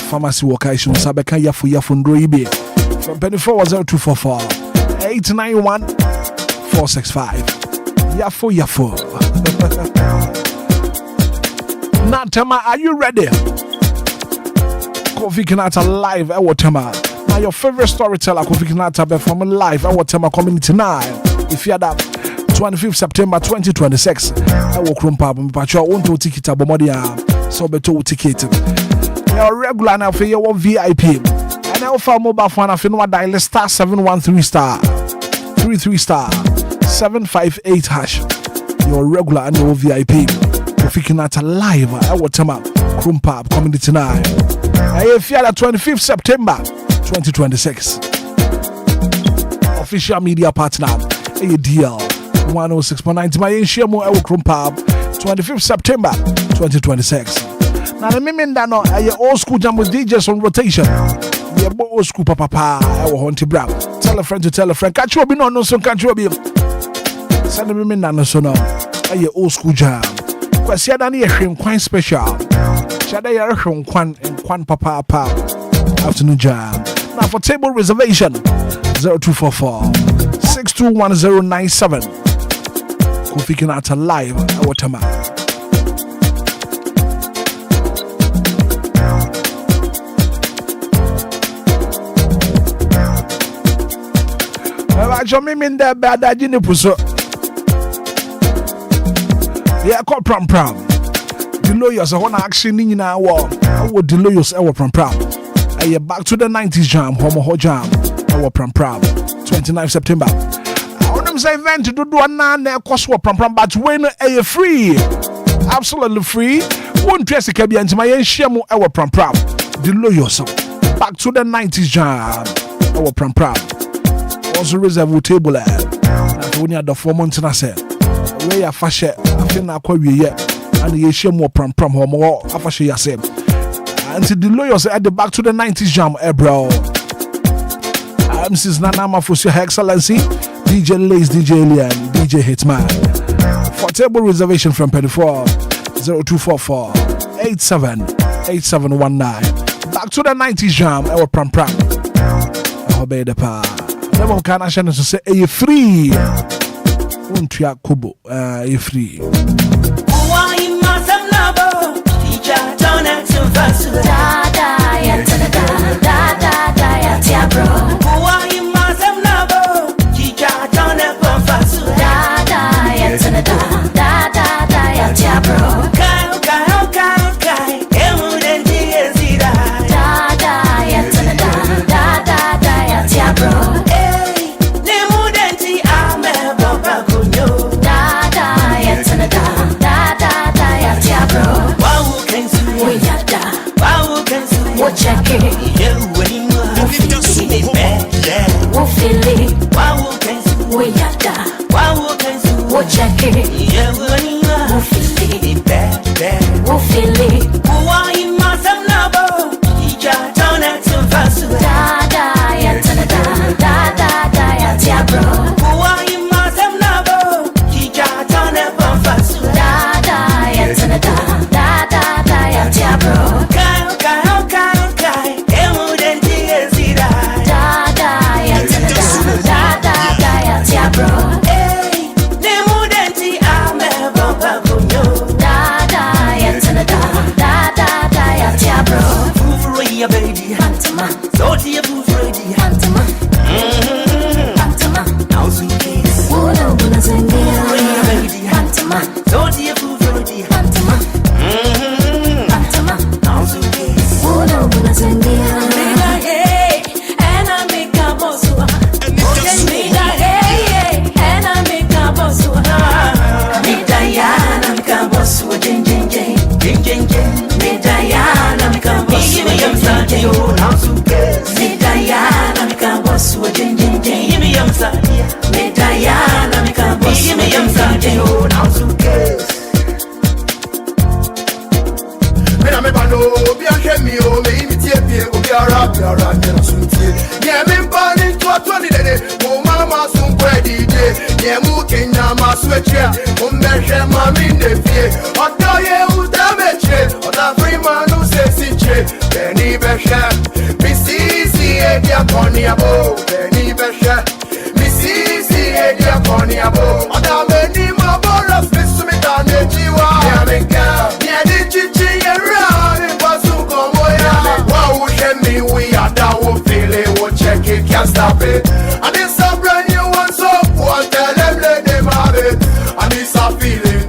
Pharmacy or Kaishi was a beka yafundro ibe. From 340244 891 465. Yafo. Now, Tema, are you ready? Kofi Kinata live at Watema. Now, your favorite storyteller, Kofi Kinata, performing live at Watema Community 9. If you had that 25th September 2026, I will crump but you want to ticket a bomodia, so beto ticket. You're regular now for your VIP. And I'll find mobile phone if you know what dial star 713 star 33 star 758 hash. Your regular and your VIP. Kofi Kinata live at Watema Crump Community 9. If you had that 25th September 2026. Official media partner. DL 106.9 my Shemo Crump 25th September 2026. Now the mean that no old school jam with DJs on rotation. Yeah, old school papa our Hunty Brown. Tell a friend to tell a friend. Catch you be no so catch you be. Send the mean that no so no. Old school jam. Cause you done here quite special. Shada ya kwan and kwan papa afternoon jam. Now for table reservation 0244 621097. Kofi Kinata live at Watema. I just mean that bad I didn't pursue. Yeah, call pram. The lawyers are on action in our war. I would the lawyers our pram. I back to the 90s jam, Homo jam, our pram. 29th September. I want them say event to do one now, cost what pram, but when a free, absolutely free. Won't dress a cabin to my shamo our pram. The lawyers back to the 90s jam, our pram. Also reserve table. Only at the 4 months and I said, where are fashion? I feel now quite yet, and the shamo pram homo afashe yasem. And the lawyers at the back to the 90s jam, bro. Mrs. Nanama for your excellency, DJ Lace, DJ Alien, DJ Hitman. For table reservation from 24 0244 8719. Back to the 90s jam, our pram. I obey the power. Never can I to say, a free. Won't you kubo? A free. Me Diana, me can boss. Me young Sunday, oh, now suitcase. Me na me bano, be a chemi, oh, me imitate me, oh, be a rap, me suitcase. Yeah, me burning to a 20 day, oh, mama, some credit day. Yeah, mooking na ma switch, measure mommy in the fear. Or do you damage it? Or the free man who says it, Benny Besha. Missy, Edia Ponyabo, Benny Besha. Missy, Edia Ponyabo. Or the many more boras, Miss Smith and the Jiwa. Yamika, Yadichi, around it was to come away. Wow, me, we are down, we'll feel it, we'll check it, can't stop it. And it's a brand new one, so one tell them, let them have it. And it's a feeling,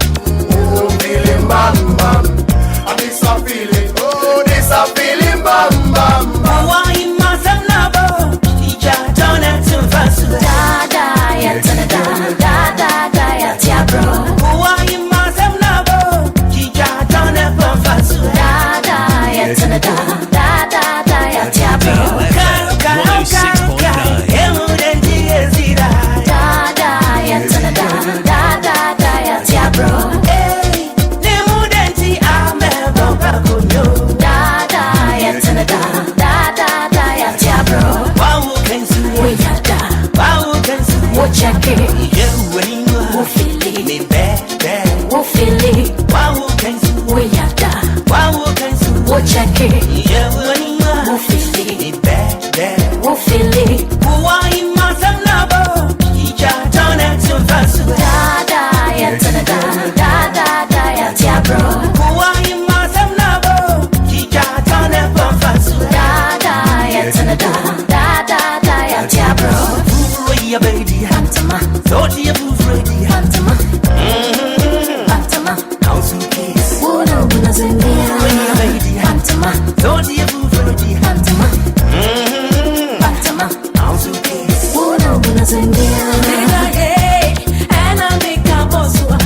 oh, feeling bam bam. And it's a feeling, oh, this a feeling bam bam bam. Why must I never? Teacher, don't have to fuss. Da da, yeah, da da da, yeah, tia bro. Why must I never? Teacher, don't have to fuss. Da da, yeah, da da, yeah, tia bro. Check it, we'll feel it, me bad, we'll feel it. We are done, we'll check it, we'll feel it, me bad, we'll feel it. Why must I never? Teacher, don't have to fuss. Da da, yeah, da, yeah, tia bro. Why must I never? Teacher, don't have to fuss. Da da, yeah, da, yeah, tia bro. Yeah, baby, Pantama, Toti a proof ready, Pantama, Pantama, house in case, Wono, Nazania, baby, Pantama, Toti a proof ready, Pantama, Pantama, house in case, Wono, Nazania, hey, and I make a bossua,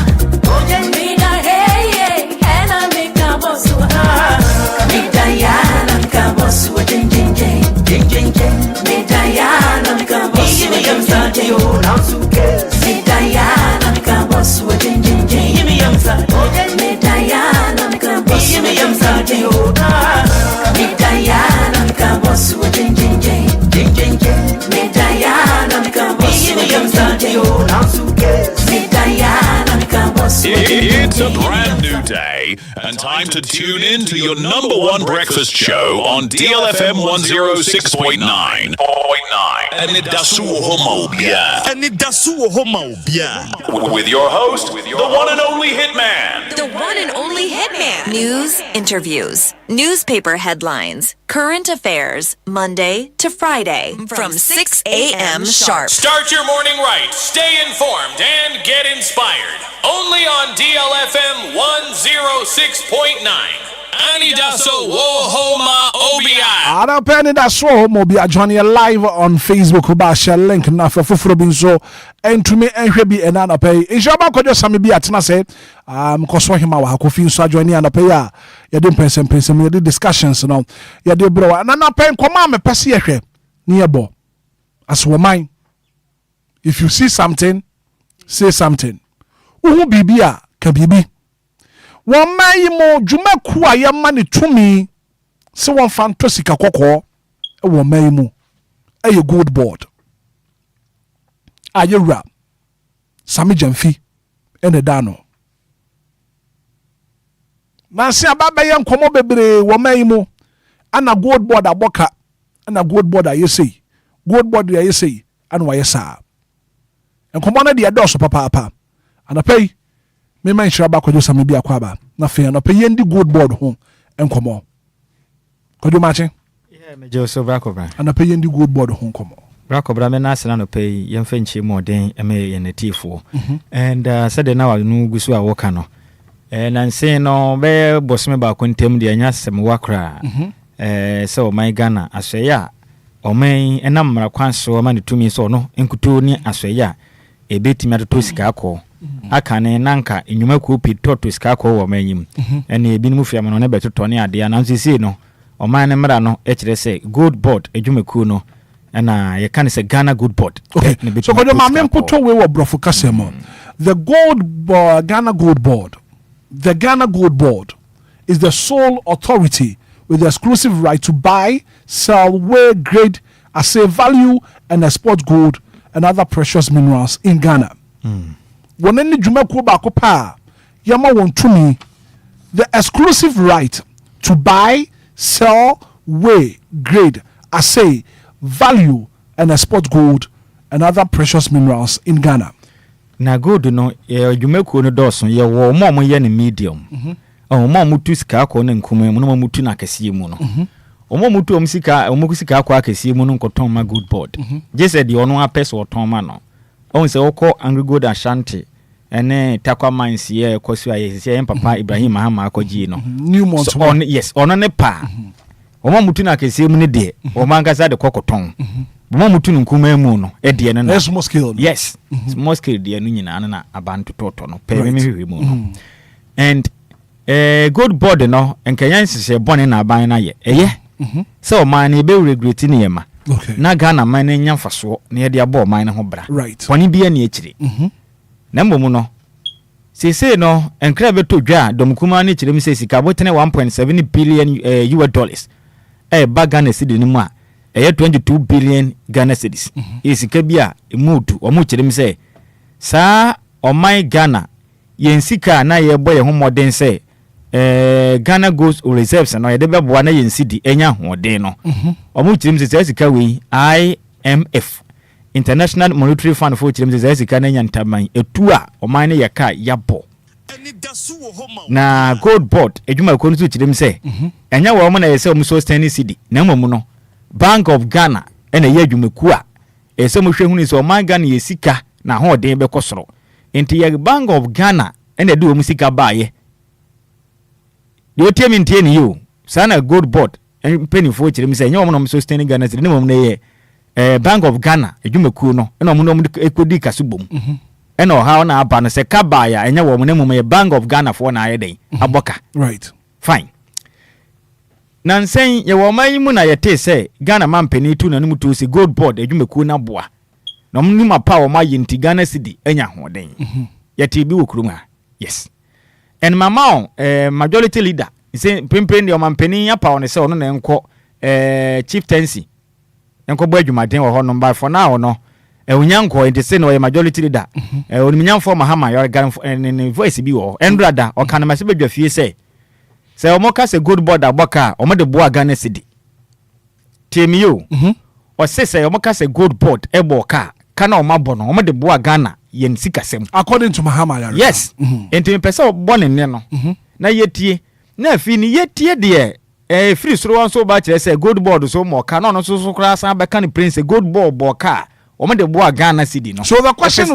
Ojen, hey, and I make a bossua, me Diana, Cabosua, jing, me Diana, Cabosua, me young Sunday, oh, now suitcase. Me Diana, me Cabosua, jing, me young Sunday, oh, me Diana, me Cabosua, me young Sunday, oh, me Diana, me Cabosua, jing, me Diana, me Cabosua, me young Sunday, oh, now suitcase. Me Diana, me Cabosua, It's a brand new day, and time to tune in to your number one breakfast show on DLFM 106.9. Anidaso Wɔhɔ. With your host, the one and only Hitman. The one and only Hitman. News, interviews, newspaper headlines, current affairs, Monday to Friday from 6 a.m. sharp. Start your morning right, stay informed, and get inspired. Only on DLFM 106.9. Anidaso Wɔhɔ Obia. Anidaso Wɔhɔ Obia joining live on Facebook. Uba share link na for binso and to me and be an anapay. Inshaba kojo sami bi atena say koso hima wa kofi so joining anapay ya. Ya dem person ya discussions no. Ya de bro na anapay koma me pese ye hwe ne yebo. As woman, if you see something, say something. Uhu bibia ka bibi. Wọ́n máa yí mo jùmọ̀ kú àyẹ́ má ni túmí sí wọ́n fa tó sika kọ́kọ́ wọ́n máa yí mo yẹ gold board ayé wura sami jẹnfi ẹnẹ dànù nansi ababẹyẹ nkọmọ bebree wọ́n máa yí mo ana gold board abọ́ka ana gold board ayé sèyi gold board ayé sèyi ana wàyẹ sáà nkọmọ náà di ẹdọ ọsọ papaapa anapẹ yi. Me man shiraba kojo sami bi akwaba na fe no pe yendi good board ho enkomo kojo mache me je so brakobra ana pe yendi good board ho enkomo brakobra me na asena no pe yemfa nchi moden eme ye netifo and said na wa nu gusu a woka no na nse no be bosme ba kontem de anya sem wakra so my Ghana asweya omen enam mra kwanso ma ne tumi so no enkuto ni asweya ebetimi atoto sika akọ akane nanka enyuma kopi toto sika akọ wo manyim ene ebinim fiam no ne betoto ne ade na nsisi no oman ne mra no e kire se gold board edwumaku no and you can say Ghana Gold Board. Okay, so for the main photo we were brofo kasemo. The Ghana Gold Board, the Ghana Gold Board is the sole authority with the exclusive right to buy, sell, weigh, grade, assay value, and export gold and other precious minerals in Ghana. When any Jumeko Bakopa, Yama won to me the exclusive right to buy, sell, weigh, grade, assay, value, and export gold and other precious minerals in Ghana. Na gold no Jumeko no doson ye wo mo ye ne medium. Mo mutu sika ko ne nkume mo no mutu na kese mu no. Omo mutu omsika omokusika akwa akesi mu no nkoton ma good board. Je said the ono apeso oton ma no. On se okọ Angry Gold Ashanti ene takwa mines ye kosu aye se papa Ibrahim Mahama akoji no. New month so on yes ono ne pa. Omo mutu na akesi mu ne de o mangasa de kokoton. Omo mutu nkume mu no e de ne na. Small scale. Yes. Small scale de no nyina na abantu toto no. Pe me hwe mu no. And good board no enkanyan sese bone na aban na ye. Eye so man e be regret ni yema. Okay. Na Ghana man nya faso na ye de abo man ho bra. Right. Poni bia na ekire. Na mbom no sese no enkra beto dwa domkuma na ekire mi se sika botene 1.7 billion US dollars. Ba Ghana cedi ni mu a 22 billion Ghana cedis. Sika bia emudu o mu ekire mi se sa o man Ghana yen sika na ye boye ho moden se Ghana Gold Reserves no ye de beboa na yen cedi enya hoden no. Omu chirim se sika we IMF International Monetary Fund for chirim se sika na enya ntaman etu a oman ne yaka yabo. Na Gold Board ejuma ko ntu chirim se enya wo mo na ye se omu so stand cedi na momu no Bank of Ghana ena ye adwumaku a ese mo hwe hunu se oman Ghana ye sika na hoden be kosoro. Enti ye Bank of Ghana ena de omu sika baaye. You tell me in you, Sana Gold Board, and penny for chim say, no one sustaining Ghana, the name of Bank of Ghana, a Jumakuno, and no equity casubum. And no how now, Banner say Kabaya, and your woman, a Bank of Ghana for an eye day, a boca. Right. Fine. Nan saying, your woman, Muna, say, Ghana man penny to Namutu, say Gold Board, a Jumakuna boa. No more power, my in Tigana City, and your day. Yet he be Kruma. Yes. And mama majority leader say pimpin your mampeni apa on say ono na enko chieftaincy enko bo adwumaden wo ho no by for now no unyanko ente say no majority leader onimnyanfo Mahama your gan voice bi wo endrada o kan ma se bedwa fie say omo ka say good board aboka omo de bo aga na sidi temiyo o say omo ka say good board eboka kana omo bo no omo de bo aga na yen sikasem according to Mahama. Yes. Enti pesa born ne no. Na yetie na fi ni yetie de free soro wan so ba kire say gold board so mo ka no so kra san be kan prince gold board bo ka o me de bo Ghana cedi no. So the question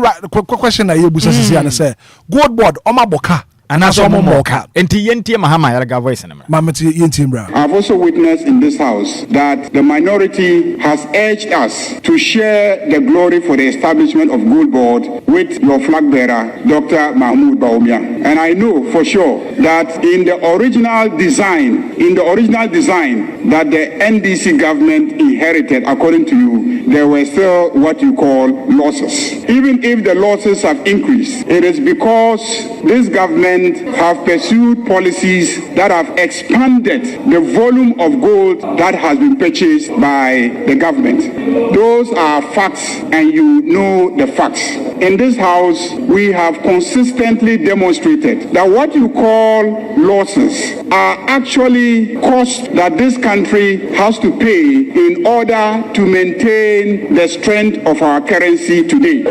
I busa sisi and say gold board o ma boka and as omo moka enti yentie Mahama Yaraga voice na mameti yentie bra. I've also witnessed in this house that the minority has urged us to share the glory for the establishment of Gold Board with your flag bearer, Dr. Mahmoud Bawumia. And I know for sure that in the original design that the NDC government inherited, according to you, there were still what you call losses. Even if the losses have increased, it is because this government have pursued policies that have expanded the volume of gold that has been purchased by the government. Those are facts, and you know the facts. In this house, we have consistently demonstrated that what you call losses are actually costs that this country has to pay in order to maintain the strength of our currency today.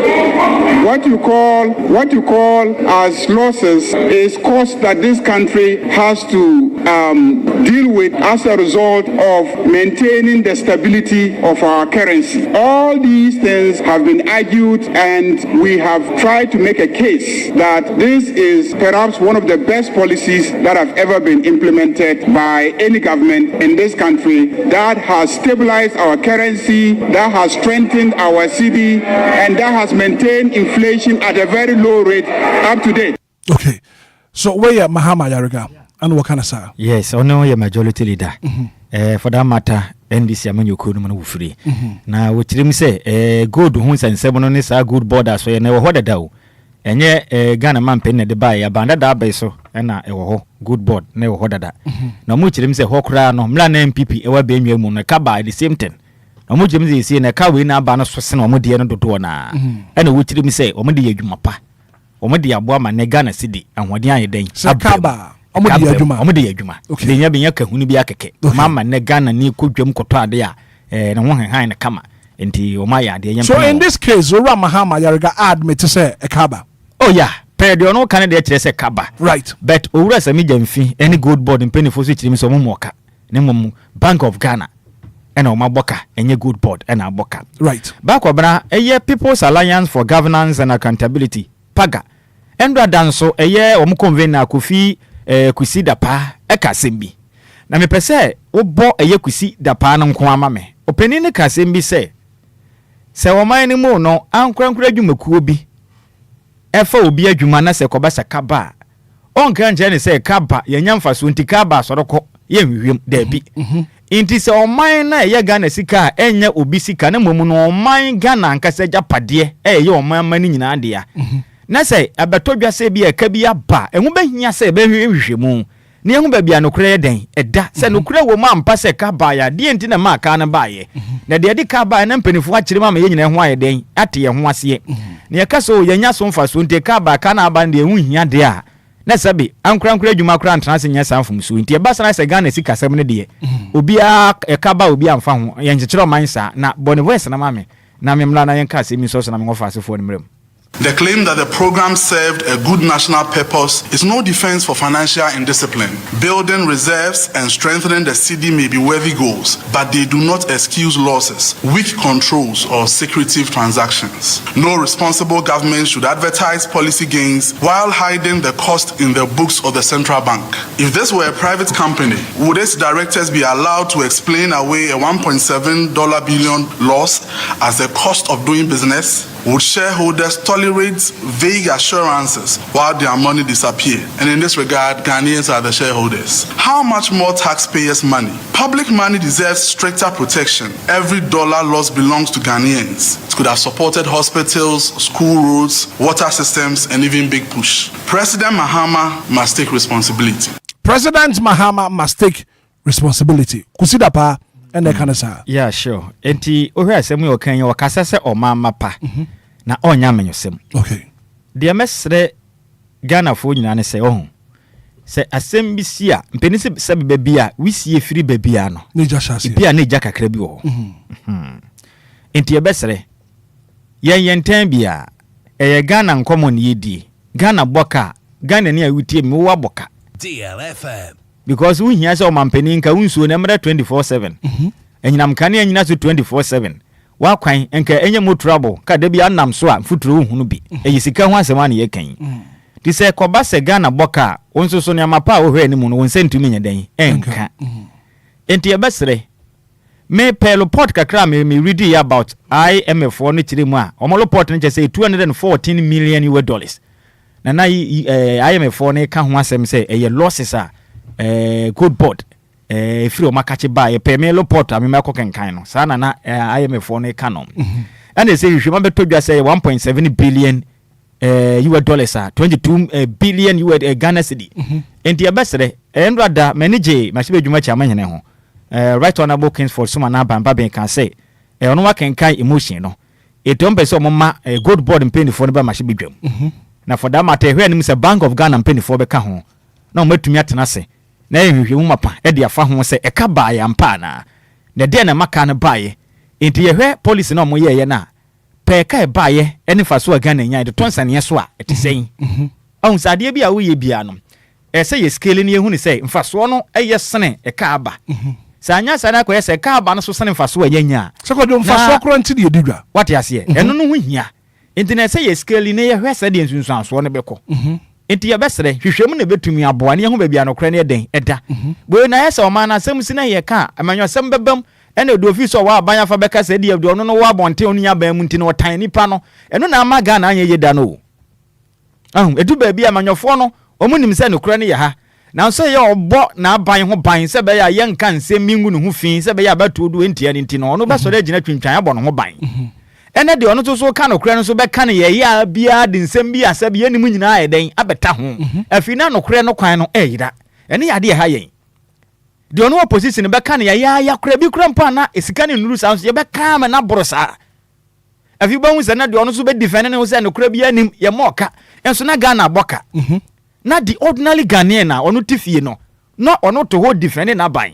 What you call as losses is costs that this country has to deal with as a result of maintaining the stability of our currency. All these things have been argued, and we have tried to make a case that this is perhaps one of the best policies that have ever been implemented by any government in this country, that has stabilized our currency, that has strengthened our cedi, and that has maintained inflation at a very low rate up to date. Okay. So where Mahama Yaraga and what kind of sir? Yes, ono your majority leader. For that matter, NDC amanyo ko no wo free na wo kirim se gold hu sensem no ne sa good border so ye na wo hoda dawo enye Ghana man pen ne de ba ya banda da ba so na e wo ho good board na wo hoda da na mo kirim se hokra no mla na MPP e wa be enwa mu no ka ba the same thing na mo kirim se sie na ka we na ba no so se na mo de no dodo na na wo kirim se o mo de adwuma pa o mo de aboa ma ne Ghana city anwode ayeden Sakaba omodi adwuma de nya benya kahunu bi akeke mama ne Ghana ni kodwam koto ade a na ho han na kama enti o ma ya de nya. So in this case Ora Mahama Yarega admit say a kaba. Oh yeah, pedo no kan de kire say kaba. Right. But owura sami jamfi any good board in penny for so chiri mi so mo ka ne mom Bank of Ghana ena o ma boka enye good board ena boka. Right. Back obra eye People's Alliance for Governance and Accountability paga endra danso eye o mo convener Kofi Kusi dapa ekasembi na me pese wo bo eye Kusi dapa no nko ama me openi ne kasembi se wo man ni mu no ankorankora adwumakuo bi efa obi adwuma na se kobasa kaba onka nje ne se kaba yenya mfaso nti kaba soroko ye hwehwem da bi inti se o man na eye Ghana sika enya obi sika na momu no o man Ghana ankasa japade eye o man mani nyina de ya na say abetodwa se bi eka bi aba enwu behia se be hwehwemu ne enwu ba bia no kure den eda se no kure wo ma ampa se ka ba ya de enti na ma ka na ba ye na de de ka ba na mpanifo akire ma ye nyina ho aye den ate ye ho ase ne ka so ye nya so mfa so nti ka ba ka na aba de enwu hia de a na sabi ankura adwuma kura antana se nya sanfom so nti e ba sana se Ghana sika sem ne de obi a ka ba obi amfa ho ye nkyekere man sa na bone voice na ma me na me mla na ye ka se mi so so na me ngofa asefo ne mrem. The claim that the program served a good national purpose is no defense for financial indiscipline. Building reserves and strengthening the city may be worthy goals, but they do not excuse losses, weak controls, or secretive transactions. No responsible government should advertise policy gains while hiding the cost in the books of the central bank. If this were a private company, would its directors be allowed to explain away a $1.7 billion loss as the cost of doing business? Would shareholders tolerate vague assurances while their money disappears? And in this regard, Ghanaians are the shareholders. How much more taxpayers' money? Public money deserves stricter protection. Every dollar lost belongs to Ghanaians. It could have supported hospitals, school roads, water systems, and even Big Push. President Mahama must take responsibility. President Mahama must take responsibility. Kusidapa. And they kind of say, yeah, sure. Enti o hwe asem yo kan yo kasa se o mama pa na onya menyosem. Okay. De mesre Ghana fo nyina ne se ohun. Se asem bi si a mpeni se be bia wi sie firi be bia no. Ne ja shase. Bia ne ja kakra bi wo. Enti e besre yen tan bia e Ghana nkomo ne yedi. Ghana boka, Ghana ne awutie mi wo boka. DLFM. Because we hear so mampeni nka unsuo na mra 24/7 enyinam kane enyina so 24/7 wa kwan enka enye mo trouble ka da bia nam so a futuro hunu bi eyisika ho asema na ye kan ti se koba se Ghana boka onso so ne amapa o hwe ni mu no wonsentumi nya den enka enti ebesre me pe report kakra me read about IMF no kire mu a omo report ne say $214 million na IMF no ka ho asem say eye losses a good board free o makache ba e pemelo port amema kokenkan no sana na IMF no canon and they say you should be told say 1.7 billion US dollars 22 billion US Ghana cedi enti abesere enrada manage mashibe dwuma cha manyene ho right honorable kings for suma na bamba ben kan say ono wakenkan emotion no etombe so moma good board mpeni for no ba mashibe dwam na for that matter hwe anim say Bank of Ghana mpeni for be ka ho na omatumi atena se na ehwehwe mapa e de afa ho se e ka ba ya mpa na de na maka na bae enti yehwe police na omoye ye na pe ka e bae eni fa so Ghana nya de tonsane so a etisein ahun sade bia wo ye bia no e se ye scale ni ehunu se mfa so no e ye sene e ka aba sanya sana ko ye se ka aba no so sene mfa so ye nya se ko do mfa so kro nti de edidwa what ya se eno no ho hia enti na se ye scale ni ye hwe se de nsunsu so no beko enti ya besere hwehwem na betumi aboa ne ho ba bia no kra ne den eda bo na yesa o ma na asem si na ye ka amanyo asem bebam ene do ofi so wa abanya fa beka se dia do no wa bonte onu nya ban mu nti no tan nipa no eno na ama Ghana anya ye da no edu ba bia amanyofo no omunim se no kra ne ye ha Now say your bo na ban ho ban se be ya yen kan se mingu no ho fin se be ya batu do entia nti no no be so de gina twintwan abo no ho ban. Ene de ono so ka no kure no so be ka ne ye ya bia de nsem bia se be anim nyina ayeden abeta ho. Afi na no kure no kwan no eyida. Ene ya de ha yen. De ono opposition be ka ne ya kure bi kure mpa na esika ne nuru sa so ye be ka ma na borosa. Afi ba hu se na de ono so be defend ne ho se no kure bi anim ye moka. Enso na Ghana boka. Na the ordinary Ghanaian na ono tifie no ono to hold defend na ban.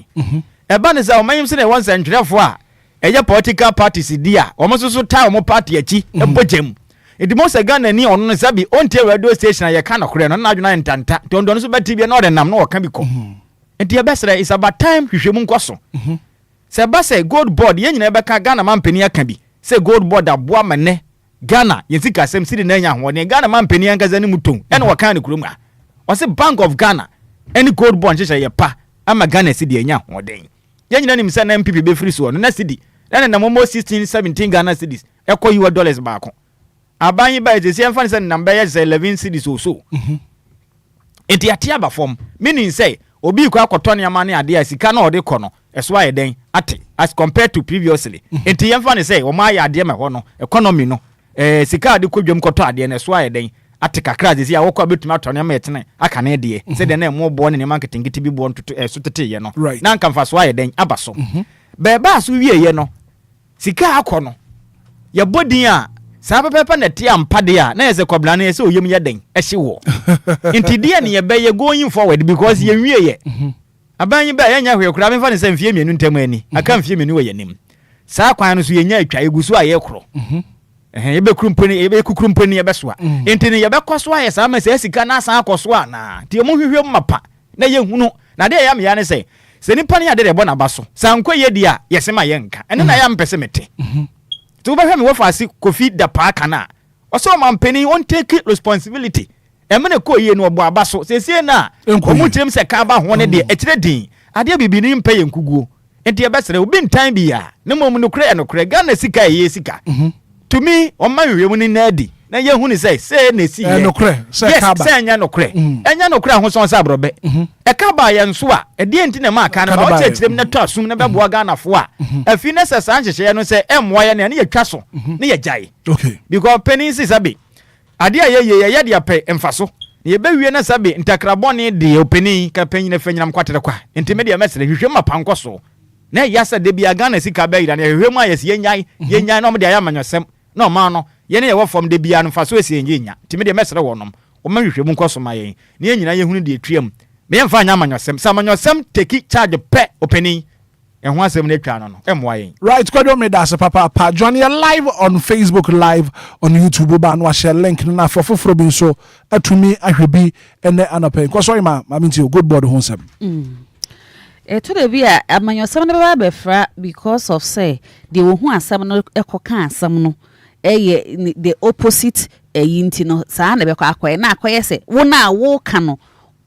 Eba ne za o mayim se na won sentwerefo a eye political parties dia omo so ta omo party achi ebogem. Edimo se Ghana ni ono ne sabi ontie radio station ye ka na kore no na adwuna ntanta tondo no so beti bia na odenam na oka bi ko. Enti ebesere is about time hwehwemu nkoso. Se ba se gold board ye nyina ebeka Ghana mampani aka bi se gold board aboa mane Ghana yensika sem sidi na nya ho ne Ghana mampani angaza ni muton ene waka ne kurom a wase Bank of Ghana any gold bond chesha ye pa ama Ghana sidi enya hoden ye nyina nim se na MPP be free so no na sidi na momo 16-17 Ghana cedis ekọ $US baako aban ba je se emfa se number ye 11 cedis so enti atia ba form meaning say obi kwa akoto ne ama ne ade asika na ode kọ no eso aye den ate as compared to previously enti emfa ne say o ma ya ade me ho no economy no sika ade kodwam koto ade na eso aye den ate kakra ze ya wokọ betumi atone ma etene aka na de se de na mo bo ne marketing bi bo ntoto so tete ye no na nka mfa so aye den abaso be ba so wie ye no sika akọ no ye bodin a sa pepepe na tie ampade a na ye se kobla na ye se oyem ye den ehye wo enti de ne ye be ye going forward because ye wie ye aban ba ye nya hwe kura me fa ne se mfie mienu ntam ani aka mfie mienu we ye nim sa kwan no so ye nya atwa egusu a ye kro ebe krumpeni ebe kukrumpeni ebe soa entini ye be koso aye sa ma se sika na san koso a na tie mo hwehwe mapa na ye hunu na de ya me ya ne se nipa ne ade de bo na baso san kwa ye dia ye se ma ye nka ene na ya mpese mete tu be hwe me wo fasi kofi da pa kana o so ma mpeni on take responsibility e me ne ko ye no obo abaso se na o mu tirem se ka ba ho ne de e kire din ade bibini mpa ye nkuguo enti e be sere obi ntan bi ya ne mom no kure Ghana sika ye sika to me on my way ni nadi na ye hu ni say na si ye nokre say kaba say anya nokre anya nokre ho so sa brobe e kaba ye nso a e de enti na ma aka na o chechirem na to asum na bebo Ghana fo a afi na say san checheye no say emwa ye na ye twa so na ye jai okay because penny si sabi ade a ye de ape emfaso ye be wie na sabi ntakrabone de openi ka penyi na fanyinam kwatere kwa enti me de mesere hwehwe mapanko so na yasa de bia Ghana sika be ira na hwehwe mu ayesi ye nyai no me de ayamanyosem no ma no ye ne ye wo from de bia no fa so esi enya timi de mesere wonom o ma hwehwemu nkoso ma ye ne ye nyina ye hunu de etwam me yemfa anya amanyosem sa amanyosem take charge pe openi ehun asem na twa no emwa ye right kwado me das papa join you live on Facebook, live on YouTube ba no share link na for foforo bi so atumi ahwebi ene anope ko sorry ma minti good board ho nsem to the bia amanyosem na ba befra because of say they wo hu asem no ekoka asem no the opposite yinti no saa na bekọ akoye na akoye se wo na wo ka no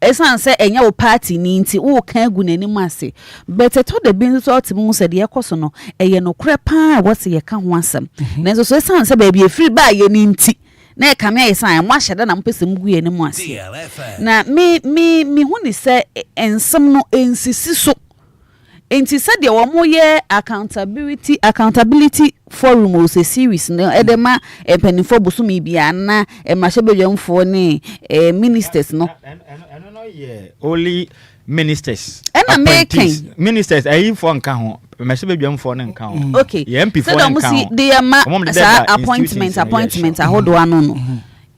esan se enya wo party ni nti wo ka agu nanim ase but to the bin so otimu se de ekoso no eye no kure pa wo se ye ka ho asem na so esan se ba bia free ba ye ni nti na ka me esan mo ahyeda na mpese mgu ye ni mu ase na me hu ni se ensem no ensisi so enti said the one more accountability forum was a series no edema penny for busumi bia na mashebedwam for ni ministers no only ministers and making ministers ayi for nka ho mashebedwam for na nka ho okay MP for nka ho they appointment ahodo ano no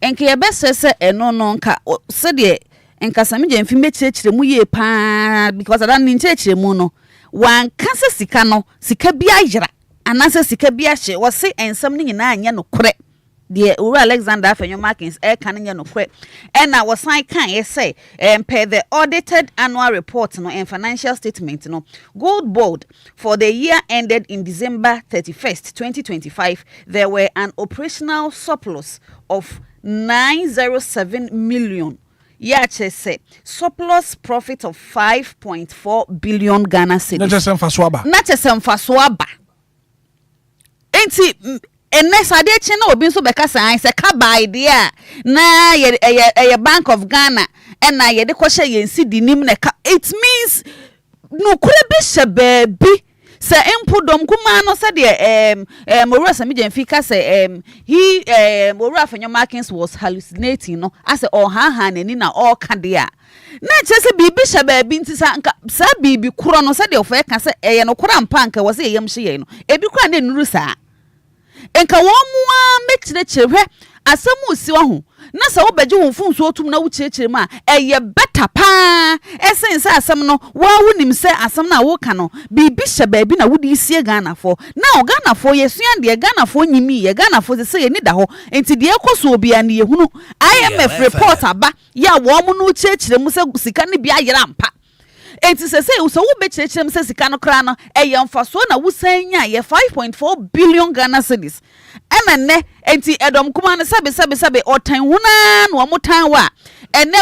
enke ye best say eno no nka said the enka sami je mfi mechire mu ye pa because adan ni chire mu no wan kasa sika no sika bia yira anase sika bia hye wo se ensam ni nyina anya no kore de Uru Alexander Afenyo Markins kan nya no kore na wo san kan ye say per the audited annual report no and financial statement no gold board for the year ended in December 31st 2025 there were an operational surplus of 907 million. Yeah, say surplus profit of 5.4 billion Ghana cedis. Not just some faswaba. Enti enes ade chi na obi so beka san se ka ba idea na ye Bank of Ghana na ye de kwhye ye nsi di nim na it means no kure bi hye baabi se impudom kuma no se de Mowura Samijemfi ka se he Mowura Fanyo Markins was hallucinating no as all ha nani na all kan de a na chese bibi hye baabi nti sa bibi kuro no se de ofa ka se ye no kura mpa nka wo se yem hye no ebi kura na nuru sa enka wo mua mekire asemu si wa ho na se wo beje wo funso otum na wo chiechire ma eye beta pa esense asem no wa wonim se asem na wo ka no bibi hye baabi na wo di sie Ghana fo na o Ghana fo yesuan de Ghana fo nyimi ye Ghana fo se ye ni da ho enti de ekoso Obia ne ye hunu IMF report aba ya wo mu no chiechire mu se sika ne bia yera mpa enti se wo be chiechire mu se sika no kra no eye mfaso na wo sanya ye 5.4 billion Ghana cedis ne enti edom kuma ne sabe otan huna no omotan wa ene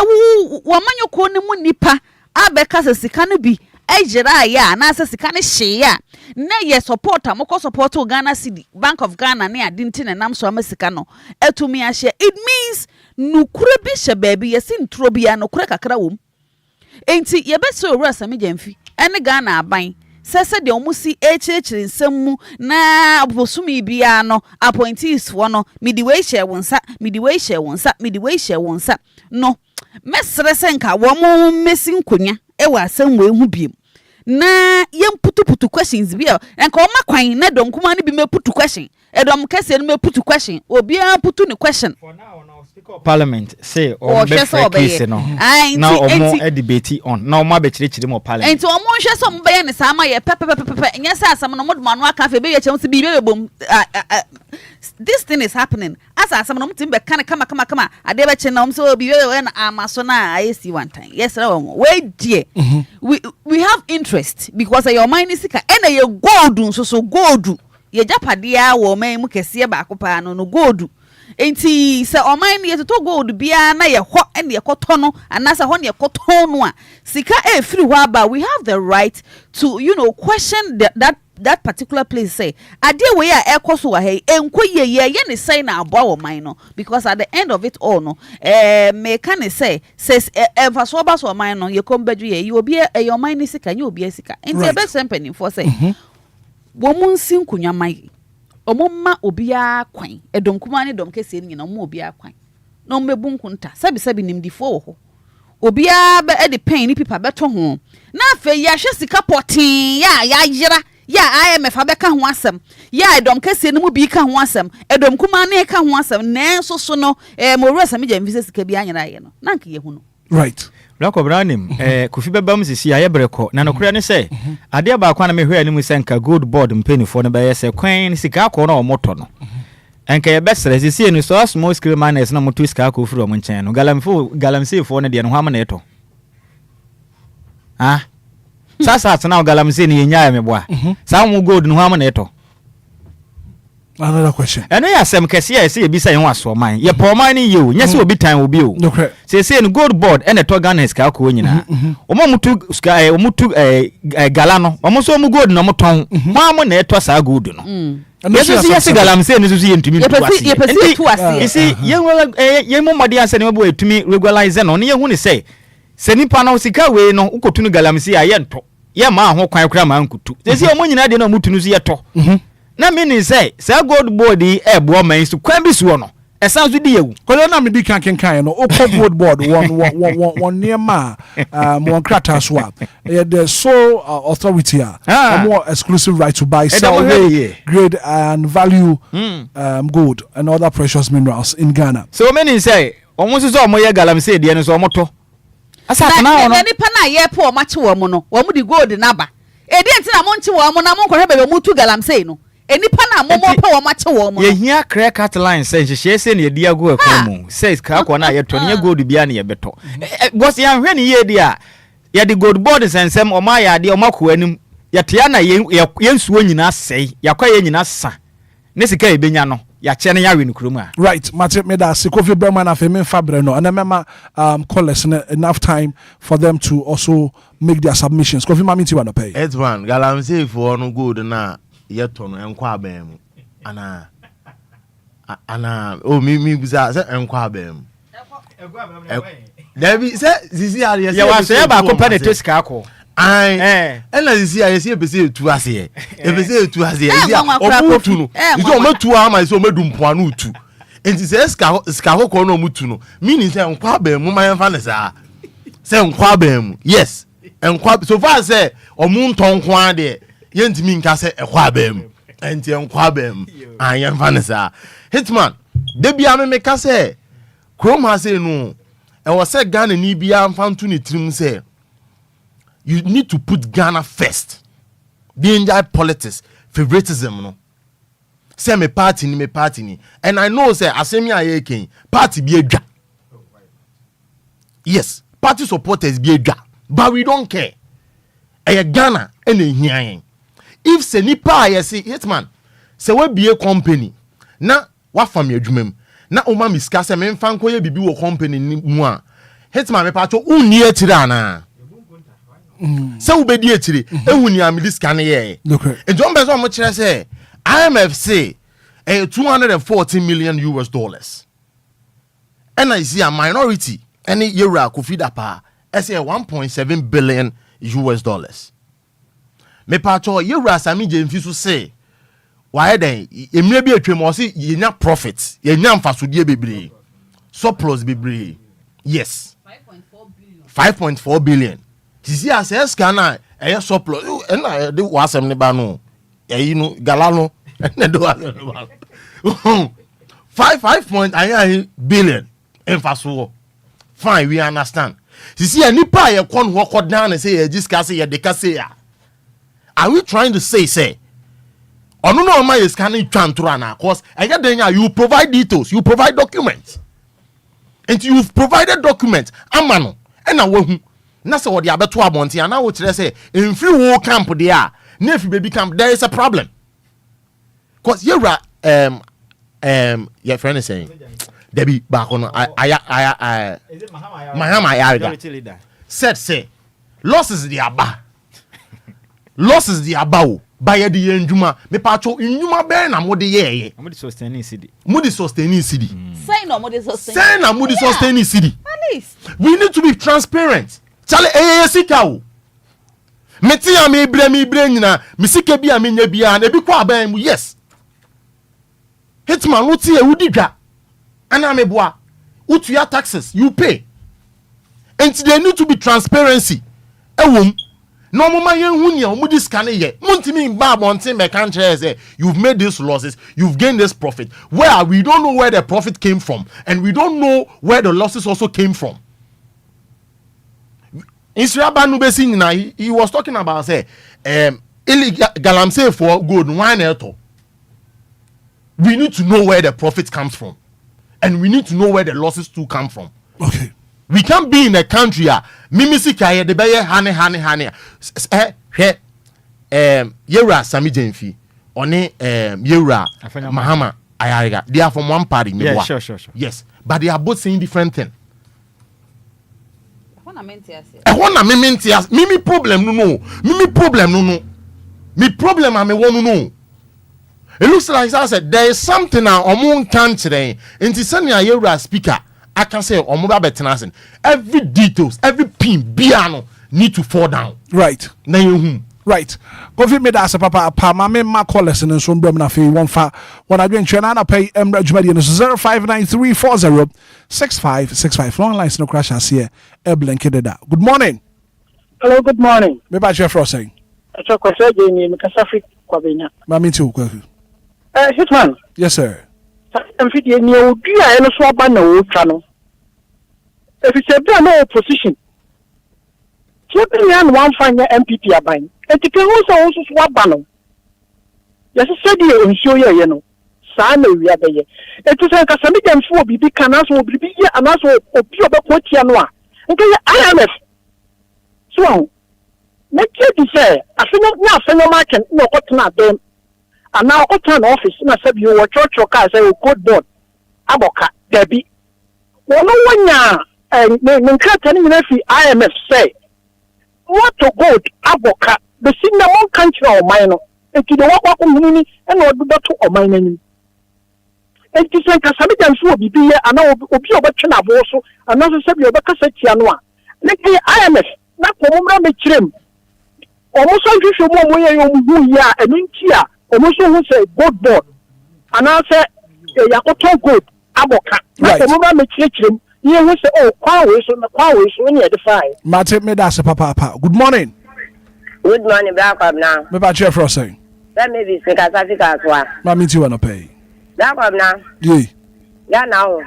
wo manyoko ne mu nipa abeka se sika no bi ejira ya na se sika ne hye ya na ye support amoko support Ghana City Bank of Ghana ne adinti ne nam so amasika no etumi ahye it means nukure bi hye baabi ye sintro bia no kure kakra wom enti ye beso Mowura Samijemfi ene Ghana aban sese de omusi echechire nsemu na bosumi bia no appointees fo no midi we share wonsa no mesre senka wo mo mesi nkonya e wa asem we hu biem na yem putu questions bia enka o makwan na dom kuma ne bi me putu question edom kese no me putu question obia putu ne question for now Parliament say or be case no now omo debate on now ma be chire mo parliament enti omo hwe so mo be ne sama ye pepe nya sa asam no mo do manu aka fe be ye chem se bi be bom this thing is happening as asam no mo tim be kan kama ade be che na mo so bi we na amaso na IC one time yes we die we have interest because your mind is sika and ye gold so gold ye japade a wo man mu kese ba akopa no gold enti se oman ne to gold bia na ye ho ene ye koto no anasa ho ne ye koto no a sika e free ho aba we have the right to question that particular place say ade we a ekoso wa hey enkoye ye ne say na abo wo man no because at the end of it all no me can say says emfaso oba so man no ye kombadwu ye obi e oman ni sika ye obi sika enti e be sempeni for say wo mun sin kunwa mai omomma Obia kwan edom kuma ne dom kese nyina omma Obia kwan na ommebu nkunta sabi nimdifo wo ho Obia be e de pen ni pipa beto ho na afa ya hwe sika potin ya yira ya IMF abeka ho asem ya edom kese ne mu bi ka ho asem edom kuma ne ka ho asem na so no Mowura Samijemfi sika bi anyira ye no na nka ye hu no right Blako Branim Kofi bebam sisi aye breko na nokura ne se ade ba kwa na mehwe animu se nka gold board mpenifo no be ye se kwan sika akọ na omoto no enka ye besere sisi no so small scale miners na moto sika akọ furu omonchen no galamsey fo ne de no hama na eto sasa atena galamsey ne yenya ya meboa sa mu gold no hama na eto another question eno ya sem kese ya se ebisa yen waso man ye po man ni ye o nyese obi tan obi o se no gold board ene to Ghana ska ko nyina omo mutu ska omutu gala no omo so mu gold no moton mo na eto sa gold no yes galamsey ne so ye ntumi tuase isi ye mo modi anse ne mo etumi regularize no ne ye hu ne se nipa no sika we no ukotunu galamsey aye nto ye ma ho kwan kra ma nkutu se omo nyina de na mutunu so ye to na meaning say gold board bo man so kwan bi so no esan so di yewu ko na me di kan no o gold board one near ma mo krata so the sole authority more exclusive right to buy sell grade and value gold and other precious minerals in Ghana. So meaning say almost so mo ye galamsey de no so mo to asa na no ni pa na ye po ma che wo mo no wo mo di gold na ba e di enti na mo nche wo mo na mo nkọ hebe mo tu galamsey no enipa na momo pa wo mache wo mo ye hia crack line say hye ne ye agu akwa mu says ka akwa na ye to ne gold bia na ye beto boss ya hwe ne ye dia ye di gold board sensem o ma ya de o makwa anim ye tia na ye nsuo nyina sei yakwa ye nyina sa ne sika e benya no ya che ne ya we no krom a right mate me da Kofi Berman afemi fabre no and remember callers enough time for them to also make their submissions. Kofi mami ti wa no pay Hitman galamsey for no gold na yeto no enkwa abem ana o mi buza se enkwa abem Dabi say sisi are yes. Ya wa so e ba ko pa na teska akọ. Ai. Ela sisi are yes e pese etu ase e. E pese etu ase e. Omutu no. Isi o metu ama isi o medum po anu tu. Enti say ska ko no mutu no. Meaning say nkwa ba mu man fa ne sa. Say nkwa ba mu. Yes. Nkwa so far say omu nton ko ade. Yentimi nka say ekwa ba mu. Enti nkwa ba mu. Ayen fa ne sa. Hitman. Debi ame me ka say Chrome has say no. I was say Ghana ni bia mfantu ni trim say you need to put Ghana first. Danger politics, favoritism no. Say me party ni. And I know say asemi aye ken party be adwa. Yes, party supporters be adwa. But we don't care. Eye Ghana and ehia. If say nipa aye say Hitman, say we be a company. Na wa fam adwumam. Na oma miska se me mfa nkoye bibi wo company ni mu a Hitman me pacho unni etire ana se wo bedi etire ehuni am diska ne ye enjo mbezo mo kire se IMF say $240 million and I see a minority any yera ko fida pa say $1.7 billion me pacho yera sami je mfisu say why then emre bi atwem o se yenya profit yenya mfasodie bebre surplus bebre yes 5.4 billion sisi as kana e surplus na de wasem ne ba no yi no galano na do wasem ne ba 5 billion mfaso fine we understand sisi anipa ye kon ho kodan say ye discuss ye de kase ya are we trying to say Ono no ma is scanning twantura na cause you provide details, you provide documents. And you've provided documents amano and awu na se wo de abeto abonte ana wo kire say in free wo camp there na if baby camp there is a problem. Cause your your friend is saying Debbie back on I is it Mahama Ayariga said say losses the aba losses the abao by the enjuma me pacho enjuma be na mo de ye mo de sustaining city say no mo de sustaining city at least we need to be transparent chale sika o meti am ebre nyina me sika bi am nya bia na bi kwa ban mu yes Hitman wuti e wudi dwa ana me boa utu ya taxes you pay and there need to be transparency ewom no mama yen hunia omudi scan ye muntimi ba bontin me kan say you've made these losses, you've gained this profit where we don't know where the profit came from and we don't know where the losses also came from. Israel Banubesi he was talking about say illegal galamsey for good wine eto. We need to know where the profit comes from and we need to know where the losses too come from. Okay. We can't be in a country mimisika ye de be hane yera Sami Jenfi one yera Mahama Ayariga they are from one party yeah, sure. Yes, but they are both saying different things. Mimi problem no me problem am won no. It looks like I said there is something among country into senior yera speaker I can say omoba betenasen every details every pin biano need to fall down right na you right confirm me that papa mama ma call us in so mbram na fe won fa won adwen twena na pay emra djumadi no 0593406565 long lines no crash as here e blanked da. Good morning. Hello, good morning. Me ba chef saying acho kwase je ni mkasafri kwa benya mami ti okwa Hitman. Yes sir. Amfidi ni odua eno so aba na wo twa no. If it's a bit no opposition. Children and one find MPP aban. And to also swap no. Yes, said you in show you know. Sana we are there. It is a Casami and for BB Canas will be here and also Obia Potianoa. And IMF. So, make you say, I feel not market no not them. And now open office na said you were church or car say code board. Aboka Debbie. Well no one ya IMF say what to go aboka the signal one country or minor and to the work community and what do to or minor enti sɛ nkasa me gya nso obi bi ana obi obetwe na bo so ana so sɛ bi obekasa tia no a ne ke IMF na komumra me kirem omo so hwehwɛ mo yɛ hu ya eninti a omo so hu sɛ gold board ana sɛ yakoto gold aboka na komumra me kirem ye hu sɛ oh kwa we so ne yɛ define mate me da se papa good morning black up now me ba chef for saying let me be sick as Africa ma me ti wanna pay black up now ye ya now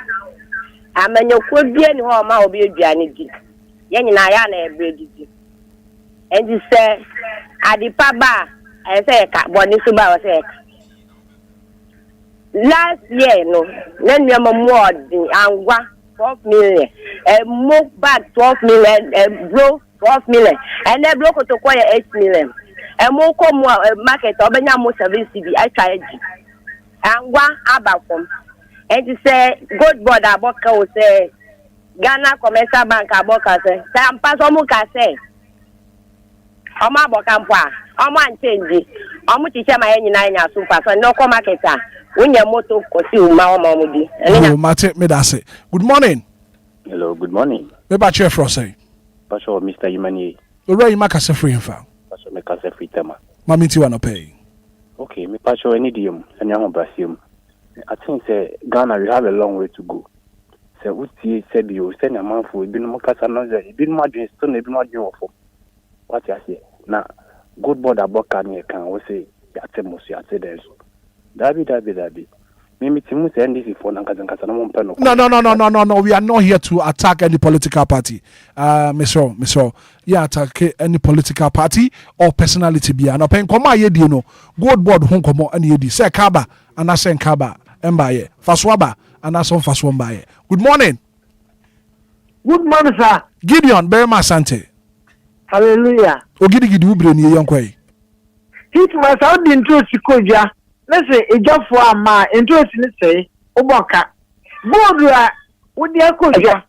amenyo ko bia ni ho ma obi aduane di ye nyina ya na ebre di and you say adipa ba I say ka boni so ba say last year no na nneema more di angwa 12 million mo bag 12 million bro 12 million and then block to acquire 8 million and more come market obenya mo 7 cb I try and one abafom and you say good board aboka o say Ghana Commercial Bank aboka say am pass omo ka say omo aboka mpo a omo antenji omo tiche ma nyina nya so pass no come market a unya moto kosi uma omo di oh mate me da say good morning hello good morning me ba chef for say Pastor Mr. Imani. Ori ma kase free infa. Pastor me kase free tema. Mami ti wanna pay. Okay, me Pastor any diem, any ho brasim. I think say Ghana we have a long way to go. Say we see said you send a man for been mo kasa no say been mo adwen stone been mo adwen ofo. What you say? Na good board aboka ne kan we say ya temo so ya say there. Dabi. No, we are not here to attack any political party. Mr. Yeah, attack any political party or personality. Be an open koma ye di no. Gold board hon komo any ye di. Say kaba and I say kaba embaye. Faswaba and I say faswambaye. Good morning. Good morning, sir. Gideon Berma Sante. Hallelujah. Ogidi ubre ni yonkwe. Hitman sa odi ntro sikoja. Listen, ejafo ama interest ni say oboka bodu a wodi akoja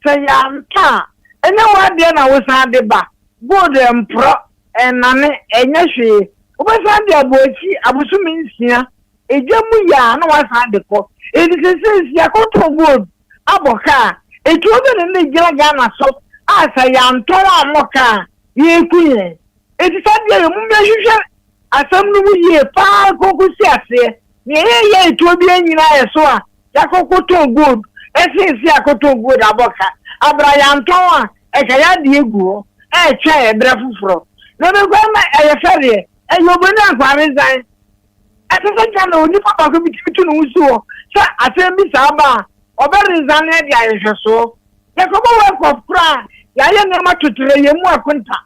say yampa ene wade na wo san de ba bodu empro enane enya hwe obesan de abochi abusumi nsia ejamu ya na wa san de ko edise sia control board aboka etu obe ne gira Ghana so asa yamto amoka ye kuye edise de mu mehwehwe asam no ye pa kokusi ase ne ye to bi anyina ye so a yakokoto good esinsi akoto good aboka abrayam ton a e kaya de egu e twa e bra fufuro no be gwa ma e fere e yoboni akware zan atese jana oni papa ko bititu no usuo sa asem bi sa ba obere zan e dia ye hweso yakobo we of kra ya ye ne matuture ye mu akonta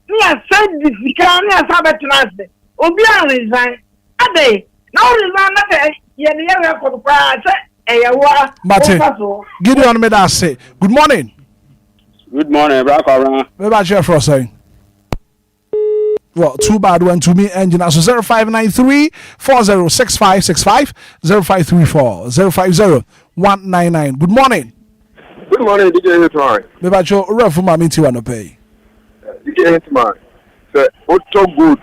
ni asa difficult ni asa betinase Obia resign. Ade. Now resign na ye ne ye for the price. Eyewa. Mate. Gideon me da say. Good morning. Good morning, Brakara. Me ba chef for saying. Well, too bad went to me engine as 0593 406565 0534 050 199. Good morning. Good morning, DJ Hitman. Me ba cho refu ma mi ti wa no pay. DJ Hitman. Say auto good.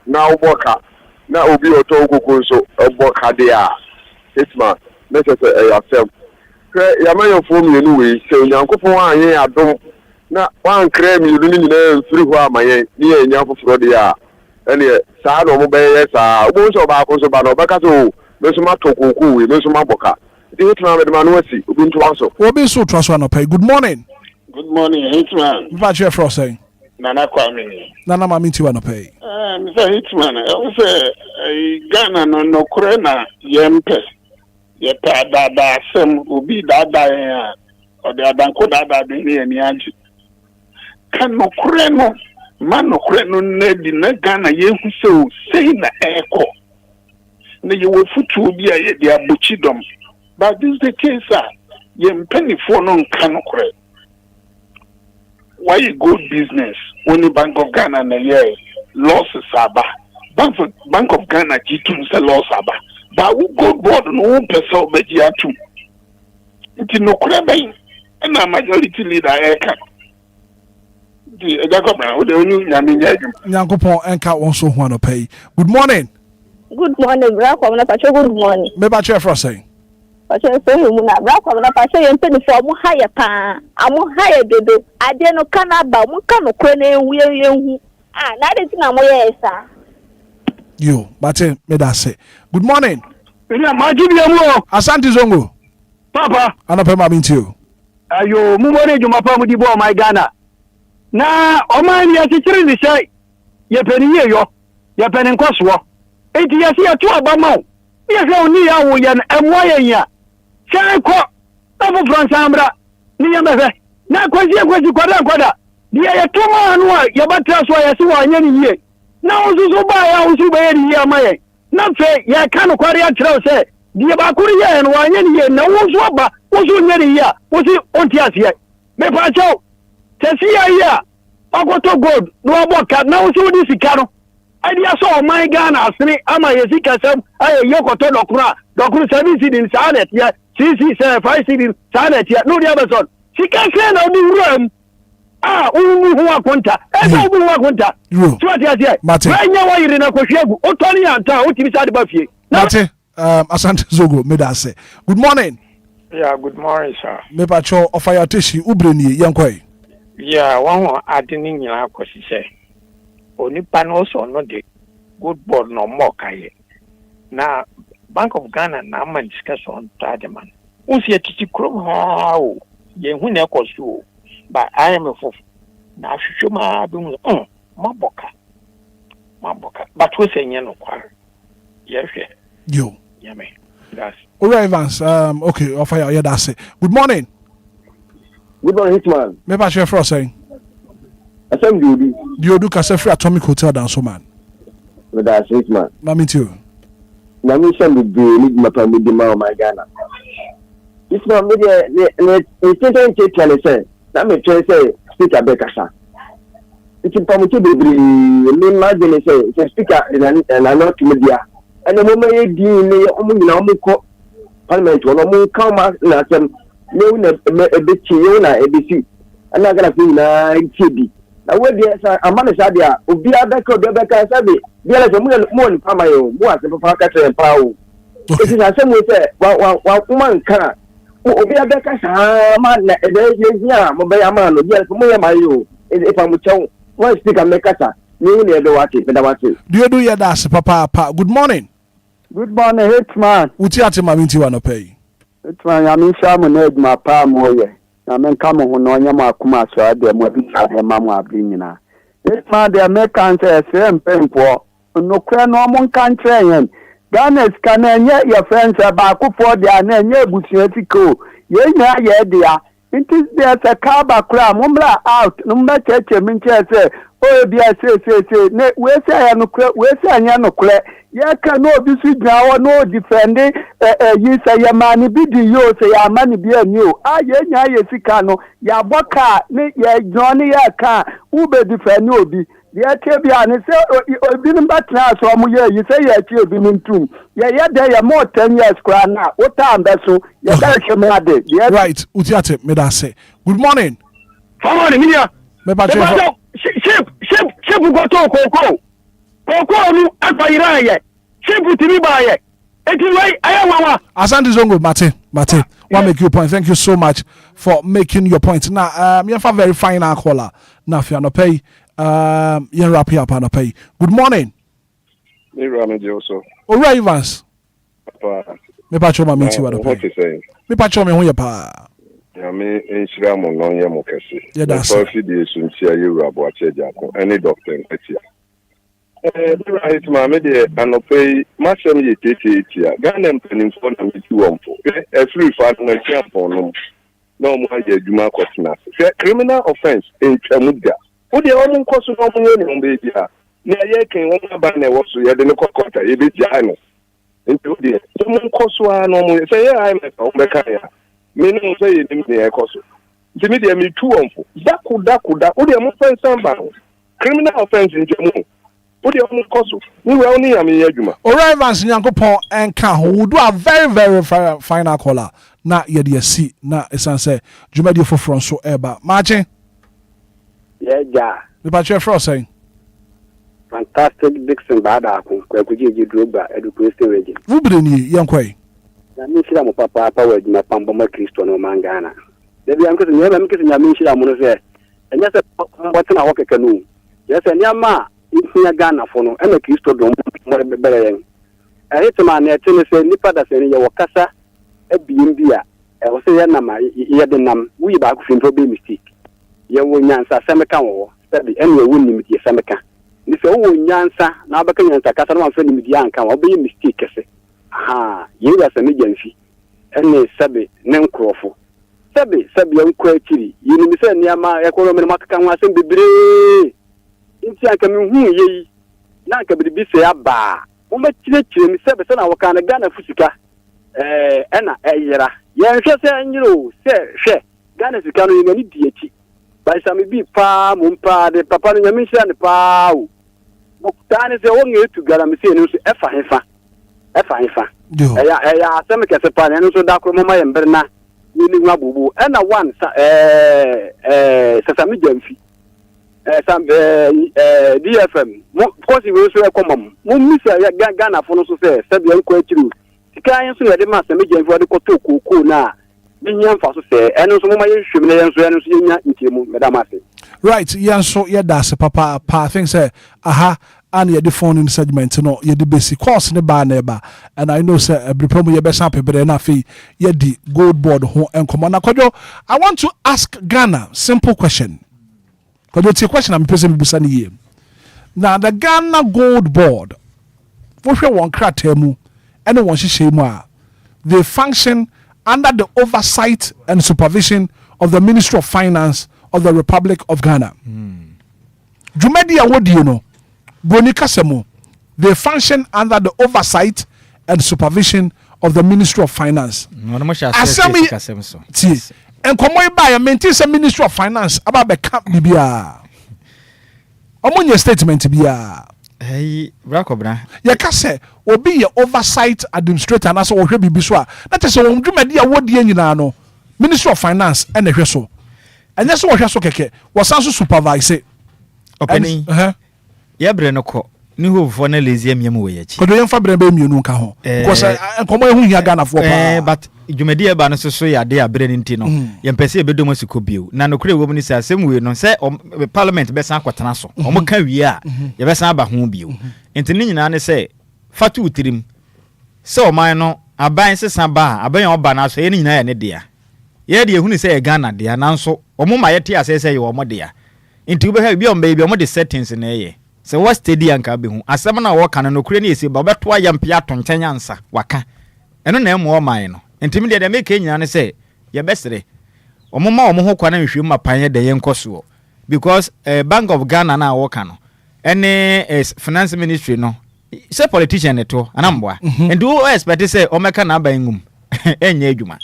Now Boka. Now Obi auto go so Boka there. Hitman. Let's say yourself. Yamayo form you anyway. Say Yankofo anye adom. Na wan krem you ni nyina free ho amaye ni enyafo fro dia ene saa no mo be saa obo so ba ko so ba no beka so me so ma to koku we me so ma boka di Hitman me de ma no asi obi nto aso obi so to aso no pay. Good morning. Good morning, Hitman. What you for saying? Nana Kwame. Nana mami ti wa no pay. Mr. Hitman, I say Ghana no kure na yempe. Ye ta da sem obi da ya o de adanko da ni ani anji. Kan no kure no man no kure no nedi na Ghana ye hu se sei na eko na ye wo futu obi a ye de abuchi dom but this the case ye mpeni fo no nka no kure why you go business when the Bank of Ghana na ye losses aba Bank of Ghana jitu se loss aba but we go board no pesa obeji atu nti no kure ben na majority leader eka Nyankopon enka won so ho pay. Good morning. Good morning, bro. Good morning. Me ba chef for saying. Oche so hu na bra kwa na pa se ye mpeni fo mo haye pa. Amo haye dodo. Ade no kana ba mo ka no kro na ehu. Ah, na de na mo ye esa. Yo, Mate, me da say. Good morning. Ina majibi amu. Asante Zongo. Papa. Anope ma binti yo. Ayo, mu mo ne juma pa mu di bo my Ghana. Na o man ya chichiri ni sai. Ye peni ye yo. Ye peni nkwaso. Enti ya si ya tu abama. Ye se oni ya wo ye emwa ye ya. Sai ko. Abu Fransambra. Ni ya mefe. Na kwezi kwada. Ni ya tuma anu ya batra so ya si wa anya ni ye. Na uzuzu ba ya uzu ba ye ni ya maye. Na fe ya kanu kwari ya tira se. Di ba kuri ye no anya ni ye na uzu ba uzu nya ni ya. Uzi onti asiye. Me pa cho. Tesi ya. Agoto gold no aboka na uzu di sikano. Adi aso my Ghana asini ama ye sikasem aye yokoto dokuru 7 cedin sanet ya. CC 5 cedin sanet ya. No di abeson. Sikase na obi wuram. Ah, umu huwa konta. Esa umu huwa konta. Swati asiye. Wanya wa yiri na koshegu. Otoni anta, utibisa adi bafye. Mate, Asante Zogo, me da say. Good morning. Yeah, good morning, sir. Me pacho offer your tissue, ubreni, yankoi. Yeah, one adini nyina akosi say. Onipa no so no de good board no more kaye. Na Bank of Ghana na man discuss on Tademan. Unsi etiti krom ha o. Ye hu na ekosu. But I am a fool. Na shuma bi maboka. But we say no kwar. Yes. Yo. Yeah, me. That's all right, Evans. Okay, offer your yeah, that's it. Good morning. Good morning, Hitman. Me pa share for saying. Asem Diodu. Diodu ka se free Atomic Hotel dan so man. Me da Hitman. Na me too. Na me send the need my family the man my Ghana. Hitman me the station take say. Na me try say speaker be kasa. It's informative bebre me imagine say speaker na not media. And the moment you deal me omo ko parliament no mo come na sem me na e be chi na ABC. And I got na TV. Na we dey say amana sa dia Obia be ka say be DLFM mo ni pama yo mo ase papa ka say pa o. It is asem we say wa woman kan Obia be ka sa ma na e dey here mo be ama no DLFM mo ya ma yo e pa mo chew one speaker make kasa ni ni e be wati be da wati. Do ya das papa. Good morning. Good morning, Hitman. Uti ate ma minti wa no pay. Hitman ya min sha mo na edma pa mo ye. Na men ka mo ho no nya ma akuma so ade mo bi ka he ma mo abri nyina. Hitman de me kan say sem pempo. No kra no mo kan tre yen. Ghana ska na enye your friends ba akufo de na enye ebusia tiko. Ye nya ye de ya. It is there a car bakra mumbra out no mba cheche min che say o bi say ne we say ya no kra we say anya no kra ye ka no bi su gnawo no defending yi say ya mani bi di yo say ya mani bi anyo a ye nya ye sika no ya boka ne ye johnny ya ka u be defend obi ye che bi ani say obi no batna so mo ye yi say ye che obi ntum ye de ye more 10 years kra na o ta ambeso ye da hweme ade right uti ate me da say. Good morning. Good morning, media. Me pa che Chef go to koko nu abayira ye chef timi ba ye eti wai ayawawa. Asante Zongo Mate one make your point. Thank you so much for making your point. Now me fa very final caller na fi no pay yen wrap up no pay. Good morning. Me rame Joso. All right, Evans. Papa. Me pa cho ma meet you no pay. Me pa cho me ho ye pa. Ya me enshira mo no ye mo kese. Yeah, that's so fi di suntia ye rabo acheja ko any doctor etia. Right ma me de anope ma sem ye etia. Ghana mpanin fo na me ti wonfo. E free fa na tia fo no. No mo aye adwuma kwatena. Criminal offense in Chamuda. Wo de o mo nkoso no mo ye ni be bia. Na ye ken wo ba na wo so ye de ne kokota ye be tia no. Nti wo de mo nkoso a no mo say ye ai me o be ka ya. Me no say ye nim ne ekoso. Nti me de me tu wonfo. Dakuda. Wo de mo fen samba. Criminal offense in Chamuda. What do you call we will only am here, Juma. All right, Vance Nyankopon and Can who do a very final caller. Na ye see na esanse Juma di for front so eba. Margin. Yeah, ja. The battery for saying. Fantastic Dixon Bada ku kwakuji droba education region. Wubrini Yankoi. na mi shira mo papa wa di ma pambo ma Kristo no mangana de bi am ko nyɛ ma mi kesi nya mi shira mo no sɛ ɛnyɛ sɛ mbɔte na wɔkeka no yɛ sɛ nyama insinya Ghana fo no ɛna Kristo do mo bɛrɛ yɛn Hitman na ɛte ne sɛ nipa da sɛ ne yɛ wɔkasa abiem bi a ɛwɔ sɛ yɛ nam yɛ de nam wuyi ba ko fimfo be mistake yɛ wɔ nyansa sɛ meka wɔ sɛbi ɛna ɛwɔ nimdi sɛ meka ne sɛ wɔ nyansa na abɛka nyansa kasa na wɔn nimdi anka wɔ bɛyɛ mistake kɛse yɛ wɔ sɛ me gyanfi ɛne sɛbi ne nkorɔfo sɛbi ɛnkɔ akiri yɛ nim sɛ nneɛma ɛkɔrɔ me no makaka ho asɛm bebree nti anka me hu yɛ yi na anka biribi sɛ aba wɔmɛkyerɛkyerɛ me sɛbi sɛ na wɔka no Ghana fu sika ɛna ɛyera yɛnhwɛ sɛ nyero sɛ hwɛ Ghana sika no yɛngani di akyi baisame bi paa mo paa de papa no nyame nhyira ne paa o taa ne sɛ wɔn etu galamsey no so ɛfa hefa ɛyɛ asɛm kɛse paa ne nso da koro mama yɛ mbere na ne hu abobo ɛna one sasame jamfi DLFM mo kosi we so ɛkɔmam mo misa Ghana fo no so sɛ sɛbi ɛnkɔ akiri sika yɛn so yɛ de ma sasame jamfi wɔde kɔtɔ kooko na binya mfa so sɛ ɛno nso moma yɛ hwem na yɛn so yɛnya ntiemu medam ase right yɛn so yɛda ase papa I think say and yɛde phone in segment no yɛde basic course ne ba na ɛba and I know say every mu yɛbɛsa pebere na afei yɛde gold board ho nkɔmɔ na kɔdwo I want to ask Ghana simple question kɔdwo tie question am pese bibusa ne yie na the Ghana gold board wohwɛ wɔn krataa mu ɛne wɔn hyehyɛ mu a they function under the oversight and supervision of the Ministry of Finance of the Republic of Ghana. Jumedi awodi no Boni kasemo they function under the oversight and supervision of the Ministry of Finance. Asemi ti enkomo iba ya maintain say Ministry of Finance aba be camp bibia. Omunye statement bia. Hey, Rakobra. Ya kase obi ye oversight administrator na so wo hwe bibi so a na tese wo dwumadi a wodi nyina no Ministry of Finance e na hwe so. Anya so wo hwe so keke wo san so supervise. Openi. Ya bre no ko ni hofo na lezi amia mu we yachi. Kodo yemfa bre ba mienu nka ho. Because enkomo ehu hia Ghana fo pa. But dwumadi e ba no so ya de abre ni nti no. Yempese e bedomo siko bio. Na no kure wo mu ni se asem we no se parliament be san kwatena so. Omo ka wie a ye be san aba ho bio. Enti ni nyina ne se fatu utirim. Se o man no aban se san ba aban ya oba na so ye ni nyina ya ne dia. Ye de ehunu se e Ghana dia nanso omo ma ye te asese ye omo dia. Enti wo be ha bi o mba bi omo de settings na ye. Se what steady anka be hu asem na wo kan no kure ne ese ba beto ayampia to nkyanya nsa waka eno na emu o man no enti me de make nyina ne se ye besere omoma omo ho kwa na nhwem mapanye de ye nkoso because Bank of Ghana na wo kan no ene finance ministry no se politician to anamboa and do expect say o meka na aban ngum enye adwuma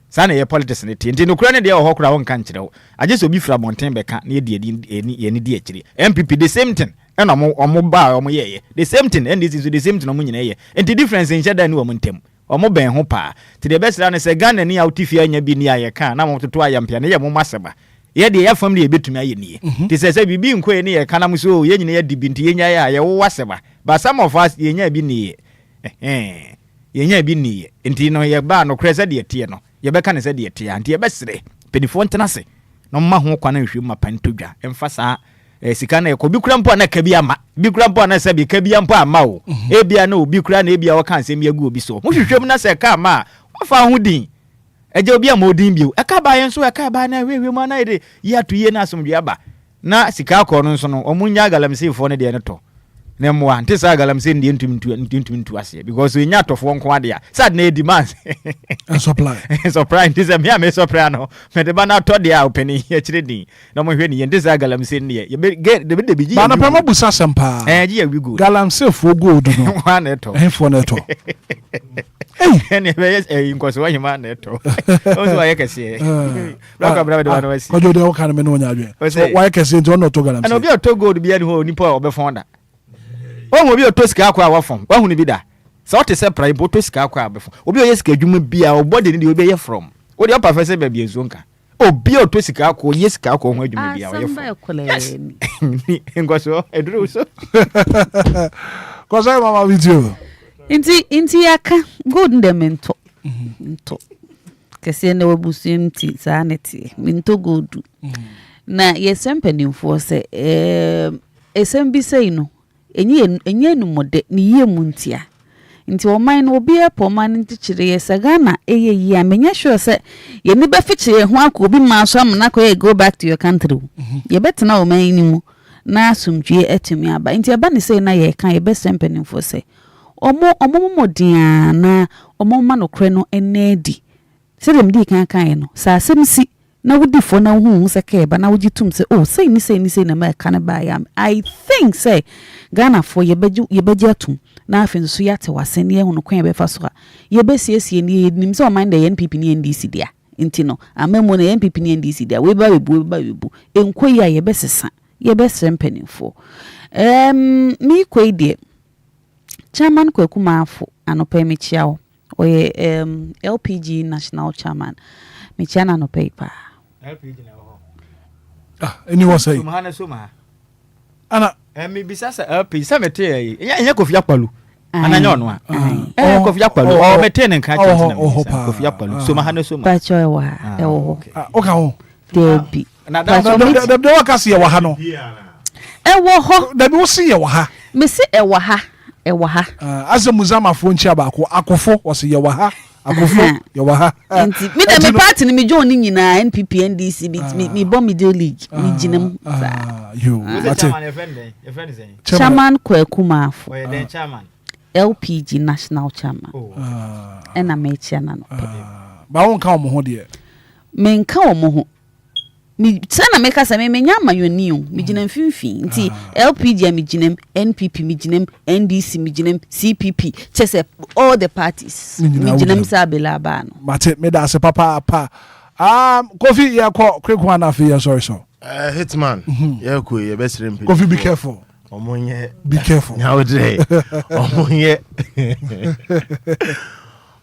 sana ye politics ne enti no kure ne de ho kura won kan kire wo age so bi fra monten beka na ye de di akire MPP the same thing and omo ba omo ye the same thing and this is the same thing omo nyina ye and the difference in sheda ni omo ntem omo ben ho pa ti the best na say Ghana ni autifia nya bi ni aye kan na mo toto ayampia na ye mo maseba ye de ye fam ni ye betumi aye ni ti say bibi nko ye ni ye kana mo so ye nyina ye di bi nti ye nya ye wo waseba but some of us ye nya bi ni ye nya bi ni ye nti no ye ba no kre say de tie no ye beka ne say de tie nti ye besere pedifo ntena se no ma ho kwa na nhwe mapantodwa emfa saa sika naeko bi kura mpo na ka bi ama bi kura mpo na se bi ka bi mpo ama o ebia na obi kura na ebia wo kan se mi agu obi so mo hwehwem na se ka ama wo fa ho din eje obi ama odin bio eka ba yen so eka ba na wewe ma na ide ya to ye na asomdwe aba na sika akọ no so no omunya galamsey fo ne de ne to na mo ante sa galamsey ne ntum ase because we nya tofo nko ade a sad na demand and supply this me am supply no me de ba na to de a openi ya kire din na mo hwe ni ante sa galamsey ne ye de bi ba na pema busa sempa ji ya we good galamsey fo gold no wa na to fo na to ene be nkoso wa hima na to o so ya kese bra bra de wa no wasi ko de o kan me no nya adwe so wa ya kese nti on to galamsey and obi to gold bi ani ho nipa obefonda o obi to sika akwa awafom wa hu ni bi da so what is prime to sika akwa abefo obi o ye sika adwuma bia o body ni de obi ye from o de opa fese ba bia zonka obi o to sika akwa ye sika akwa ho adwuma bia o ye from ngoso eduru so ko sai mama video inti yaka good ndemento nto kese na wabusu nti saa neti minto godu na yesempanimfo se esem bi sei no enye nu mode ni yie mu ntia nti oman no obi apoman nti kire yesagana eye yi amenya sure se ye ni be fichire ho akọ obi ma so amna ko go back to your country ye betena oman ni mu na asumdwe etumi aba nti aba ne sei na ye kan ye be sempanimfo se omo modia na omo ma no kre no enedi se dem di kan no sa asemsi na wudi fo na hu se ke ba na wuji tum se oh sei ni na ma kan ba ya I think say Ghana for ye beji atum na afin so ya te wase ne hu no kwan be fa so a ye be siesie ni nim se o mind the NPP ni NDC dia nti no amemo na NPP ni NDC dia we ba webu enkoyi a ye be sesa ye be sempanimfo mi kwei die chairman kwekuma afo anopa mi chiao oye LPG national chairman mi chiana no paper LPG na ho anyone say suma ana mi bisasa LPG sa mete yi enya Kofi Akpalu ananya ono a Kofi Akpalu o mete ne nka chance na Kofi Akpalu suma hana suma pa cho wa ho oka ho debi na da wakasi ye wa ha no wo ho da bi wo si ye wa ha me si ewa ha azamuzama fo nchi abako akofo wose ye wa ha akofo ye wa ha nti me da me party ni me join ni nyina NPP NDC me bomb middle league me jinam you chairman kwekuma afo oye chairman LPG national chairman ena me chiana no ba won ka omo ho de me nka omo ho mi sana meka sa me nya mayoni o mi gina mfimfi nti LPG mi gina NPP mi gina NDC mi gina CPP chese all the parties mi gina sabela ba no mate me da se papa Kofi ya ko krekwa na fe ya sorry so Hitman ya ko ye best rempe Kofi be careful omonye be careful now dey omonye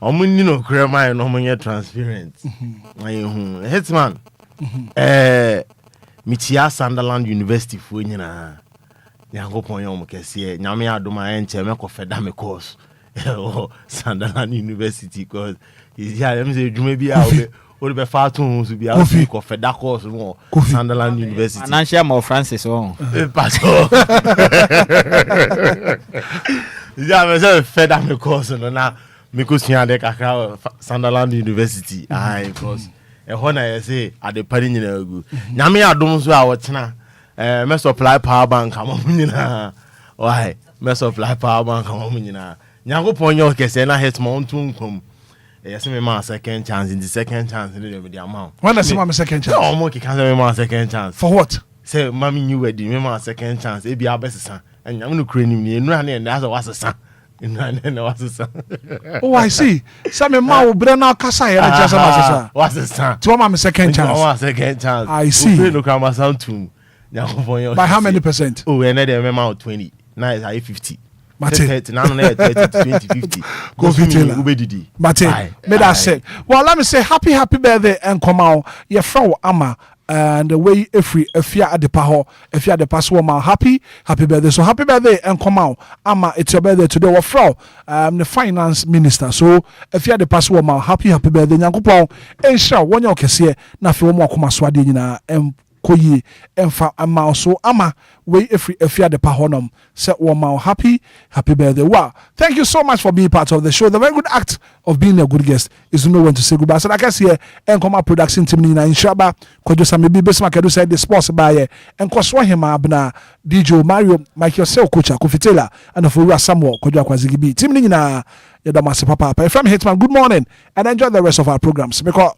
omunni no krema no omonye transparent ayi hu Hitman mitia Sunderland University fo nyina Nyankopon yom kese nyame adoma enche meko feda me course Sunderland University cause is here them say dwuma bi a o be fa tun so bi a ko feda course mo Sunderland University financial mo Francis on pastor ya me say feda me course no na me ko sua de kakra Sunderland University because ehona ye say ade pari nyina agu nyame adom so a wotena me supply power bank amam nyina why me supply power bank amam nyina Nyankopon yo kese na Hitman tun kom yes me ma second chance in the second chance in the amount when I see my second chance no mo ki can say me ma second chance for what say mami new wedding me ma second chance e bia besesa and nyame no kure nim ni enu na na so wasesa oh I see some ma wo bre na kasa ye na chance ma wasesa to ma me second chance I see no come sound to by how many percent oh and then me ma 20 now is 50 Mate now 30 20 50 go fit Mate me that say well let me say happy birthday and come out your friend Ama and the way efia adepa ho efia adepa so ma happy birthday so happy birthday and come out Ama it's your birthday today we from the finance minister so efia adepa so ma happy birthday Nyankopon ensha wonya okese na fe wo mo akoma so ade nyina koyi emfa ama so ama we efia de pahonom say wo happy birthday. Wow, thank you so much for being part of the show. The very good act of being a good guest is to know when to say goodbye. So like I say Enkoma production team ni na inshaba kojo samibi besma kedu say the sports buyer enko so hema abna DJ Mario Michael Sel coach Kofitela and for Samuel kojo akwazigibi team ni na yadamase papa from Hitman. Good morning and enjoy the rest of our programs because